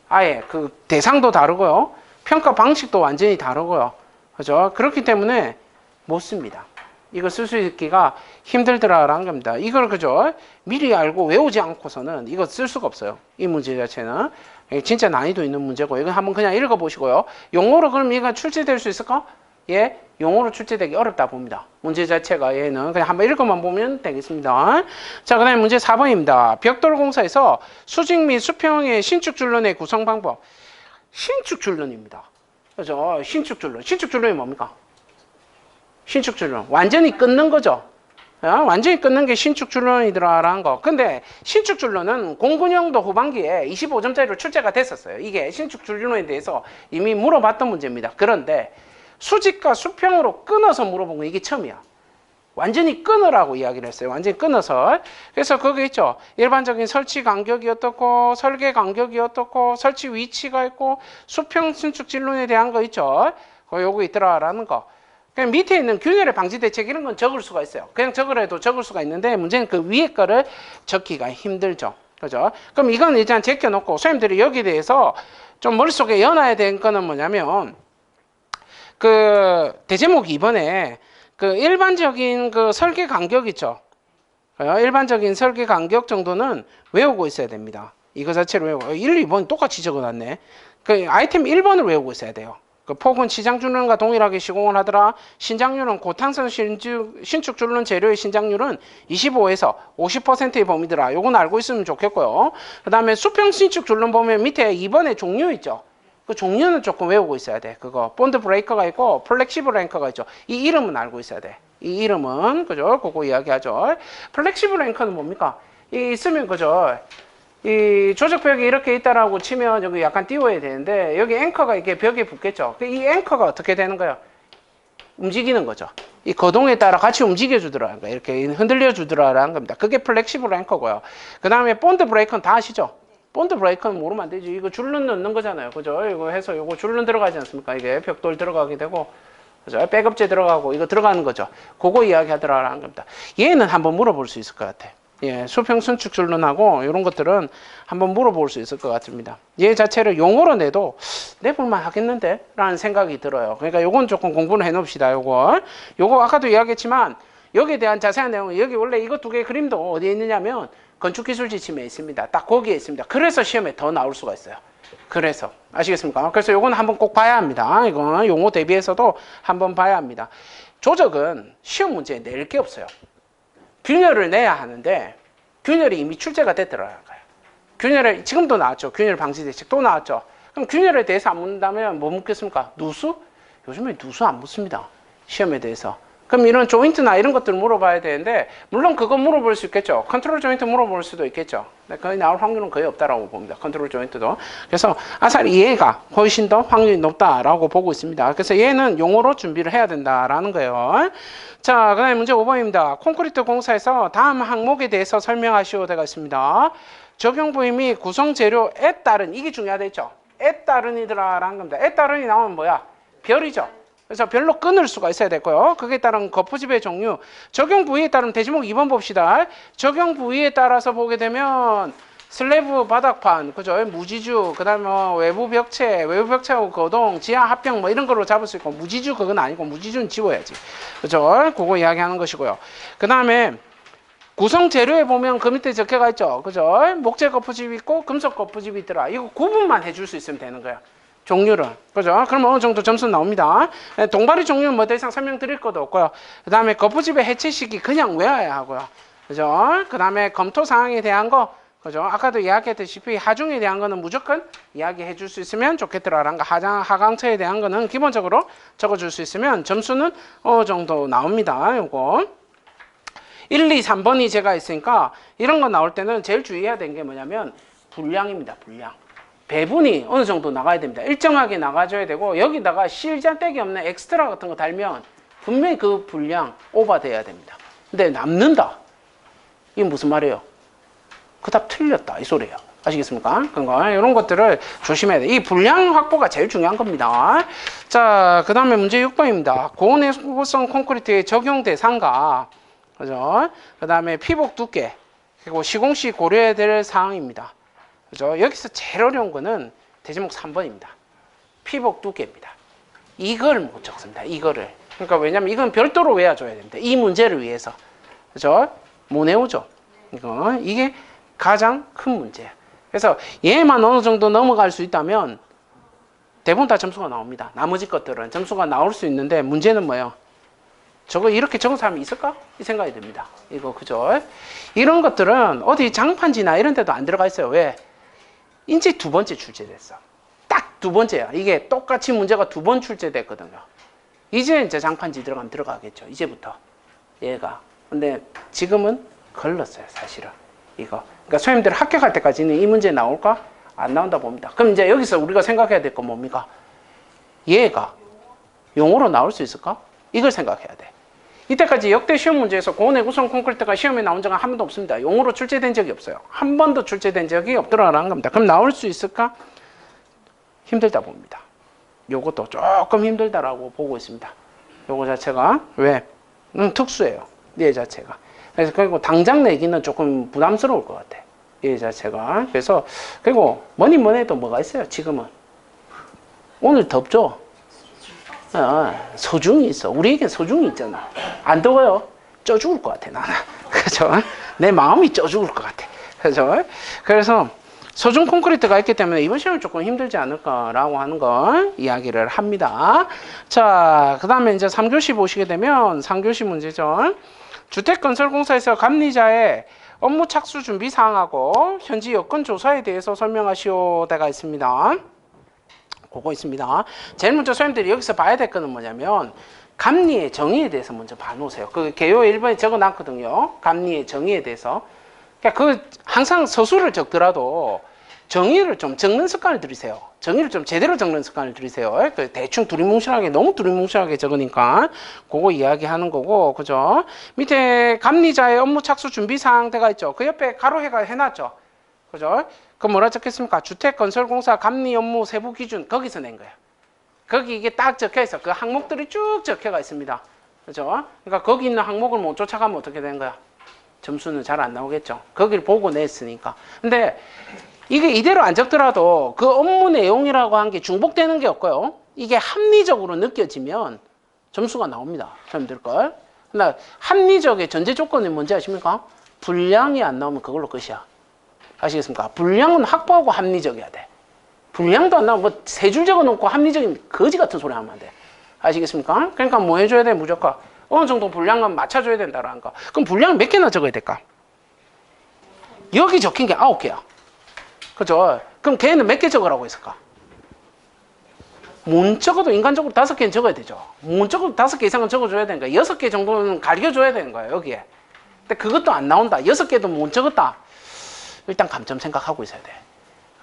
A: 아예 그 대상도 다르고요. 평가 방식도 완전히 다르고요. 그죠? 그렇기 때문에 못 씁니다. 이거 쓸 수 있기가 힘들더라라는 겁니다. 이걸 그죠? 미리 알고 외우지 않고서는 이거 쓸 수가 없어요. 이 문제 자체는. 진짜 난이도 있는 문제고, 이거 한번 그냥 읽어보시고요. 용어로 그럼 얘가 출제될 수 있을까? 예, 용어로 출제되기 어렵다 봅니다. 문제 자체가 얘는 그냥 한번 읽어만 보면 되겠습니다. 자, 그 다음에 문제 4번입니다. 벽돌공사에서 수직 및 수평의 신축줄론의 구성 방법. 신축줄론입니다. 그죠? 신축줄론. 신축줄론이 뭡니까? 신축줄론. 완전히 끊는 거죠. 완전히 끊는 게 신축줄론이더라라는 거. 근데 신축줄론은 09년도 후반기에 25점짜리로 출제가 됐었어요. 이게 신축줄론에 대해서 이미 물어봤던 문제입니다. 그런데 수직과 수평으로 끊어서 물어본 거 이게 처음이야. 완전히 끊으라고 이야기를 했어요. 완전히 끊어서. 그래서 거기 있죠. 일반적인 설치 간격이 어떻고, 설계 간격이 어떻고, 설치 위치가 있고, 수평 신축줄론에 대한 거 있죠. 요거 있더라라는 거. 그냥 밑에 있는 균열의 방지 대책 이런 건 적을 수가 있어요. 그냥 적으래도 적을 수가 있는데 문제는 그 위에 거를 적기가 힘들죠. 그죠? 그럼 이건 일단 제껴놓고 선생님들이 여기에 대해서 좀 머릿속에 연해야 될 거는 뭐냐면 그 대제목 2번에 그 일반적인 그 설계 간격 있죠. 일반적인 설계 간격 정도는 외우고 있어야 됩니다. 이거 자체로 외우고 1, 2번 똑같이 적어놨네. 그 아이템 1번을 외우고 있어야 돼요. 그 폭은 시장줄론과 동일하게 시공을 하더라. 신장률은 고탄성 신축줄론 재료의 신장률은 25에서 50%의 범위더라. 요건 알고 있으면 좋겠고요. 그 다음에 수평 신축줄론 보면 밑에 2번에 종류 있죠. 그 종류는 조금 외우고 있어야 돼. 그거 본드 브레이커가 있고 플렉시블 앵커가 있죠. 이 이름은 알고 있어야 돼. 이 이름은 그죠? 그거 이야기하죠. 플렉시블 앵커는 뭡니까? 이 있으면 그죠? 이 조적벽이 이렇게 있다라고 치면 여기 약간 띄워야 되는데 여기 앵커가 이렇게 벽에 붙겠죠. 이 앵커가 어떻게 되는 거예요? 움직이는 거죠. 이 거동에 따라 같이 움직여 주더라는 거예요. 이렇게 흔들려 주더라라는 겁니다. 그게 플렉시블 앵커고요. 그 다음에 본드 브레이커는 다 아시죠? 본드 브레이커는 모르면 안 되지. 이거 줄눈 넣는 거잖아요. 그죠? 이거 해서 이거 줄눈 들어가지 않습니까? 이게 벽돌 들어가게 되고, 그죠? 백업재 들어가고 이거 들어가는 거죠. 그거 이야기 하더라라는 겁니다. 얘는 한번 물어볼 수 있을 것 같아. 예, 수평 순축 줄눈하고 이런 것들은 한번 물어볼 수 있을 것 같습니다. 얘 자체를 용어로 내도 내볼만 하겠는데? 라는 생각이 들어요. 그러니까 요건 조금 공부를 해 놓읍시다. 요거 아까도 이야기했지만 여기에 대한 자세한 내용은 여기 원래 이거 두 개의 그림도 어디에 있느냐면 건축기술 지침에 있습니다. 딱 거기에 있습니다. 그래서 시험에 더 나올 수가 있어요. 그래서 아시겠습니까? 그래서 요건 한번 꼭 봐야 합니다. 이건 용어 대비해서도 한번 봐야 합니다. 조적은 시험 문제에 낼 게 없어요. 균열을 내야 하는데 균열이 이미 출제가 됐더라고요. 균열을 지금도 나왔죠. 균열 방지 대책 또 나왔죠. 그럼 균열에 대해서 안 묻는다면 뭐 묻겠습니까? 누수? 요즘에 누수 안 묻습니다. 시험에 대해서. 그럼 이런 조인트나 이런 것들을 물어봐야 되는데 물론 그거 물어볼 수 있겠죠. 컨트롤 조인트 물어볼 수도 있겠죠. 거의 나올 확률은 거의 없다라고 봅니다. 컨트롤 조인트도. 그래서 아사리 얘가 훨씬 더 확률이 높다라고 보고 있습니다. 그래서 얘는 용어로 준비를 해야 된다라는 거예요. 자, 그 다음에 문제 5번입니다. 콘크리트 공사에서 다음 항목에 대해서 설명하시오 되어 있습니다. 적용 부위 및 구성 재료에 따른, 이게 중요하다 했죠. 에 따른이더라라는 겁니다. 에 따른이 나오면 뭐야? 별이죠. 그래서 별로 끊을 수가 있어야 되고요. 그에 따른 거푸집의 종류. 적용 부위에 따른 대지목 2번 봅시다. 적용 부위에 따라서 보게 되면 슬래브 바닥판, 그죠? 무지주, 그 다음에 뭐 외부 벽체하고 거동, 지하 합병 뭐 이런 걸로 잡을 수 있고, 무지주 그건 아니고, 무지주는 지워야지. 그죠? 그거 이야기하는 것이고요. 그 다음에 구성 재료에 보면 그 밑에 적혀가 있죠. 그죠? 목재 거푸집이 있고, 금속 거푸집이 있더라. 이거 구분만 해줄 수 있으면 되는 거야. 종류를. 그죠? 그러면 어느 정도 점수 나옵니다. 동바리 종류는 뭐 더 이상 설명드릴 것도 없고요. 그 다음에 거푸집의 해체 시기 그냥 외워야 하고요. 그죠? 그 다음에 검토 사항에 대한 거 그죠? 아까도 이야기했다시피 하중에 대한 거는 무조건 이야기해 줄 수 있으면 좋겠더라라는 거. 하강처에 대한 거는 기본적으로 적어줄 수 있으면 점수는 어느 정도 나옵니다. 요거 1, 2, 3번이 제가 있으니까 이런 거 나올 때는 제일 주의해야 되는 게 뭐냐면 분량입니다. 분량. 배분이 어느 정도 나가야 됩니다. 일정하게 나가줘야 되고 여기다가 실잔떼기 없는 엑스트라 같은 거 달면 분명히 그 분량 오버돼야 됩니다. 근데 남는다. 이게 무슨 말이에요? 그 답 틀렸다 이 소리예요. 아시겠습니까? 그거 이런 것들을 조심해야 돼. 이 분량 확보가 제일 중요한 겁니다. 자, 그 다음에 문제 6번입니다. 고온내구성 콘크리트의 적용 대상과 그죠? 그 다음에 피복 두께 그리고 시공시 고려해야 될 사항입니다. 그죠? 여기서 제일 어려운 거는 대지목 3번입니다. 피복 두께입니다. 이걸 못 적습니다. 이거를. 그러니까 왜냐면 이건 별도로 외워줘야 됩니다. 이 문제를 위해서. 그죠? 못 외우죠. 이게 가장 큰 문제예요. 그래서 얘만 어느 정도 넘어갈 수 있다면 대부분 다 점수가 나옵니다. 나머지 것들은 점수가 나올 수 있는데 문제는 뭐예요? 저거 이렇게 적은 사람이 있을까? 이 생각이 듭니다. 이거 그죠? 이런 것들은 어디 장판지나 이런 데도 안 들어가 있어요. 왜? 이제 두 번째 출제됐어. 딱 두 번째야. 이게 똑같이 문제가 두 번 출제됐거든요. 이제 장판지 들어가면 들어가겠죠. 이제부터 얘가. 근데 지금은 걸렸어요. 사실은 이거. 그러니까 선생님들 합격할 때까지는 이 문제 나올까? 안 나온다 봅니다. 그럼 이제 여기서 우리가 생각해야 될 건 뭡니까? 얘가 용어로 나올 수 있을까? 이걸 생각해야 돼. 이때까지 역대 시험 문제에서 고온내구성 콘크리트가 시험에 나온 적은 한 번도 없습니다. 용어로 출제된 적이 없어요. 한 번도 출제된 적이 없더라라는 겁니다. 그럼 나올 수 있을까? 힘들다 봅니다. 요것도 조금 힘들다라고 보고 있습니다. 요거 자체가 왜? 특수해요. 얘 자체가. 그래서 그리고 당장 내기는 조금 부담스러울 것 같아. 얘 자체가. 그래서 그리고 뭐니 해도 뭐가 있어요. 지금은 오늘 덥죠. 소중이 있어. 우리에겐 소중이 있잖아. 안 더워요? 쪄 죽을 것 같아 나는. 그죠? 내 마음이 쪄 죽을 것 같아. 그죠? 그래서 소중 콘크리트가 있기 때문에 이번 시험은 조금 힘들지 않을까라고 하는 걸 이야기를 합니다. 자, 그 다음에 이제 3교시 보시게 되면 3교시 문제죠. 주택건설공사에서 감리자의 업무 착수 준비 사항하고 현지 여건 조사에 대해서 설명하시오가 있습니다. 그거 있습니다. 제일 먼저 선생님들이 여기서 봐야 될 거는 뭐냐면 감리의 정의에 대해서 먼저 봐놓으세요. 그 개요 1번에 적어놨거든요. 감리의 정의에 대해서. 그러니까 그 항상 서술을 적더라도 정의를 좀 적는 습관을 들이세요. 정의를 좀 제대로 적는 습관을 들이세요. 그 대충 두리뭉실하게 너무 두리뭉실하게 적으니까 그거 이야기하는 거고, 그죠? 밑에 감리자의 업무 착수 준비 사항대가 있죠. 그 옆에 가로해가 해놨죠. 그죠? 그 뭐라 적혔습니까? 주택건설공사 감리 업무 세부 기준 거기서 낸 거예요. 거기 이게 딱 적혀 있어. 그 항목들이 쭉 적혀가 있습니다. 그죠? 그러니까 거기 있는 항목을 못 쫓아가면 어떻게 된 거야? 점수는 잘 안 나오겠죠. 거기를 보고 냈으니까. 근데 이게 이대로 안 적더라도 그 업무 내용이라고 한 게 중복되는 게 없고요. 이게 합리적으로 느껴지면 점수가 나옵니다. 선생님들 걸. 그러나 합리적의 전제 조건이 뭔지 아십니까? 분량이 안 나오면 그걸로 끝이야. 아시겠습니까? 분량은 확보하고 합리적이어야 돼. 분량도 안 나오면 뭐 세 줄 적어놓고 합리적인 거지 같은 소리 하면 안 돼. 아시겠습니까? 그러니까 뭐 해줘야 돼? 무조건 어느 정도 분량은 맞춰줘야 된다라는 거. 그럼 분량을 몇 개나 적어야 될까? 여기 적힌 게 9개야. 그죠? 그럼 걔는 몇 개 적으라고 했을까? 못 적어도 인간적으로 5개는 적어야 되죠. 못 적어도 5개 이상은 적어줘야 되는 거야. 6개 정도는 가르쳐줘야 되는 거야, 여기에. 근데 그것도 안 나온다. 6개도 못 적었다. 일단 감점 생각하고 있어야 돼.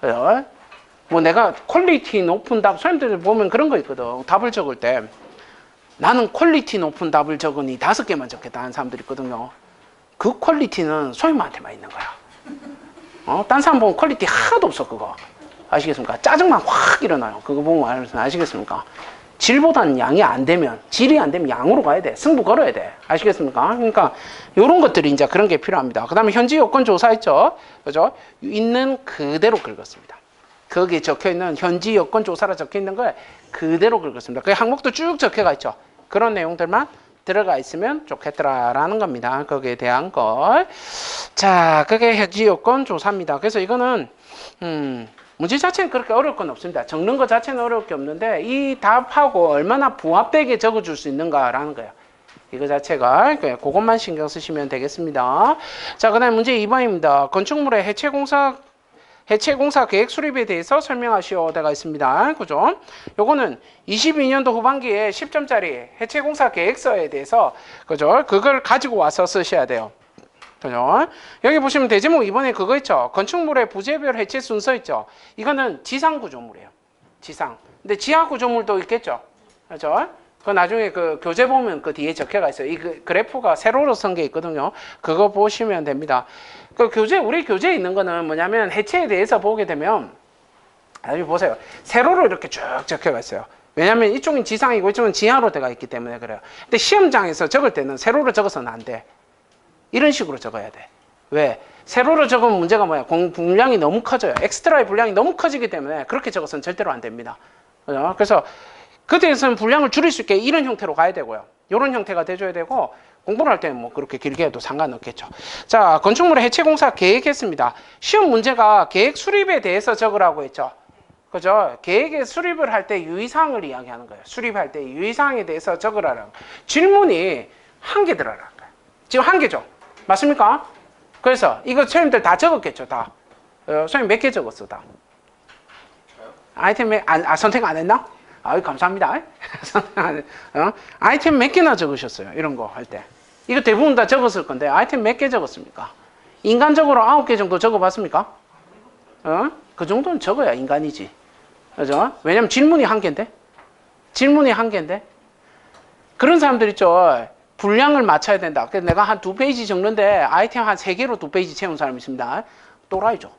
A: 그래요? 뭐 내가 퀄리티 높은 답, 선생님들 보면 그런 거 있거든. 답을 적을 때 나는 퀄리티 높은 답을 적으니 5개만 적겠다 하는 사람들이 있거든요. 그 퀄리티는 소임한테만 있는 거야. 딴 사람 보면 퀄리티 하나도 없어, 그거. 아시겠습니까? 짜증만 확 일어나요. 그거 보면 아시겠습니까? 질보다는 양이 안 되면, 질이 안 되면 양으로 가야 돼. 승부 걸어야 돼. 아시겠습니까? 그러니까, 요런 것들이 이제 그런 게 필요합니다. 그 다음에 현지 요건 조사 있죠? 그죠? 있는 그대로 긁었습니다. 거기에 적혀 있는 현지 여건 조사라 적혀 있는 걸 그대로 긁었습니다. 그 항목도 쭉 적혀가 있죠. 그런 내용들만 들어가 있으면 좋겠더라라는 겁니다. 거기에 대한 걸. 자, 그게 현지 여건 조사입니다. 그래서 이거는 문제 자체는 그렇게 어려울 건 없습니다. 적는 것 자체는 어려울 게 없는데 이 답하고 얼마나 부합되게 적어줄 수 있는가라는 거예요. 이거 자체가 그것만 신경 쓰시면 되겠습니다. 자, 그다음 문제 2번입니다. 건축물의 해체 공사 계획 수립에 대해서 설명하시오 되가 있습니다. 그죠? 요거는 22년도 후반기에 10점짜리 해체 공사 계획서에 대해서 그죠? 그걸 가지고 와서 쓰셔야 돼요. 그죠? 여기 보시면 대제목 2번에 그거 있죠. 건축물의 부재별 해체 순서 있죠. 이거는 지상 구조물이에요. 지상. 근데 지하 구조물도 있겠죠. 그죠? 그 나중에 그 교재 보면 그 뒤에 적혀가 있어요. 이 그래프가 세로로 쓴 게 있거든요. 그거 보시면 됩니다. 그 우리 교재에 있는 거는 뭐냐면 해체에 대해서 보게 되면 여기 보세요. 세로로 이렇게 쭉 적혀가 있어요. 왜냐면 이쪽은 지상이고 이쪽은 지하로 되어 있기 때문에 그래요. 근데 시험장에서 적을 때는 세로로 적어서는 안 돼. 이런 식으로 적어야 돼. 왜? 세로로 적으면 문제가 뭐야? 분량이 너무 커져요. 엑스트라의 분량이 너무 커지기 때문에 그렇게 적어서는 절대로 안 됩니다. 그래서 그때에서는 분량을 줄일 수 있게 이런 형태로 가야 되고요. 이런 형태가 돼줘야 되고 공부를 할 때는 뭐 그렇게 길게 해도 상관없겠죠. 자, 건축물의 해체 공사 계획했습니다. 시험 문제가 계획 수립에 대해서 적으라고 했죠. 그죠? 계획의 수립을 할 때 유의사항을 이야기하는 거예요. 수립할 때 유의사항에 대해서 적으라는 질문이 한 개 들어라는 거예요. 지금 한 개죠. 맞습니까? 그래서 이거 선생님들 다 적었겠죠. 다. 선생님 몇 개 적었어? 다. 아이템 선택 안 했나? 아유, 감사합니다. 아이템 몇 개나 적으셨어요? 이런 거 할 때. 이거 대부분 다 적었을 건데 아이템 몇 개 적었습니까? 인간적으로 9개 정도 적어봤습니까? 그 정도는 적어야 인간이지. 그죠? 왜냐면 질문이 한 개인데. 질문이 한 개인데. 그런 사람들 있죠. 분량을 맞춰야 된다. 그래서 내가 한 2페이지 적는데 아이템 한 3개로 2페이지 채운 사람이 있습니다. 또라이죠.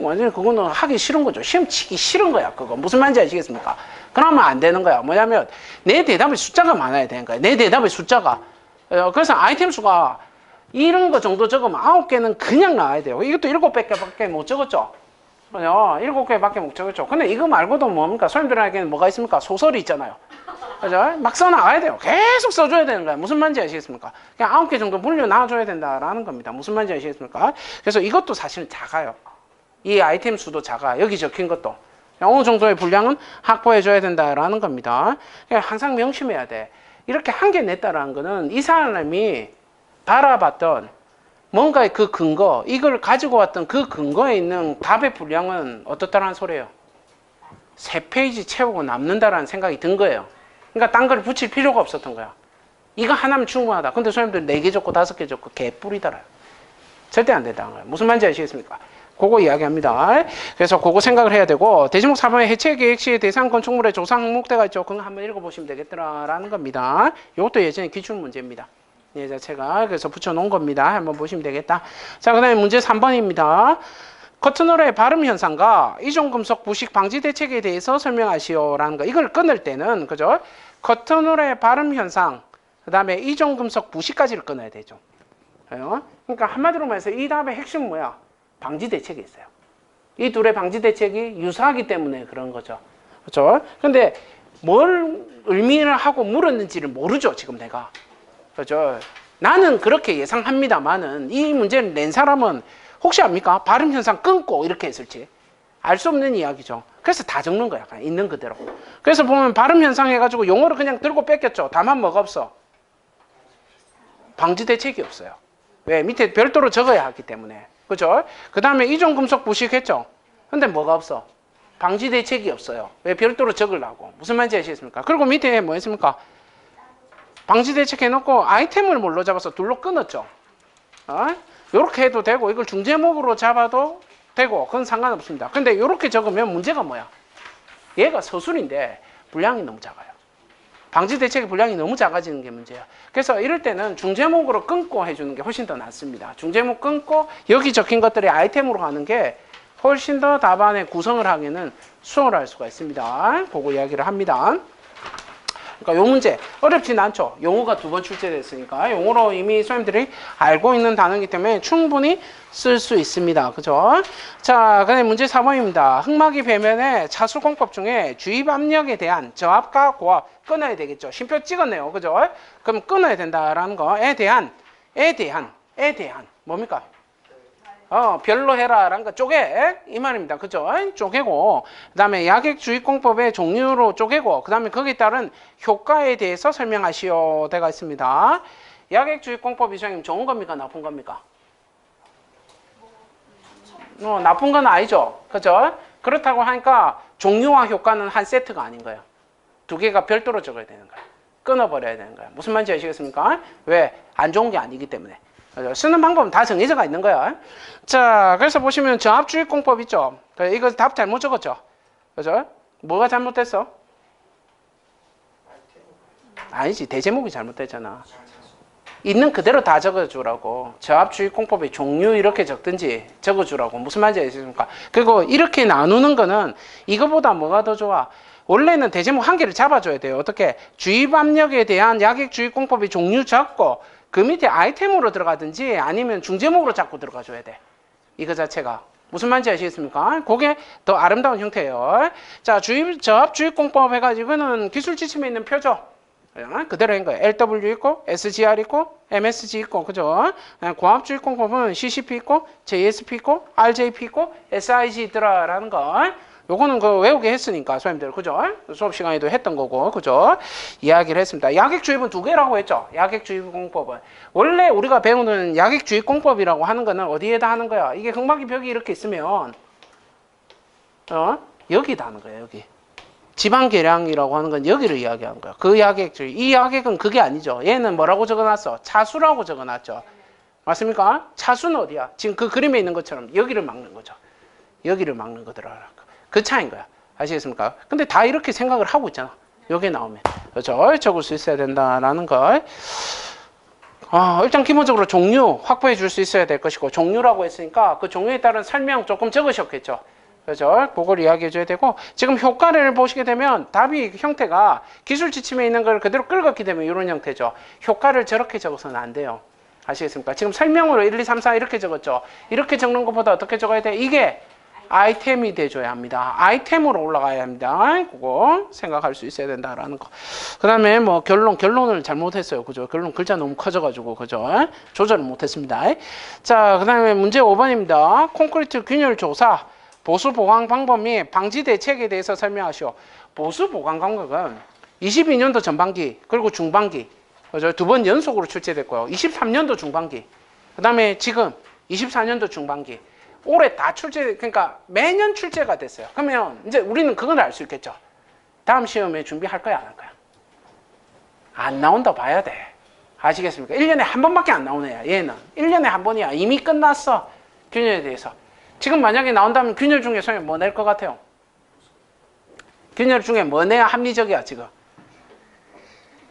A: 완전히 그거는 하기 싫은 거죠. 시험 치기 싫은 거야, 그거. 무슨 말인지 아시겠습니까? 그러면 안 되는 거야. 뭐냐면, 내 대답의 숫자가 많아야 되는 거야. 내 대답의 숫자가. 그래서 아이템 수가 이런 거 정도 적으면 9개는 그냥 나와야 돼요. 이것도 7개밖에 못 적었죠? 7개밖에 못 적었죠. 근데 이거 말고도 뭡니까? 선생님들에게는 뭐가 있습니까? 소설이 있잖아요. 그죠? 막 써나가야 돼요. 계속 써줘야 되는 거야. 무슨 말인지 아시겠습니까? 그냥 9개 정도 물려 놔줘야 된다라는 겁니다. 무슨 말인지 아시겠습니까? 그래서 이것도 사실은 작아요. 이 아이템 수도 작아. 여기 적힌 것도. 어느 정도의 분량은 확보해줘야 된다라는 겁니다. 그냥 항상 명심해야 돼. 이렇게 한 개 냈다라는 거는 이 사람이 바라봤던 뭔가의 그 근거, 이걸 가지고 왔던 그 근거에 있는 답의 분량은 어떻다라는 소리예요? 3페이지 채우고 남는다라는 생각이 든 거예요. 그러니까 딴 걸 붙일 필요가 없었던 거야. 이거 하나면 충분하다. 근데 선생님들 4개 적고 5개 적고 개뿔이더라. 절대 안 된다는 거예요. 무슨 말인지 아시겠습니까? 그거 이야기합니다. 그래서 그거 생각을 해야 되고, 대지목 4번에 해체 계획 시의 대상 건축물의 조상 항목대가 있죠. 그거 한번 읽어보시면 되겠더라라는 겁니다. 이것도 예전에 기출 문제입니다. 얘 자체가. 그래서 붙여놓은 겁니다. 한번 보시면 되겠다. 자, 그 다음에 문제 3번입니다. 커튼홀의 발음 현상과 이중금속 부식 방지 대책에 대해서 설명하시오라는 거. 이걸 끊을 때는, 그죠? 커튼홀의 발음 현상, 그 다음에 이중금속 부식까지를 끊어야 되죠. 그러니까 한마디로 말해서 이 답의 핵심은 뭐야? 방지 대책이 있어요. 이 둘의 방지 대책이 유사하기 때문에 그런 거죠. 그렇죠? 근데 뭘 의미를 하고 물었는지를 모르죠, 지금 내가. 그렇죠? 나는 그렇게 예상합니다만은 이 문제를 낸 사람은 혹시 압니까? 발음 현상 끊고 이렇게 했을지 알 수 없는 이야기죠. 그래서 다 적는 거야, 그냥 있는 그대로. 그래서 보면 발음 현상 해가지고 용어를 그냥 들고 뺏겼죠. 다만 뭐가 없어? 방지 대책이 없어요. 왜? 밑에 별도로 적어야 하기 때문에. 그죠? 그 다음에 이중금속 부식했죠? 근데 뭐가 없어? 방지 대책이 없어요. 왜? 별도로 적으려고. 무슨 말인지 아시겠습니까? 그리고 밑에 뭐 했습니까? 방지 대책 해놓고 아이템을 뭘로 잡아서 둘로 끊었죠. 이렇게 해도 되고 이걸 중제목으로 잡아도 되고 그건 상관없습니다. 근데 이렇게 적으면 문제가 뭐야? 얘가 서술인데 분량이 너무 작아요. 방지 대책의 분량이 너무 작아지는 게 문제야. 그래서 이럴 때는 중제목으로 끊고 해주는 게 훨씬 더 낫습니다. 중제목 끊고 여기 적힌 것들이 아이템으로 가는 게 훨씬 더 답안의 구성을 하기는 수월할 수가 있습니다. 그거 이야기를 합니다. 그러니까 요 문제 어렵진 않죠. 용어가 2번 출제됐으니까 용어로 이미 선생님들이 알고 있는 단어이기 때문에 충분히 쓸 수 있습니다. 그죠? 자, 그다음에 문제 4번입니다. 흙막이 배면의 차수공법 중에 주입 압력에 대한 저압과 고압 끊어야 되겠죠. 쉼표 찍었네요. 그죠? 그럼 끊어야 된다라는 거에 대한 뭡니까? 별로 해라라는 거 쪼개 이 말입니다. 그죠? 쪼개고 그다음에 약액주의공법의 종류로 쪼개고 그다음에 거기에 따른 효과에 대해서 설명하시오 되가 있습니다. 약액주의공법 이상이면 좋은 겁니까? 나쁜 겁니까? 나쁜 건 아니죠. 그죠? 그렇다고 하니까 종류와 효과는 한 세트가 아닌 거예요. 두 개가 별도로 적어야 되는 거예요. 끊어버려야 되는 거예요. 무슨 말인지 아시겠습니까? 왜? 안 좋은 게 아니기 때문에. 그죠? 쓰는 방법은 다 정해져가 있는 거야. 자, 그래서 보시면 정합주의공법 있죠. 이거 답 잘못 적었죠. 그죠? 뭐가 잘못됐어? 아니지, 대제목이 잘못됐잖아. 있는 그대로 다 적어주라고. 저합주의공법의 종류 이렇게 적든지 적어주라고. 무슨 말인지 아시겠습니까? 그리고 이렇게 나누는 거는 이거보다 뭐가 더 좋아? 원래는 대제목 한 개를 잡아줘야 돼요. 어떻게? 주입압력에 대한 약액주의공법의 종류 적고 그 밑에 아이템으로 들어가든지 아니면 중제목으로 잡고 들어가줘야 돼. 이거 자체가. 무슨 말인지 아시겠습니까? 그게 더 아름다운 형태예요. 자, 저합주의공법 해가지고는 기술 지침에 있는 표죠. 그대로 한 거예요. LW 있고, SGR 있고, MSG 있고, 그죠? 고압주의공법은 CCP 있고, JSP 있고, RJP 있고, SIG 있더라라는 거. 요거는 그 외우게 했으니까, 선생님들, 그죠? 수업 시간에도 했던 거고, 그죠? 이야기를 했습니다. 약액주입은 두 개라고 했죠? 약액주의공법은. 원래 우리가 배우는 약액주의공법이라고 하는 거는 어디에다 하는 거야? 이게 흑막이 벽이 이렇게 있으면, 여기다 하는 거예요, 여기. 지방계량이라고 하는 건 여기를 이야기하는 거야. 그 약액주의. 이 약액은 그게 아니죠. 얘는 뭐라고 적어놨어? 차수라고 적어놨죠. 맞습니까? 차수는 어디야? 지금 그 그림에 있는 것처럼 여기를 막는 거죠. 여기를 막는 거더라. 그 차이인 거야. 아시겠습니까? 근데 다 이렇게 생각을 하고 있잖아. 여기에 나오면. 그렇죠? 적을 수 있어야 된다라는 걸. 일단 기본적으로 종류 확보해 줄 수 있어야 될 것이고, 종류라고 했으니까 그 종류에 따른 설명 조금 적으셨겠죠. 그죠? 그걸 이야기해 줘야 되고, 지금 효과를 보시게 되면 답이 형태가 기술 지침에 있는 걸 그대로 끌었기 때문에 이런 형태죠. 효과를 저렇게 적어서는 안 돼요. 아시겠습니까? 지금 설명으로 1, 2, 3, 4 이렇게 적었죠. 이렇게 적는 것보다 어떻게 적어야 돼? 이게 아이템이 돼줘야 합니다. 아이템으로 올라가야 합니다. 그거 생각할 수 있어야 된다라는 거. 그 다음에 뭐 결론을 잘못했어요. 그죠? 결론 글자 너무 커져가지고, 그죠? 조절을 못했습니다. 자, 그 다음에 문제 5번입니다. 콘크리트 균열 조사. 보수 보강 방법 및 방지 대책에 대해서 설명하시오. 보수 보강 방법은 22년도 전반기 그리고 중반기 두 번 연속으로 출제됐고요. 23년도 중반기 그 다음에 지금 24년도 중반기 올해 다 그러니까 매년 출제가 됐어요. 그러면 이제 우리는 그건 알 수 있겠죠. 다음 시험에 준비할 거야 안 할 거야? 안 나온다 봐야 돼. 아시겠습니까? 1년에 한 번밖에 안 나오네. 얘는 1년에 한 번이야. 이미 끝났어. 균열에 대해서. 지금 만약에 나온다면 균열 중에서 뭐 낼 것 같아요? 균열 중에 뭐 내야 합리적이야 지금?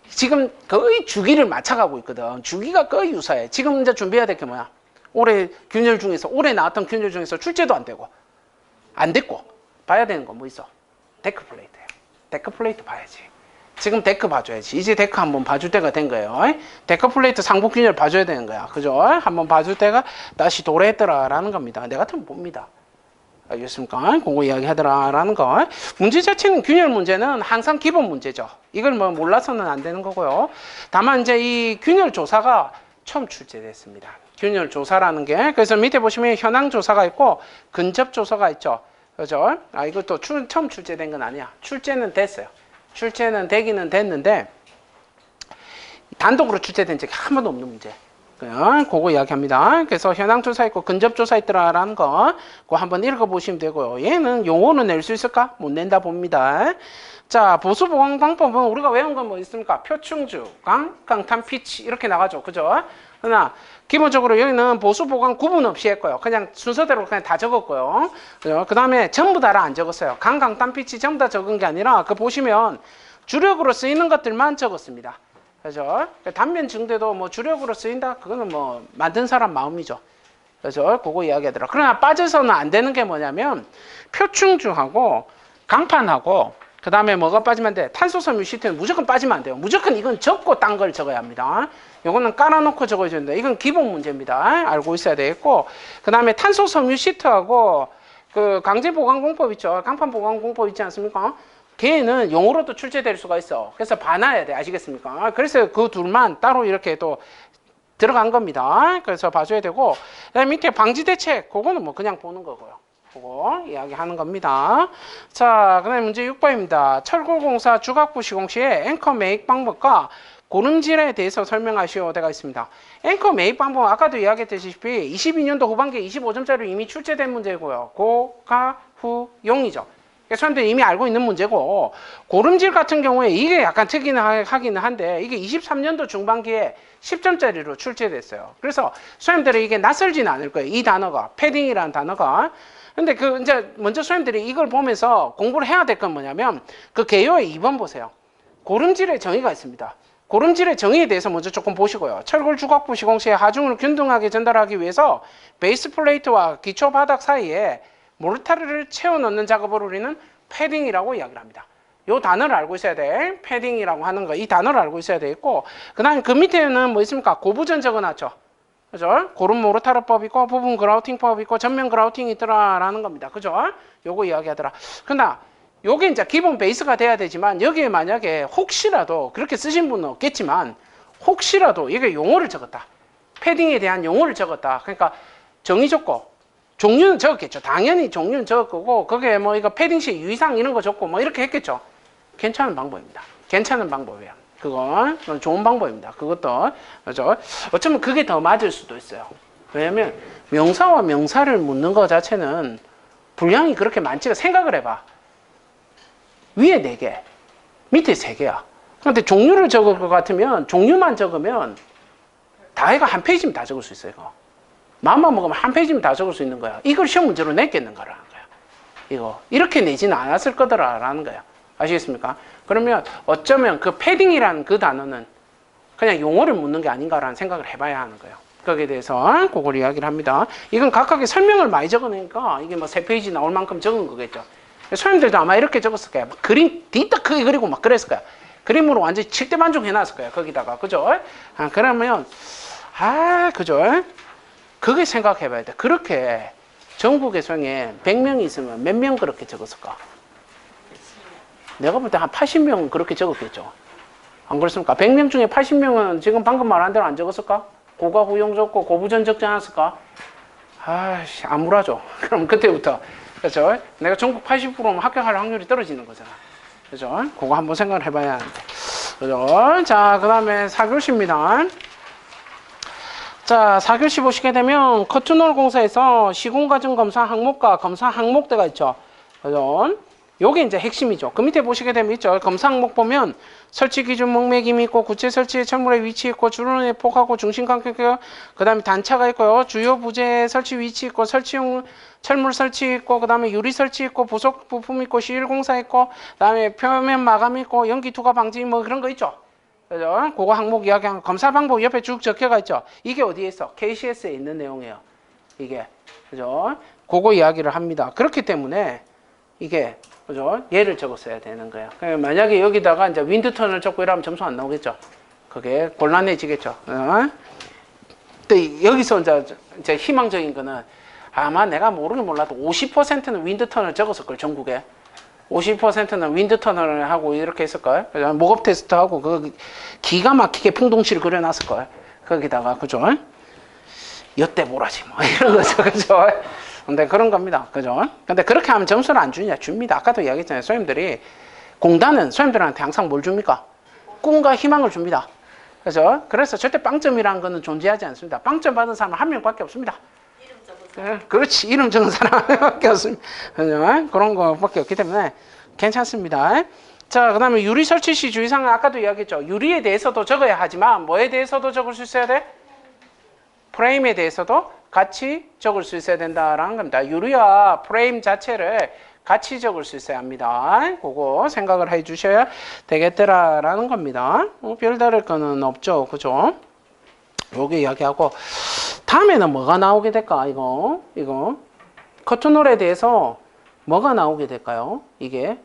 A: 지금 거의 주기를 맞춰가고 있거든. 주기가 거의 유사해. 지금 이제 준비해야 될 게 뭐야? 올해 균열 중에서 올해 나왔던 균열 중에서 출제도 안 되고 안 됐고 봐야 되는 거 뭐 있어? 데크 플레이트예요. 데크 플레이트 봐야지. 지금 데크 봐줘야지. 이제 데크 한번 봐줄 때가 된 거예요. 데크 플레이트 상부 균열 봐줘야 되는 거야. 그죠? 한번 봐줄 때가 다시 도래했더라라는 겁니다. 내가 같으면 봅니다. 알겠습니까? 그거 이야기 하더라라는 거. 문제 자체는 균열 문제는 항상 기본 문제죠. 이걸 뭐 몰라서는 안 되는 거고요. 다만 이제 이 균열 조사가 처음 출제됐습니다. 균열 조사라는 게. 그래서 밑에 보시면 현황 조사가 있고 근접 조사가 있죠. 그죠? 이것도 처음 출제된 건 아니야. 출제는 됐어요. 출제는 되기는 됐는데 단독으로 출제된 적이 한 번도 없는 문제. 그거 이야기합니다. 그래서 현황조사 있고 근접조사 있더라라는 거 그거 한번 읽어보시면 되고요. 얘는 용어는 낼 수 있을까? 못 낸다 봅니다. 자, 보수보강 방법은 우리가 외운 건 뭐 있습니까? 표충주, 강탄, 피치 이렇게 나가죠. 그죠? 그러나 기본적으로 여기는 보수보강 구분 없이 했고요. 그냥 순서대로 그냥 다 적었고요. 그 다음에 전부 다를 안 적었어요. 강탄, 피치 전부 다 적은 게 아니라 그 보시면 주력으로 쓰이는 것들만 적었습니다. 그죠? 단면 증대도 뭐 주력으로 쓰인다? 그거는 뭐 만든 사람 마음이죠. 그죠? 그거 이야기하더라. 그러나 빠져서는 안 되는 게 뭐냐면 표충주하고 강판하고 그 다음에 뭐가 빠지면 안 돼? 탄소섬유 시트는 무조건 빠지면 안 돼요. 무조건 이건 적고 딴 걸 적어야 합니다. 요거는 깔아놓고 적어야 된다. 이건 기본 문제입니다. 알고 있어야 되겠고 그 다음에 탄소섬유 시트하고 그 강제보강공법 있죠. 강판보강공법 있지 않습니까? 걔는 용어로도 출제될 수가 있어. 그래서 봐놔야 돼. 아시겠습니까? 그래서 그 둘만 따로 이렇게 또 들어간 겁니다. 그래서 봐줘야 되고, 그다음에 밑에 방지 대책, 그거는 뭐 그냥 보는 거고요. 그거 이야기하는 겁니다. 자, 그다음에 문제 6번입니다. 철골공사 주각부 시공 시에 앵커 매입 방법과 고름질에 대해서 설명하시오 되가 있습니다. 앵커 매입 방법은 아까도 이야기했다시피 22년도 후반기에 25점짜리 이미 출제된 문제고요. 고가 후 용이죠. 사람들이 이미 알고 있는 문제고, 고름질 같은 경우에 이게 약간 특이하기는 한데 이게 23년도 중반기에 10점짜리로 출제됐어요. 그래서 수험들이 이게 낯설지는 않을 거예요. 이 단어가, 패딩이라는 단어가. 근데 이제 먼저 수험들이 이걸 보면서 공부를 해야 될 건 뭐냐면 그 개요의 2번 보세요. 고름질의 정의가 있습니다. 고름질의 정의에 대해서 먼저 조금 보시고요. 철골 주각부 시공 시에 하중을 균등하게 전달하기 위해서 베이스 플레이트와 기초 바닥 사이에 모르타르를 채워 넣는 작업을 우리는 패딩이라고 이야기를 합니다. 이 단어를 알고 있어야 돼. 패딩이라고 하는 거, 이 단어를 알고 있어야 되겠고, 그 다음에 그 밑에는 뭐 있습니까? 고부전 적어놨죠. 그죠? 고름 모르타르법 있고, 부분 그라우팅법 있고, 전면 그라우팅이 있더라라는 겁니다. 그죠? 요거 이야기하더라. 그러나 요게 이제 기본 베이스가 돼야 되지만, 여기에 만약에 혹시라도 그렇게 쓰신 분은 없겠지만, 혹시라도 이게 용어를 적었다. 패딩에 대한 용어를 적었다. 그러니까 정의 적고, 종류는 적었겠죠. 당연히 종류는 적을 거고, 거기에 뭐 이거 패딩식 유의사항 이런 거 적고 뭐 이렇게 했겠죠. 괜찮은 방법입니다. 괜찮은 방법이에요. 그건 좋은 방법입니다. 그것도. 그죠? 어쩌면 그게 더 맞을 수도 있어요. 왜냐면 명사와 명사를 묻는 것 자체는 분량이 그렇게 많지가, 생각을 해봐. 위에 4개, 밑에 3개야. 그런데 종류를 적을 것 같으면, 종류만 적으면 다 해가 한 페이지면 다 적을 수 있어요. 이거. 마음만 먹으면 한 페이지면 다 적을 수 있는 거야. 이걸 시험 문제로 냈겠는가라는 거야. 이거 이렇게 내지는 않았을 거더라라는 거야. 아시겠습니까? 그러면 어쩌면 그 패딩이라는 그 단어는 그냥 용어를 묻는 게 아닌가라는 생각을 해봐야 하는 거예요. 거기에 대해서 그걸 이야기를 합니다. 이건 각각의 설명을 많이 적어내니까 이게 뭐 3페이지 나올 만큼 적은 거겠죠. 소님들도 아마 이렇게 적었을 거야. 그림 뒤따 크게 그리고 막 그랬을 거야. 그림으로 완전히 7대 만족 해놨을 거야. 거기다가. 그죠? 그러면 그죠? 그게 생각해봐야 돼. 그렇게 전국의 성에 100명이 있으면 몇 명 그렇게 적었을까? 내가 볼 때 한 80명은 그렇게 적었겠죠. 안 그렇습니까? 100명 중에 80명은 지금 방금 말한 대로 안 적었을까? 고가 후용 적고 고부전 적지 않았을까? 암울하죠. 그럼 그때부터. 그렇죠? 내가 전국 80%면 합격할 확률이 떨어지는 거잖아. 그죠? 그거 한번 생각을 해봐야 하는데. 그죠? 자, 그 다음에 4교시입니다. 자, 4교시 보시게 되면 커튼홀 공사에서 시공과정 검사 항목과 검사 항목대가 있죠. 그죠? 요게 이제 핵심이죠. 그 밑에 보시게 되면 있죠. 검사 항목 보면 설치 기준 목매김이 있고, 구체 설치 철물의 위치 있고, 주론의 폭하고 중심 간격, 그 다음에 단차가 있고요. 주요 부재 설치 위치 있고, 설치용 철물 설치 있고, 그 다음에 유리 설치 있고, 부속 부품 있고, 시일 공사 있고, 그 다음에 표면 마감 있고, 연기 투과 방지 뭐 그런 거 있죠. 그죠? 그거 항목 이야기한 검사 방법 옆에 쭉 적혀가 있죠. 이게 어디에 있어? KCS에 있는 내용이에요. 이게. 그죠? 그거 이야기를 합니다. 그렇기 때문에 이게, 그죠? 얘를 적었어야 되는 거예요. 만약에 여기다가 이제 윈드턴을 적고 이러면 점수 안 나오겠죠. 그게 곤란해지겠죠. 또 여기서 이제 희망적인 거는 아마 내가 모르긴 몰라도 50%는 윈드턴을 적었을 걸, 전국에. 50%는 윈드터널을 하고 이렇게 했을걸. 목업 테스트하고 그 기가 막히게 풍동시를 그려놨을걸. 거기다가, 그죠? 여태 뭐라지 뭐 이런 거죠. 그죠? 근데 그런 겁니다. 그죠? 근데 그렇게 하면 점수를 안 주냐? 줍니다. 아까도 이야기했잖아요. 소님들이 공단은 소님들한테 항상 뭘 줍니까? 꿈과 희망을 줍니다. 그죠? 그래서 절대 빵점이라는 거는 존재하지 않습니다. 빵점 받은 사람은 한 명밖에 없습니다. 그렇지. 이름 적은 사람밖에 없습니다. 그런 거밖에 없기 때문에 괜찮습니다. 자, 그 다음에 유리 설치 시 주의사항은 아까도 이야기했죠. 유리에 대해서도 적어야 하지만 뭐에 대해서도 적을 수 있어야 돼? 프레임에 대해서도 같이 적을 수 있어야 된다라는 겁니다. 유리와 프레임 자체를 같이 적을 수 있어야 합니다. 그거 생각을 해 주셔야 되겠더라라는 겁니다. 별다를 거는 없죠. 그죠? 요게 이야기하고, 다음에는 뭐가 나오게 될까? 이거 커튼홀에 대해서 뭐가 나오게 될까요? 이게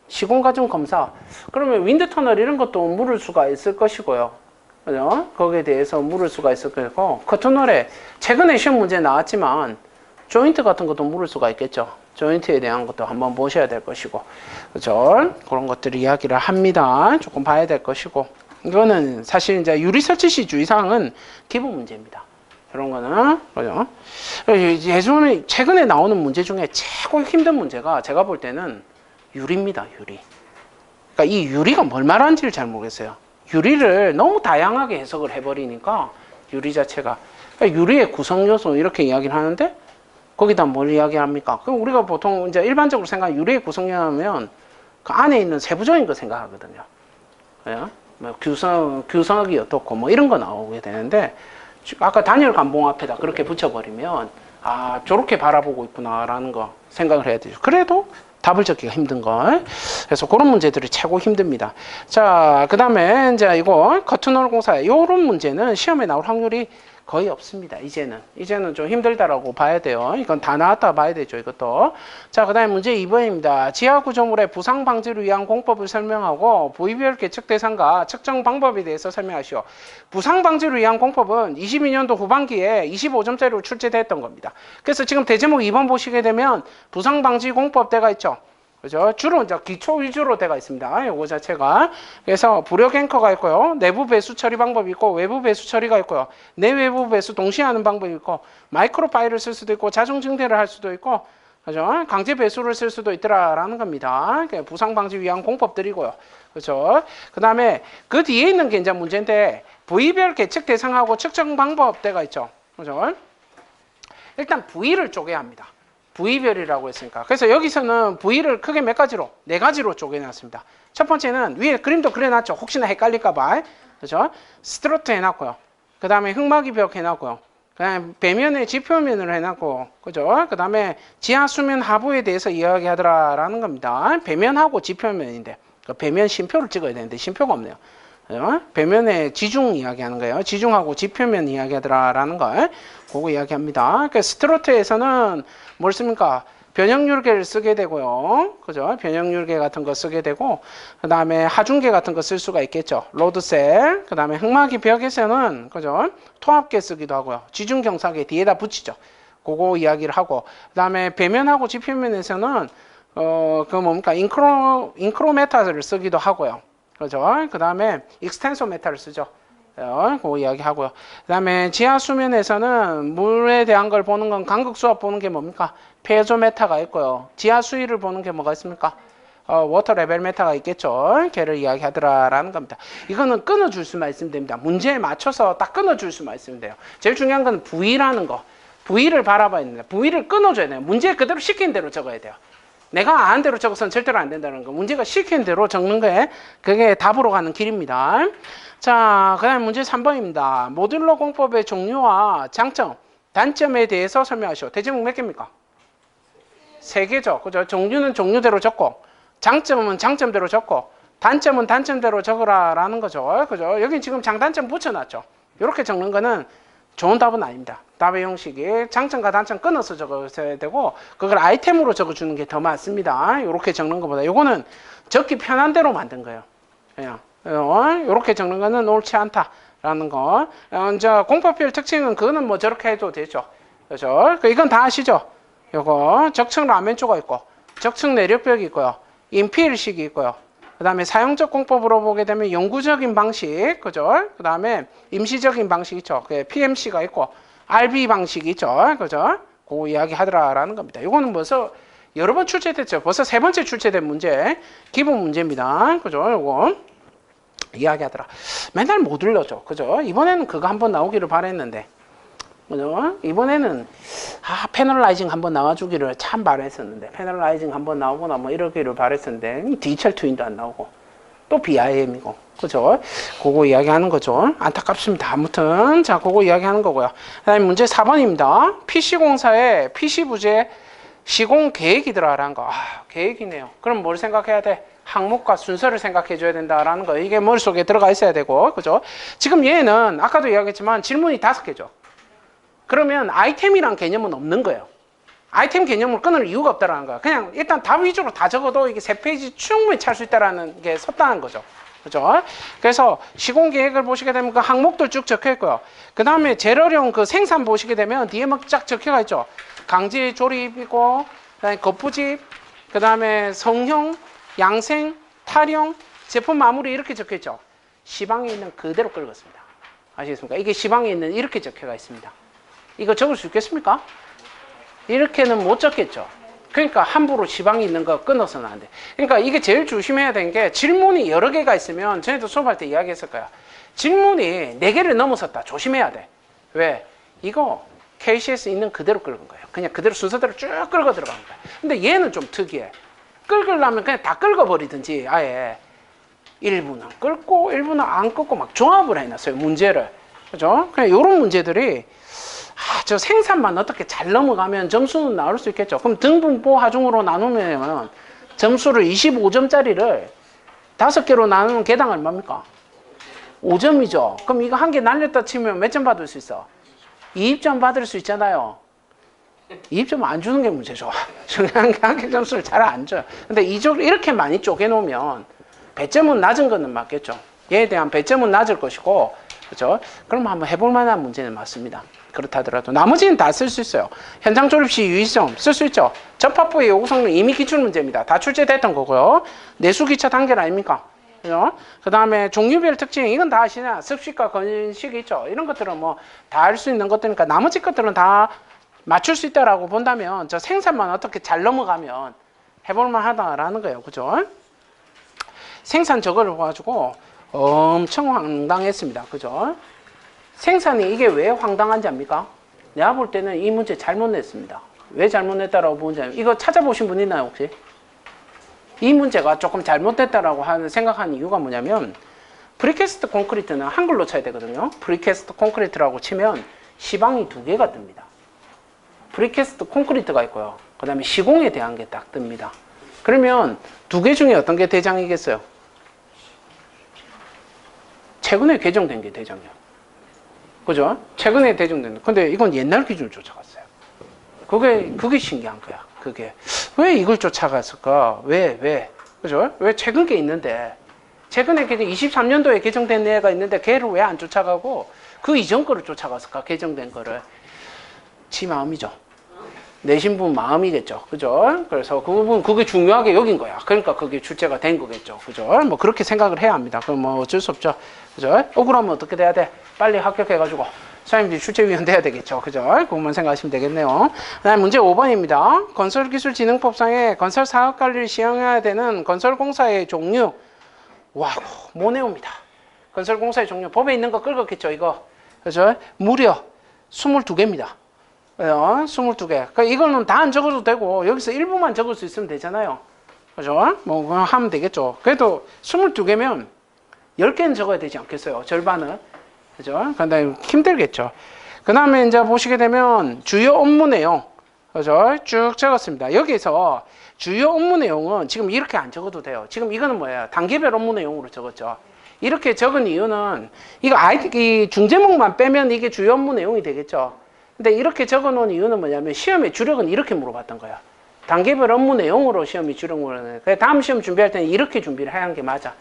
A: 시공과정 검사. 그러면 윈드터널 이런 것도 물을 수가 있을 것이고요. 그죠? 거기에 대해서 물을 수가 있을 거고, 커튼홀에 최근에 시험 문제 나왔지만 조인트 같은 것도 물을 수가 있겠죠. 조인트에 대한 것도 한번 보셔야 될 것이고, 그죠? 그런 것들을 이야기를 합니다. 조금 봐야 될 것이고, 이거는 사실 이제 유리설치시 주의사항은 기본 문제입니다. 이런 거는 그죠? 예전에 최근에 나오는 문제 중에 최고 힘든 문제가 제가 볼 때는 유리입니다. 유리. 그러니까 이 유리가 뭘 말하는지를 잘 모르겠어요. 유리를 너무 다양하게 해석을 해버리니까 유리 자체가 그러니까 유리의 구성 요소 이렇게 이야기를 하는데 거기다 뭘 이야기합니까? 그럼 우리가 보통 이제 일반적으로 생각하는 유리의 구성 요소면 그 안에 있는 세부적인 거 생각하거든요. 그래요? 뭐 규석이 어떻고 뭐 이런 거 나오게 되는데 아까 단열 감봉 앞에다 그렇게 붙여버리면 아 저렇게 바라보고 있구나라는 거 생각을 해야 되죠. 그래도 답을 적기가 힘든 걸. 그래서 그런 문제들이 최고 힘듭니다. 자, 그 다음에 이제 이거 커튼홀 공사 이런 문제는 시험에 나올 확률이 거의 없습니다. 이제는 좀 힘들다라고 봐야 돼요. 이건 다 나왔다 봐야 되죠. 이것도. 자, 그 다음에 문제 2번입니다. 지하 구조물의 부상 방지를 위한 공법을 설명하고 부위별 계측 대상과 측정 방법에 대해서 설명하시오. 부상 방지를 위한 공법은 22년도 후반기에 25점짜리로 출제됐던 겁니다. 그래서 지금 대제목 2번 보시게 되면 부상 방지 공법대가 있죠. 그죠? 주로 이제 기초 위주로 되어 있습니다. 요거 자체가. 그래서 부력 앵커가 있고요. 내부 배수 처리 방법이 있고, 외부 배수 처리가 있고요. 내외부 배수 동시에 하는 방법이 있고, 마이크로 파일을 쓸 수도 있고, 자동 증대를 할 수도 있고, 그죠? 강제 배수를 쓸 수도 있더라라는 겁니다. 부상 방지 위한 공법들이고요. 그죠? 그 다음에 그 뒤에 있는 게 이제 문제인데, 부위별 계측 대상하고 측정 방법대가 있죠. 그죠? 일단 부위를 쪼개야 합니다. 부위별이라고 했으니까. 그래서 여기서는 부위를 크게 몇 가지로? 4가지로 쪼개놨습니다. 첫 번째는 위에 그림도 그려놨죠. 혹시나 헷갈릴까봐. 그죠? 스트로트 해놨고요. 그 다음에 흙막이 벽 해놨고요. 그 다음에 배면에 지표면을 해놨고, 그죠? 그 다음에 지하 수면 하부에 대해서 이야기하더라라는 겁니다. 배면하고 지표면인데, 그 배면 심표를 찍어야 되는데, 심표가 없네요. 그죠? 배면에 지중 이야기하는 거예요. 지중하고 지표면 이야기하더라라는 걸. 그거 이야기합니다. 그 스트로트에서는 뭘 씁니까? 변형률계를 쓰게 되고요. 그죠? 변형률계 같은 거 쓰게 되고, 그 다음에 하중계 같은 거 쓸 수가 있겠죠. 로드셀, 그 다음에 흙막이 벽에서는, 그죠? 통합계 쓰기도 하고요. 지중경사계 뒤에다 붙이죠. 그거 이야기를 하고, 그 다음에 배면하고 지표면에서는, 그 뭡니까? 인크로메타를 쓰기도 하고요. 그죠? 그 다음에 익스텐소 메타를 쓰죠. 그거 이야기하고요. 그 다음에 지하 수면에서는 물에 대한 걸 보는 건 간극 수압 보는 게 뭡니까? 페조메타가 있고요. 지하 수위를 보는 게 뭐가 있습니까? 워터 레벨 메타가 있겠죠. 걔를 이야기하더라라는 겁니다. 이거는 끊어줄 수만 있으면 됩니다. 문제에 맞춰서 딱 끊어줄 수만 있으면 돼요. 제일 중요한 건 부위라는 거. 부위를 바라봐야 됩니다. 부위를 끊어줘야 돼요. 문제 그대로 시킨 대로 적어야 돼요. 내가 아는 대로 적어서는 절대로 안 된다는 거. 문제가 시킨 대로 적는 거에 그게 답으로 가는 길입니다. 자, 그 다음 문제 3번입니다. 모듈러 공법의 종류와 장점, 단점에 대해서 설명하시오. 대제목 몇 개입니까? 3개죠. 그죠? 종류는 종류대로 적고, 장점은 장점대로 적고, 단점은 단점대로 적으라라는 거죠. 그죠? 여기 지금 장단점 붙여놨죠. 이렇게 적는 거는 좋은 답은 아닙니다. 답의 형식이 장점과 단점 끊어서 적어야 되고 그걸 아이템으로 적어주는 게 더 맞습니다. 이렇게 적는 것보다 이거는 적기 편한 대로 만든 거예요. 그냥 이렇게 적는 거는 옳지 않다라는 거. 이제 공법별 특징은 그거는 뭐 저렇게 해도 되죠. 그죠? 이건 다 아시죠? 요거 적층 라멘조가 있고 적층 내력벽이 있고요. 인필식이 있고요. 그 다음에 사용적 공법으로 보게 되면 영구적인 방식, 그죠? 그 다음에 임시적인 방식 있죠. PMC가 있고, RB 방식이 있죠. 그죠? 그 이야기 하더라라는 겁니다. 이거는 벌써 여러 번 출제됐죠. 벌써 3번째 출제된 문제, 기본 문제입니다. 그죠? 요거 이야기 하더라. 맨날 못 올려줘. 그죠? 이번에는 그거 한번 나오기를 바랬는데. 그죠? 이번에는 패널라이징 한번 나와주기를 참 바랬었는데 패널라이징 한번 나오거나 뭐 이러기를 바랬었는데 디지털 트윈도 안 나오고 또 BIM이고 그죠? 그거 이야기하는 거죠. 안타깝습니다. 아무튼 자 그거 이야기하는 거고요. 그 다음에 문제 4번입니다. PC공사의 PC부재 시공 계획이더라라는 거. 계획이네요. 그럼 뭘 생각해야 돼? 항목과 순서를 생각해 줘야 된다라는 거. 이게 머릿속에 들어가 있어야 되고 그죠? 지금 얘는 아까도 이야기했지만 질문이 5개죠. 그러면 아이템이란 개념은 없는 거예요. 아이템 개념을 끊을 이유가 없다라는 거야. 그냥 일단 답 위주로 다 적어도 이게 3페이지 충분히 찰 수 있다라는 게 섰다는 거죠. 그죠? 그래서 시공 계획을 보시게 되면 그 항목들 쭉 적혀 있고요. 그 다음에 재료용 그 생산 보시게 되면 뒤에 막 쫙 적혀가 있죠. 강제 조립이고, 그다음에 거푸집, 그 다음에 성형, 양생, 탈형, 제품 마무리 이렇게 적혀 있죠. 시방에 있는 그대로 긁었습니다. 아시겠습니까? 이게 시방에 있는 이렇게 적혀가 있습니다. 이거 적을 수 있겠습니까? 이렇게는 못 적겠죠. 그러니까 함부로 시방에 있는 거 끊어서는 안 돼. 그러니까 이게 제일 조심해야 되는 게 질문이 여러 개가 있으면 전에도 수업할 때 이야기했을 거야. 질문이 4개를 넘어섰다. 조심해야 돼. 왜? 이거 KCS 있는 그대로 긁은 거예요. 그냥 그대로 순서대로 쭉 긁어 들어간 거야. 근데 얘는 좀 특이해. 긁으려면 그냥 다 긁어버리든지 아예 일부는 긁고 일부는 안 긁고 막 조합을 해놨어요. 문제를. 그죠? 그냥 이런 문제들이 저 생산만 어떻게 잘 넘어가면 점수는 나올 수 있겠죠. 그럼 등분포 하중으로 나누면 점수를 25점짜리를 5개로 나누면 개당 얼마입니까? 5점이죠. 그럼 이거 한 개 날렸다 치면 몇 점 받을 수 있어? 2입점 받을 수 있잖아요. 2입점 안 주는 게 문제죠. 한 개 점수를 잘 안 줘요. 근데 이렇게 많이 쪼개놓으면 배점은 낮은 거는 맞겠죠. 얘에 대한 배점은 낮을 것이고, 그죠? 그럼 한번 해볼 만한 문제는 맞습니다. 그렇다 하더라도 나머지는 다 쓸 수 있어요. 현장 조립 시 유의점 쓸 수 있죠. 접합부의 요구 성능 이미 기출 문제입니다. 다 출제됐던 거고요. 내수 기차 단계는 아닙니까? 그죠? 그 다음에 종류별 특징 이건 다 아시나? 습식과 건식이 있죠. 이런 것들은 뭐 다 할 수 있는 것들이니까 나머지 것들은 다 맞출 수 있다라고 본다면 저 생산만 어떻게 잘 넘어가면 해볼만 하다라는 거예요. 그죠? 생산 저거를 가지고 엄청 황당했습니다. 그죠? 생산이 이게 왜 황당한지 압니까? 내가 볼 때는 이 문제 잘못 냈습니다. 왜 잘못 냈다라고 보는지 이거 찾아보신 분 있나요 혹시? 이 문제가 조금 잘못됐다라고 생각하는 이유가 뭐냐면 프리캐스트 콘크리트는 한글로 쳐야 되거든요. 프리캐스트 콘크리트라고 치면 시방이 2개가 뜹니다. 프리캐스트 콘크리트가 있고요. 그 다음에 시공에 대한 게 딱 뜹니다. 그러면 2개 중에 어떤 게 대장이겠어요? 최근에 개정된 게 대장이에요. 그죠? 최근에 대중된. 근데 이건 옛날 기준을 쫓아갔어요. 그게 신기한 거야. 그게. 왜 이걸 쫓아갔을까? 왜? 그죠? 왜 최근 게 있는데, 최근에 23년도에 개정된 애가 있는데, 걔를 왜 안 쫓아가고, 그 이전 거를 쫓아갔을까? 개정된 거를. 지 마음이죠. 내신 분 마음이겠죠. 그죠? 그래서 그 부분, 그게 중요하게 여긴 거야. 그러니까 그게 출제가 된 거겠죠. 그죠? 뭐 그렇게 생각을 해야 합니다. 그럼 뭐 어쩔 수 없죠. 그죠? 억울하면 어떻게 돼야 돼? 빨리 합격해가지고 사장님들이 출제위원 돼야 되겠죠. 그죠? 그것만 생각하시면 되겠네요. 다음 문제 5번입니다. 건설기술진흥법상에 건설사업관리를 시행해야 되는 건설공사의 종류. 와, 뭐 내옵니다. 건설공사의 종류. 법에 있는 거 긁었겠죠, 이거. 그죠? 무려 22개입니다. 22개. 그러니까 이거는 다 안 적어도 되고, 여기서 일부만 적을 수 있으면 되잖아요. 그죠? 뭐, 그냥 하면 되겠죠. 그래도 22개면 10개는 적어야 되지 않겠어요? 절반은. 그죠? 근데 힘들겠죠. 그 다음에 이제 보시게 되면 주요 업무 내용. 그죠? 쭉 적었습니다. 여기서 주요 업무 내용은 지금 이렇게 안 적어도 돼요. 지금 이거는 뭐예요? 단계별 업무 내용으로 적었죠. 이렇게 적은 이유는 이 중제목만 빼면 이게 주요 업무 내용이 되겠죠. 근데 이렇게 적어 놓은 이유는 뭐냐면 시험에 주력은 이렇게 물어봤던 거야. 단계별 업무 내용으로 시험이 주력 물어보는 거야. 다음 시험 준비할 때는 이렇게 준비를 해야 하는 게 맞아.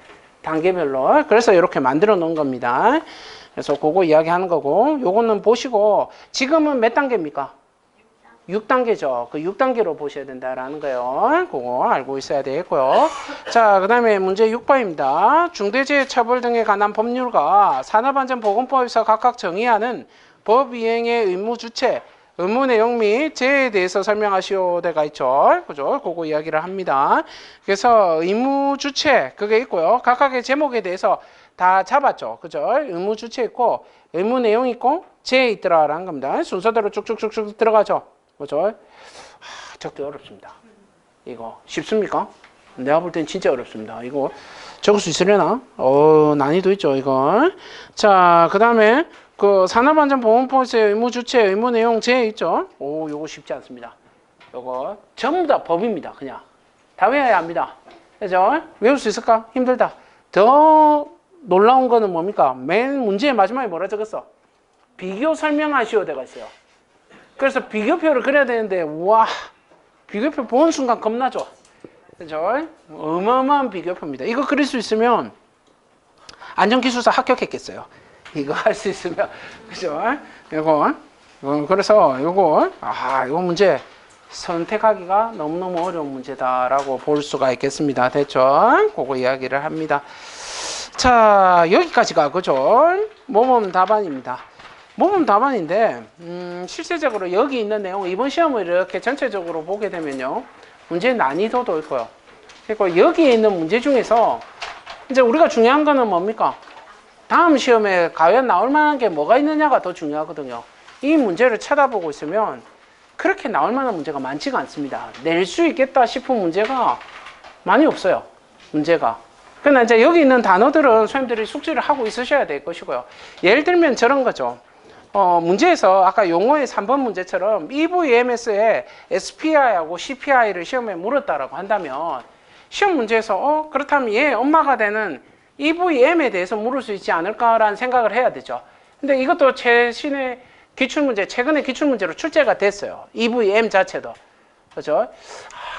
A: 단계별로. 그래서 이렇게 만들어 놓은 겁니다. 그래서 그거 이야기하는 거고, 요거는 보시고, 지금은 몇 단계입니까? 6단계죠. 그 6단계로 보셔야 된다라는 거예요. 그거 알고 있어야 되겠고요. 자, 그 다음에 문제 6번입니다. 중대재해 처벌 등에 관한 법률과 산업안전보건법에서 각각 정의하는 법 이행의 의무 주체, 의무 내용 및 재해에 대해서 설명하시오 데가 있죠. 그죠? 그거 이야기를 합니다. 그래서 의무 주체, 그게 있고요. 각각의 제목에 대해서 다 잡았죠. 그죠? 의무 주체 있고, 의무 내용 있고, 재해 있더라라는 겁니다. 순서대로 쭉쭉쭉쭉 들어가죠. 그죠? 적기 어렵습니다. 이거 쉽습니까? 내가 볼 땐 진짜 어렵습니다. 이거 적을 수 있으려나? 난이도 있죠, 이거. 자, 그 다음에 그 산업안전보건법에서의 의무 주체, 의무 내용 재해 있죠? 요거 쉽지 않습니다. 요거 전부 다 법입니다. 그냥 다 외워야 합니다. 그죠? 외울 수 있을까? 힘들다. 더 놀라운 거는 뭡니까? 맨 문제의 마지막에 뭐라 적었어? 비교 설명하시오 데가 있어요. 그래서 비교표를 그려야 되는데, 와, 비교표 보는 순간 겁나죠? 그죠? 어마어마한 비교표입니다. 이거 그릴 수 있으면 안전기술사 합격했겠어요. 이거 할 수 있으면. 그죠? 그래서 이거 문제 선택하기가 너무너무 어려운 문제다라고 볼 수가 있겠습니다. 됐죠? 그거 이야기를 합니다. 자, 여기까지가 그죠? 모범 답안입니다. 모범 답안인데 실제적으로 여기 있는 내용 이번 시험을 이렇게 전체적으로 보게 되면요, 문제 난이도도 있고요. 그리고 여기에 있는 문제 중에서 이제 우리가 중요한 거는 뭡니까? 다음 시험에 과연 나올 만한 게 뭐가 있느냐가 더 중요하거든요. 이 문제를 쳐다보고 있으면 그렇게 나올 만한 문제가 많지가 않습니다. 낼 수 있겠다 싶은 문제가 많이 없어요. 문제가. 그러나 이제 여기 있는 단어들은 선생님들이 숙지를 하고 있으셔야 될 것이고요. 예를 들면 저런 거죠. 문제에서 아까 용어의 3번 문제처럼 EVMS에 SPI하고 CPI를 시험에 물었다라고 한다면 시험 문제에서 그렇다면 얘 엄마가 되는 EVM에 대해서 물을 수 있지 않을까라는 생각을 해야 되죠. 근데 이것도 최신의 기출문제, 최근에 기출문제로 출제가 됐어요. EVM 자체도. 그죠?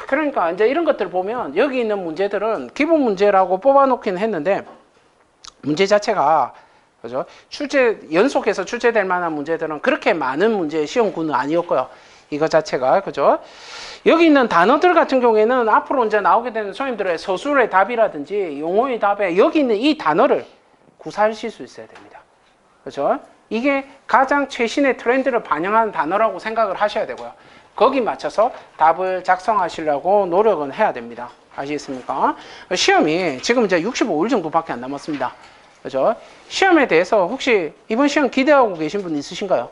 A: 그러니까 이제 이런 것들 보면 여기 있는 문제들은 기본 문제라고 뽑아놓긴 했는데 문제 자체가 그죠? 연속해서 출제될 만한 문제들은 그렇게 많은 문제의 시험군은 아니었고요. 이거 자체가 그죠? 여기 있는 단어들 같은 경우에는 앞으로 이제 나오게 되는 선생님들의 서술의 답이라든지 용어의 답에 여기 있는 이 단어를 구사하실 수 있어야 됩니다. 그죠? 이게 가장 최신의 트렌드를 반영하는 단어라고 생각을 하셔야 되고요. 거기 맞춰서 답을 작성하시려고 노력은 해야 됩니다. 아시겠습니까? 시험이 지금 이제 65일 정도밖에 안 남았습니다. 그죠? 시험에 대해서 혹시 이번 시험 기대하고 계신 분 있으신가요?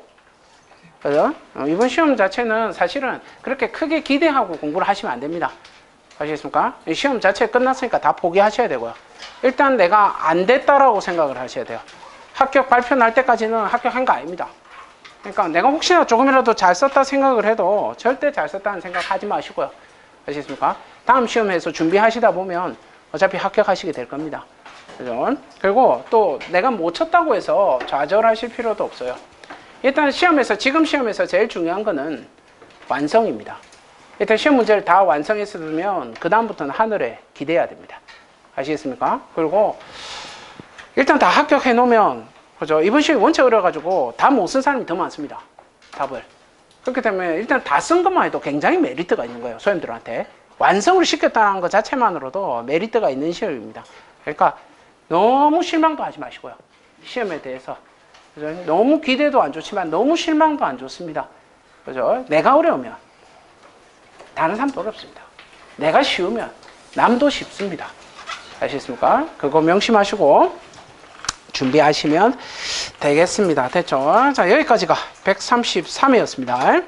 A: 그죠? 이번 시험 자체는 사실은 그렇게 크게 기대하고 공부를 하시면 안 됩니다. 아시겠습니까? 시험 자체 끝났으니까 다 포기하셔야 되고요. 일단 내가 안 됐다라고 생각을 하셔야 돼요. 합격 발표 날 때까지는 합격한 거 아닙니다. 그러니까 내가 혹시나 조금이라도 잘 썼다 생각을 해도 절대 잘 썼다는 생각 하지 마시고요. 아시겠습니까? 다음 시험에서 준비하시다 보면 어차피 합격하시게 될 겁니다. 그죠? 그리고 또 내가 못 쳤다고 해서 좌절하실 필요도 없어요. 일단 지금 시험에서 제일 중요한 거는 완성입니다. 일단 시험 문제를 다 완성했으면 그 다음부터는 하늘에 기대해야 됩니다. 아시겠습니까? 그리고 일단 다 합격해 놓으면 그죠? 이번 시험이 원체 어려가지고 다 못 쓴 사람이 더 많습니다. 답을. 그렇기 때문에 일단 다 쓴 것만 해도 굉장히 메리트가 있는 거예요. 선생님들한테. 완성을 시켰다는 것 자체만으로도 메리트가 있는 시험입니다. 그러니까 너무 실망도 하지 마시고요. 시험에 대해서. 그죠? 너무 기대도 안 좋지만 너무 실망도 안 좋습니다. 그죠? 내가 어려우면 다른 사람도 어렵습니다. 내가 쉬우면 남도 쉽습니다. 아시겠습니까? 그거 명심하시고 준비하시면 되겠습니다. 됐죠? 자, 여기까지가 133회였습니다.